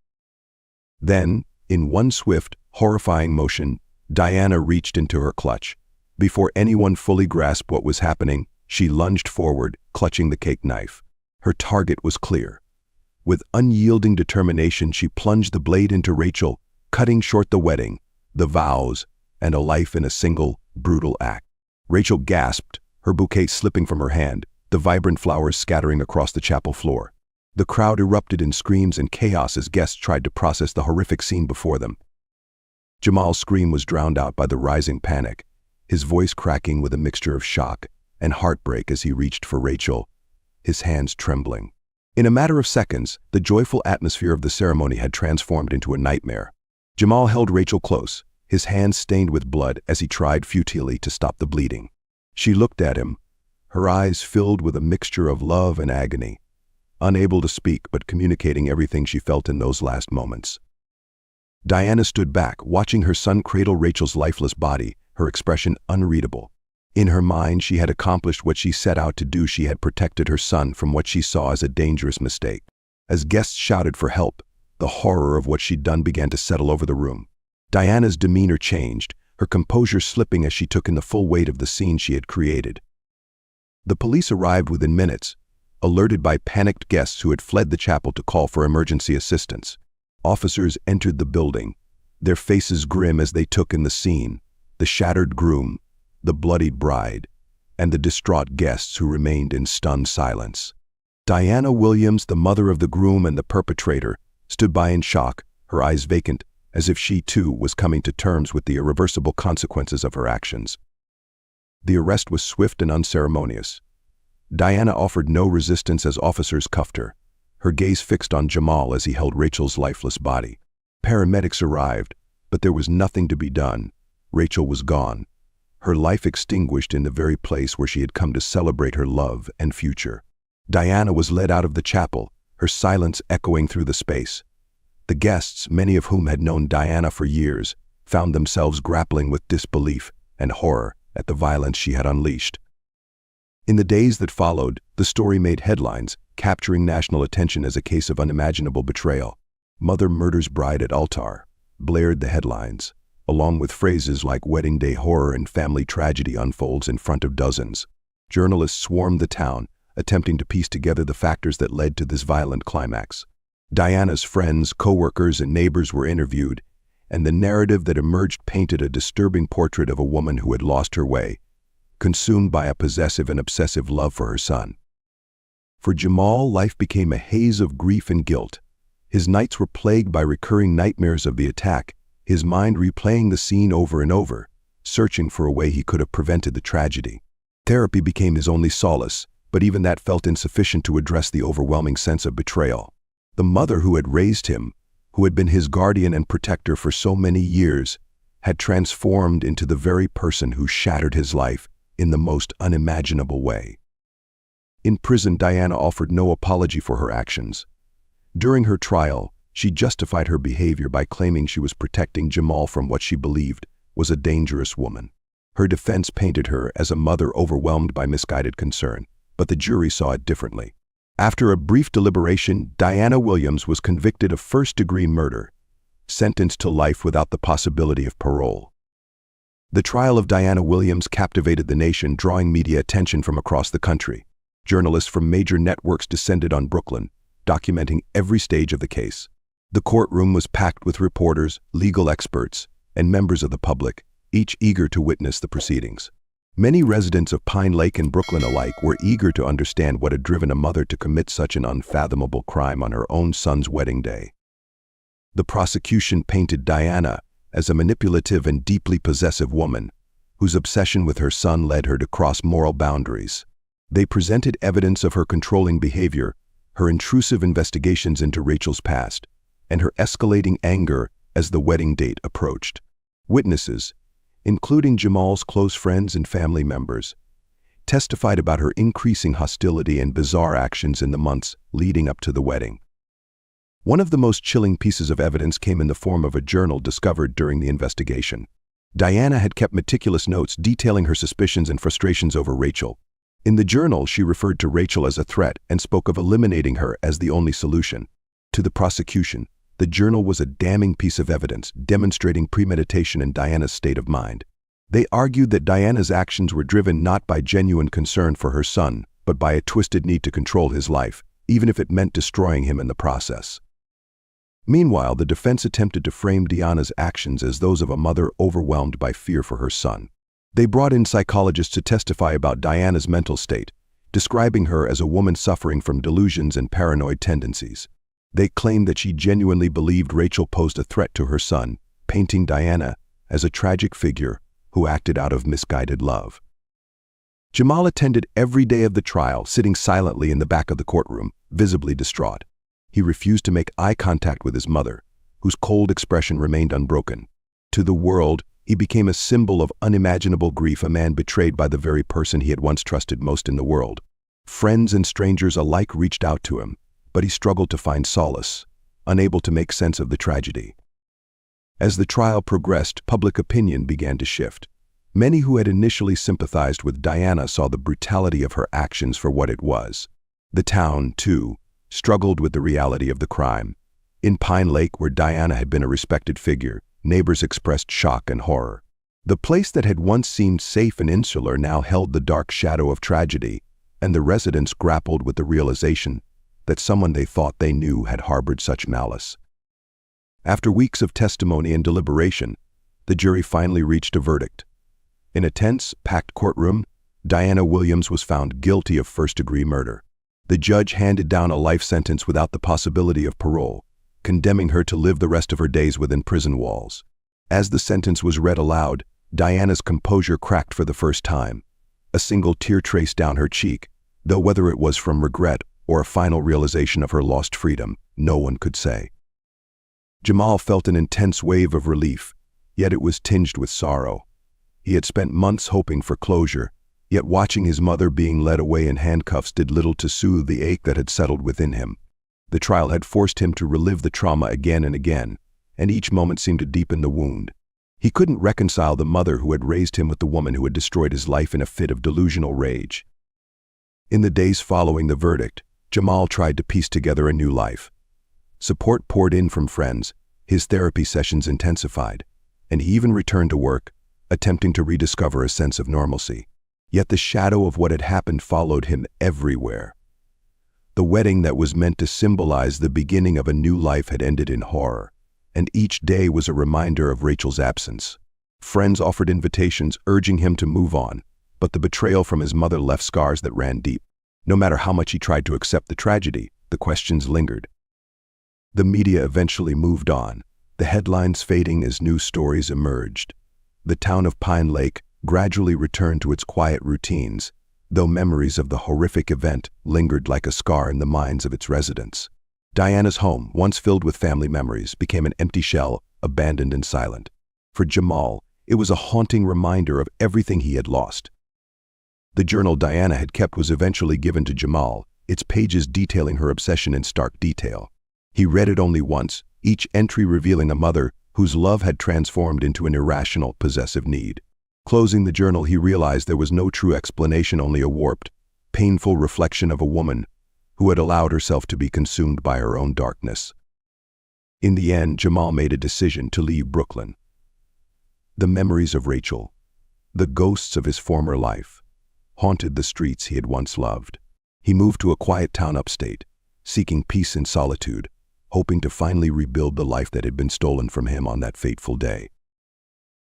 Then, in one swift, horrifying motion, Diana reached into her clutch. Before anyone fully grasped what was happening, she lunged forward, clutching the cake knife. Her target was clear. With unyielding determination, she plunged the blade into Rachel, cutting short the wedding, the vows, and a life in a single, brutal act. Rachel gasped, her bouquet slipping from her hand, the vibrant flowers scattering across the chapel floor. The crowd erupted in screams and chaos as guests tried to process the horrific scene before them. Jamal's scream was drowned out by the rising panic, his voice cracking with a mixture of shock and heartbreak as he reached for Rachel, his hands trembling. In a matter of seconds, the joyful atmosphere of the ceremony had transformed into a nightmare. Jamal held Rachel close, his hands stained with blood as he tried futilely to stop the bleeding. She looked at him, her eyes filled with a mixture of love and agony, unable to speak but communicating everything she felt in those last moments. Diana stood back, watching her son cradle Rachel's lifeless body, her expression unreadable. In her mind, she had accomplished what she set out to do. She had protected her son from what she saw as a dangerous mistake. As guests shouted for help, the horror of what she'd done began to settle over the room. Diana's demeanor changed, her composure slipping as she took in the full weight of the scene she had created. The police arrived within minutes, alerted by panicked guests who had fled the chapel to call for emergency assistance. Officers entered the building, their faces grim as they took in the scene, the shattered groom, the bloodied bride, and the distraught guests who remained in stunned silence. Diana Williams, the mother of the groom and the perpetrator, stood by in shock, her eyes vacant, as if she too was coming to terms with the irreversible consequences of her actions. The arrest was swift and unceremonious. Diana offered no resistance as officers cuffed her, her gaze fixed on Jamal as he held Rachel's lifeless body. Paramedics arrived, but there was nothing to be done. Rachel was gone, her life extinguished in the very place where she had come to celebrate her love and future. Diana was led out of the chapel, her silence echoing through the space. The guests, many of whom had known Diana for years, found themselves grappling with disbelief and horror at the violence she had unleashed. In the days that followed, the story made headlines, capturing national attention as a case of unimaginable betrayal. "Mother murders bride at altar," blared the headlines, along with phrases like "wedding day horror" and "family tragedy unfolds in front of dozens." Journalists swarmed the town, attempting to piece together the factors that led to this violent climax. Diana's friends, co-workers, and neighbors were interviewed, and the narrative that emerged painted a disturbing portrait of a woman who had lost her way, consumed by a possessive and obsessive love for her son. For Jamal, life became a haze of grief and guilt. His nights were plagued by recurring nightmares of the attack, his mind replaying the scene over and over, searching for a way he could have prevented the tragedy. Therapy became his only solace, but even that felt insufficient to address the overwhelming sense of betrayal. The mother who had raised him, who had been his guardian and protector for so many years, had transformed into the very person who shattered his life in the most unimaginable way. In prison, Diana offered no apology for her actions. During her trial, she justified her behavior by claiming she was protecting Jamal from what she believed was a dangerous woman. Her defense painted her as a mother overwhelmed by misguided concern, but the jury saw it differently. After a brief deliberation, Diana Williams was convicted of first-degree murder, sentenced to life without the possibility of parole. The trial of Diana Williams captivated the nation, drawing media attention from across the country. Journalists from major networks descended on Brooklyn, documenting every stage of the case. The courtroom was packed with reporters, legal experts, and members of the public, each eager to witness the proceedings. Many residents of Pine Lake and Brooklyn alike were eager to understand what had driven a mother to commit such an unfathomable crime on her own son's wedding day. The prosecution painted Diana as a manipulative and deeply possessive woman, whose obsession with her son led her to cross moral boundaries. They presented evidence of her controlling behavior, her intrusive investigations into Rachel's past, and her escalating anger as the wedding date approached. Witnesses, including Jamal's close friends and family members, testified about her increasing hostility and bizarre actions in the months leading up to the wedding. One of the most chilling pieces of evidence came in the form of a journal discovered during the investigation. Diana had kept meticulous notes detailing her suspicions and frustrations over Rachel. In the journal, she referred to Rachel as a threat and spoke of eliminating her as the only solution. To the prosecution, the journal was a damning piece of evidence demonstrating premeditation in Diana's state of mind. They argued that Diana's actions were driven not by genuine concern for her son, but by a twisted need to control his life, even if it meant destroying him in the process. Meanwhile, the defense attempted to frame Diana's actions as those of a mother overwhelmed by fear for her son. They brought in psychologists to testify about Diana's mental state, describing her as a woman suffering from delusions and paranoid tendencies. They claimed that she genuinely believed Rachel posed a threat to her son, painting Diana as a tragic figure who acted out of misguided love. Jamal attended every day of the trial, sitting silently in the back of the courtroom, visibly distraught. He refused to make eye contact with his mother, whose cold expression remained unbroken. To the world, he became a symbol of unimaginable grief, a man betrayed by the very person he had once trusted most in the world. Friends and strangers alike reached out to him, but he struggled to find solace, unable to make sense of the tragedy. As the trial progressed, public opinion began to shift. Many who had initially sympathized with Diana saw the brutality of her actions for what it was. The town, too, struggled with the reality of the crime. In Pine Lake, where Diana had been a respected figure, neighbors expressed shock and horror. The place that had once seemed safe and insular now held the dark shadow of tragedy, and the residents grappled with the realization that someone they thought they knew had harbored such malice. After weeks of testimony and deliberation, the jury finally reached a verdict. In a tense, packed courtroom, Diana Williams was found guilty of first-degree murder. The judge handed down a life sentence without the possibility of parole, condemning her to live the rest of her days within prison walls. As the sentence was read aloud, Diana's composure cracked for the first time. A single tear traced down her cheek, though whether it was from regret or a final realization of her lost freedom, no one could say. Jamal felt an intense wave of relief, yet it was tinged with sorrow. He had spent months hoping for closure, yet watching his mother being led away in handcuffs did little to soothe the ache that had settled within him. The trial had forced him to relive the trauma again and again, and each moment seemed to deepen the wound. He couldn't reconcile the mother who had raised him with the woman who had destroyed his life in a fit of delusional rage. In the days following the verdict, Jamal tried to piece together a new life. Support poured in from friends, his therapy sessions intensified, and he even returned to work, attempting to rediscover a sense of normalcy. Yet the shadow of what had happened followed him everywhere. The wedding that was meant to symbolize the beginning of a new life had ended in horror, and each day was a reminder of Rachel's absence. Friends offered invitations urging him to move on, but the betrayal from his mother left scars that ran deep. No matter how much he tried to accept the tragedy, the questions lingered. The media eventually moved on, the headlines fading as new stories emerged. The town of Pine Lake gradually returned to its quiet routines, though memories of the horrific event lingered like a scar in the minds of its residents. Diana's home, once filled with family memories, became an empty shell, abandoned and silent. For Jamal, it was a haunting reminder of everything he had lost. The journal Diana had kept was eventually given to Jamal, its pages detailing her obsession in stark detail. He read it only once, each entry revealing a mother whose love had transformed into an irrational, possessive need. Closing the journal, he realized there was no true explanation, only a warped, painful reflection of a woman who had allowed herself to be consumed by her own darkness. In the end, Jamal made a decision to leave Brooklyn. The memories of Rachel, the ghosts of his former life, haunted the streets he had once loved. He moved to a quiet town upstate, seeking peace and solitude, hoping to finally rebuild the life that had been stolen from him on that fateful day.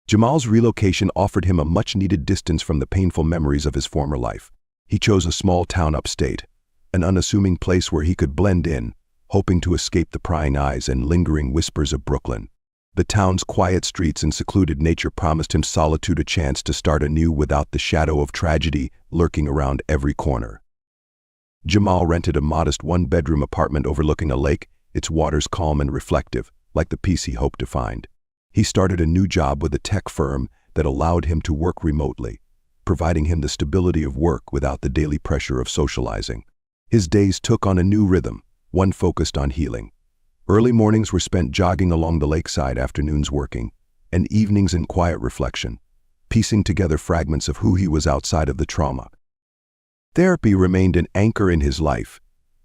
Jamal's relocation offered him a much-needed distance from the painful memories of his former life. He chose a small town upstate, an unassuming place where he could blend in, hoping to escape the prying eyes and lingering whispers of Brooklyn. The town's quiet streets and secluded nature promised him solitude, a chance to start anew without the shadow of tragedy lurking around every corner. Jamal rented a modest one-bedroom apartment overlooking a lake, its waters calm and reflective, like the peace he hoped to find. He started a new job with a tech firm that allowed him to work remotely, providing him the stability of work without the daily pressure of socializing. His days took on a new rhythm, one focused on healing. Early mornings were spent jogging along the lakeside, afternoons working, and evenings in quiet reflection, piecing together fragments of who he was outside of the trauma. Therapy remained an anchor in his life,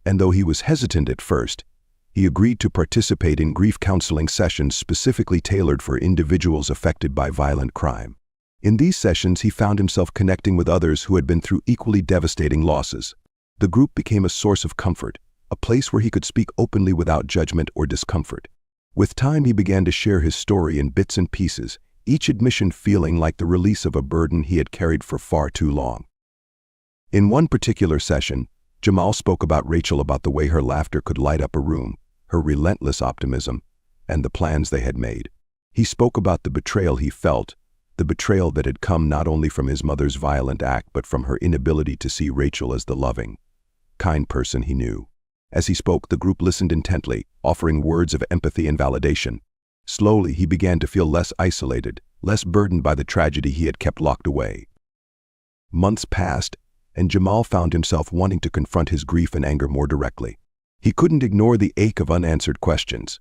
and though he was hesitant at first, he agreed to participate in grief counseling sessions specifically tailored for individuals affected by violent crime. In these sessions, he found himself connecting with others who had been through equally devastating losses. The group became a source of comfort, a place where he could speak openly without judgment or discomfort. With time, he began to share his story in bits and pieces, each admission feeling like the release of a burden he had carried for far too long. In one particular session, Jamal spoke about Rachel, about the way her laughter could light up a room, her relentless optimism, and the plans they had made. He spoke about the betrayal he felt, the betrayal that had come not only from his mother's violent act but from her inability to see Rachel as the loving, kind person he knew. As he spoke, the group listened intently, offering words of empathy and validation. Slowly, he began to feel less isolated, less burdened by the tragedy he had kept locked away. Months passed, and Jamal found himself wanting to confront his grief and anger more directly. He couldn't ignore the ache of unanswered questions.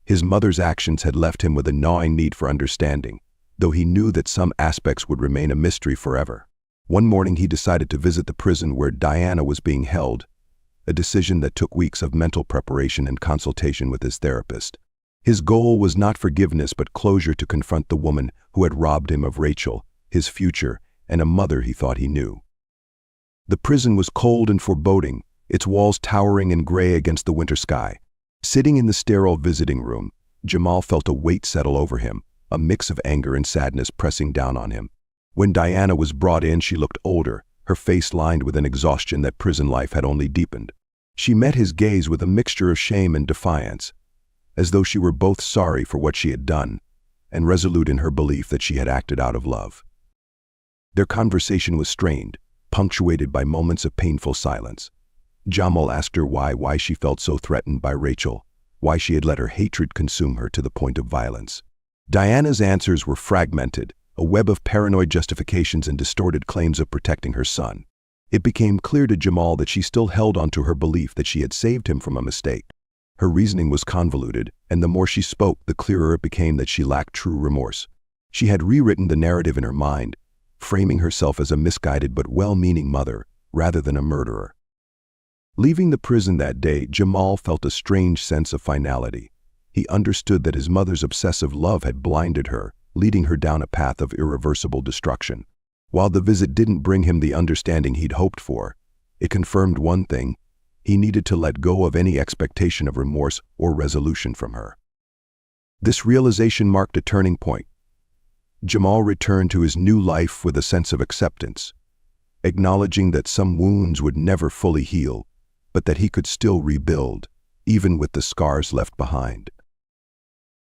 His mother's actions had left him with a gnawing need for understanding, though he knew that some aspects would remain a mystery forever. One morning he decided to visit the prison where Diana was being held, a decision that took weeks of mental preparation and consultation with his therapist. His goal was not forgiveness but closure to confront the woman who had robbed him of Rachel, his future, and a mother he thought he knew. The prison was cold and foreboding, its walls towering and gray against the winter sky. Sitting in the sterile visiting room, Jamal felt a weight settle over him, a mix of anger and sadness pressing down on him. When Diana was brought in, she looked older, her face lined with an exhaustion that prison life had only deepened. She met his gaze with a mixture of shame and defiance, as though she were both sorry for what she had done and resolute in her belief that she had acted out of love. Their conversation was strained, punctuated by moments of painful silence. Jamal asked her why she felt so threatened by Rachel, why she had let her hatred consume her to the point of violence. Diana's answers were fragmented, a web of paranoid justifications and distorted claims of protecting her son. It became clear to Jamal that she still held onto her belief that she had saved him from a mistake. Her reasoning was convoluted, and the more she spoke, the clearer it became that she lacked true remorse. She had rewritten the narrative in her mind, framing herself as a misguided but well-meaning mother, rather than a murderer. Leaving the prison that day, Jamal felt a strange sense of finality. He understood that his mother's obsessive love had blinded her, leading her down a path of irreversible destruction. While the visit didn't bring him the understanding he'd hoped for, it confirmed one thing: he needed to let go of any expectation of remorse or resolution from her. This realization marked a turning point. Jamal returned to his new life with a sense of acceptance, acknowledging that some wounds would never fully heal, but that he could still rebuild, even with the scars left behind.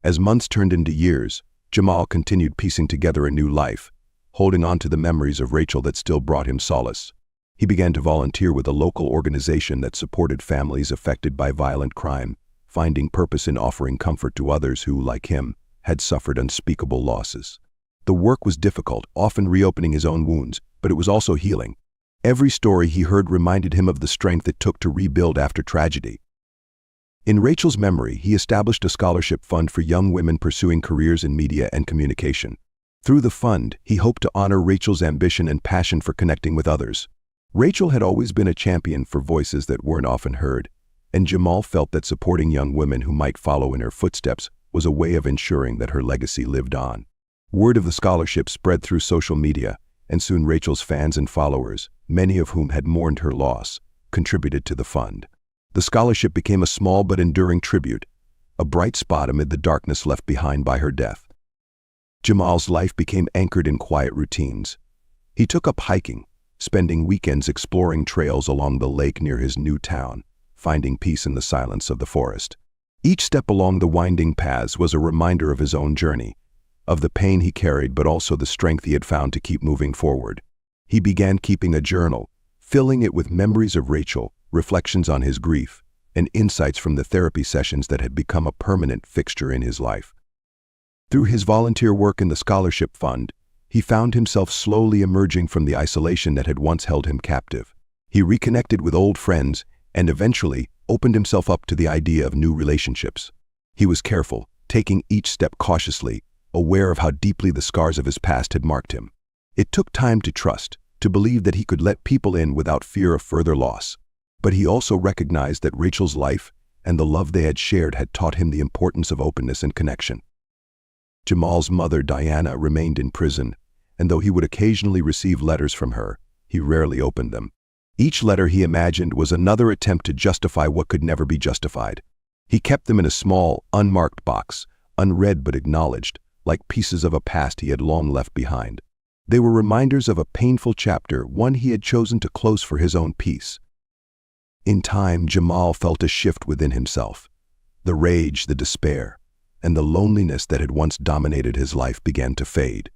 As months turned into years, Jamal continued piecing together a new life, holding on to the memories of Rachel that still brought him solace. He began to volunteer with a local organization that supported families affected by violent crime, finding purpose in offering comfort to others who, like him, had suffered unspeakable losses. The work was difficult, often reopening his own wounds, but it was also healing. Every story he heard reminded him of the strength it took to rebuild after tragedy. In Rachel's memory, he established a scholarship fund for young women pursuing careers in media and communication. Through the fund, he hoped to honor Rachel's ambition and passion for connecting with others. Rachel had always been a champion for voices that weren't often heard, and Jamal felt that supporting young women who might follow in her footsteps was a way of ensuring that her legacy lived on. Word of the scholarship spread through social media, and soon Rachel's fans and followers, many of whom had mourned her loss, contributed to the fund. The scholarship became a small but enduring tribute, a bright spot amid the darkness left behind by her death. Jamal's life became anchored in quiet routines. He took up hiking, spending weekends exploring trails along the lake near his new town, finding peace in the silence of the forest. Each step along the winding paths was a reminder of his own journey, of the pain he carried but also the strength he had found to keep moving forward. He began keeping a journal, filling it with memories of Rachel, reflections on his grief, and insights from the therapy sessions that had become a permanent fixture in his life. Through his volunteer work in the scholarship fund, he found himself slowly emerging from the isolation that had once held him captive. He reconnected with old friends and eventually opened himself up to the idea of new relationships. He was careful, taking each step cautiously, aware of how deeply the scars of his past had marked him. It took time to trust, to believe that he could let people in without fear of further loss. But he also recognized that Rachel's life and the love they had shared had taught him the importance of openness and connection. Jamal's mother, Diana, remained in prison, and though he would occasionally receive letters from her, he rarely opened them. Each letter, he imagined, was another attempt to justify what could never be justified. He kept them in a small, unmarked box, unread but acknowledged, like pieces of a past he had long left behind. They were reminders of a painful chapter, one he had chosen to close for his own peace. In time, Jamal felt a shift within himself. The rage, the despair, and the loneliness that had once dominated his life began to fade.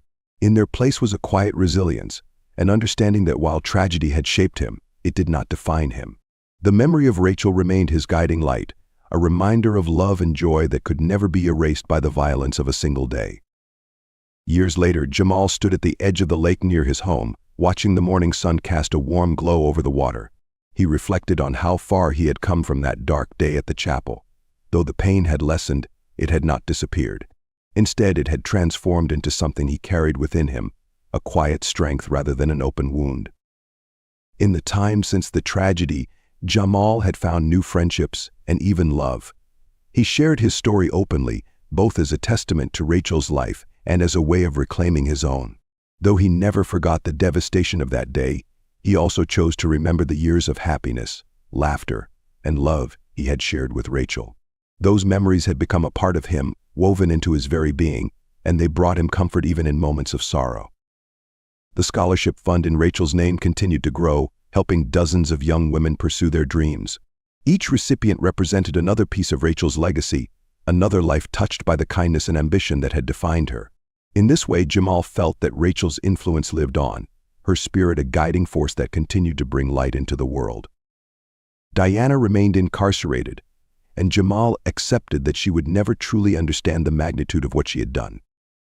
In their place was a quiet resilience, an understanding that while tragedy had shaped him, it did not define him. The memory of Rachel remained his guiding light, a reminder of love and joy that could never be erased by the violence of a single day. Years later, Jamal stood at the edge of the lake near his home, watching the morning sun cast a warm glow over the water. He reflected on how far he had come from that dark day at the chapel. Though the pain had lessened, it had not disappeared. Instead, it had transformed into something he carried within him, a quiet strength rather than an open wound. In the time since the tragedy, Jamal had found new friendships and even love. He shared his story openly, both as a testament to Rachel's life and as a way of reclaiming his own. Though he never forgot the devastation of that day, he also chose to remember the years of happiness, laughter, and love he had shared with Rachel. Those memories had become a part of him, woven into his very being, and they brought him comfort even in moments of sorrow. The scholarship fund in Rachel's name continued to grow, helping dozens of young women pursue their dreams. Each recipient represented another piece of Rachel's legacy, another life touched by the kindness and ambition that had defined her. In this way, Jamal felt that Rachel's influence lived on, her spirit a guiding force that continued to bring light into the world. Diana remained incarcerated, and Jamal accepted that she would never truly understand the magnitude of what she had done.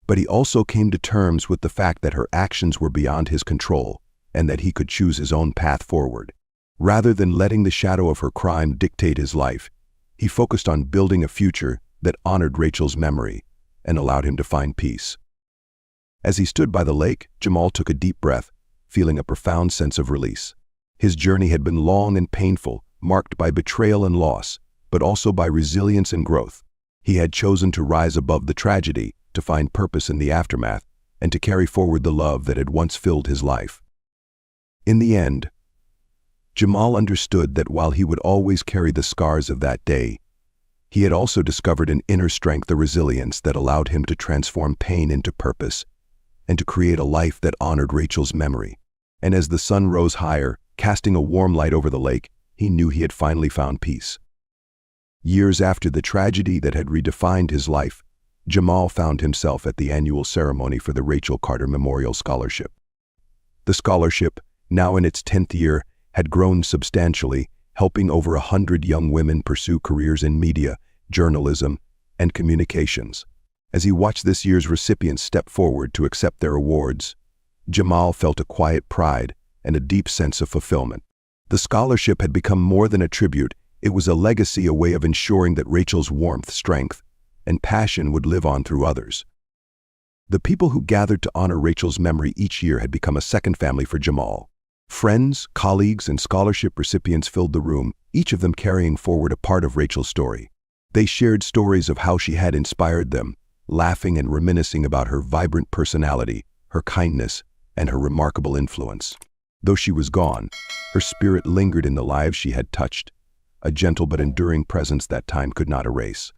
But he also came to terms with the fact that her actions were beyond his control, and that he could choose his own path forward. Rather than letting the shadow of her crime dictate his life, he focused on building a future that honored Rachel's memory and allowed him to find peace. As he stood by the lake, Jamal took a deep breath, feeling a profound sense of release. His journey had been long and painful, marked by betrayal and loss, but also by resilience and growth. He had chosen to rise above the tragedy, to find purpose in the aftermath, and to carry forward the love that had once filled his life. In the end, Jamal understood that while he would always carry the scars of that day, he had also discovered an inner strength, a resilience that allowed him to transform pain into purpose and to create a life that honored Rachel's memory. And as the sun rose higher, casting a warm light over the lake, he knew he had finally found peace. Years after the tragedy that had redefined his life, Jamal found himself at the annual ceremony for the Rachel Carter Memorial Scholarship. The scholarship, now in its 10th year, had grown substantially, helping over 100 young women pursue careers in media, journalism, and communications. As he watched this year's recipients step forward to accept their awards, Jamal felt a quiet pride and a deep sense of fulfillment. The scholarship had become more than a tribute. It was a legacy, a way of ensuring that Rachel's warmth, strength, and passion would live on through others. The people who gathered to honor Rachel's memory each year had become a second family for Jamal. Friends, colleagues, and scholarship recipients filled the room, each of them carrying forward a part of Rachel's story. They shared stories of how she had inspired them, laughing and reminiscing about her vibrant personality, her kindness, and her remarkable influence. Though she was gone, her spirit lingered in the lives she had touched, a gentle but enduring presence that time could not erase.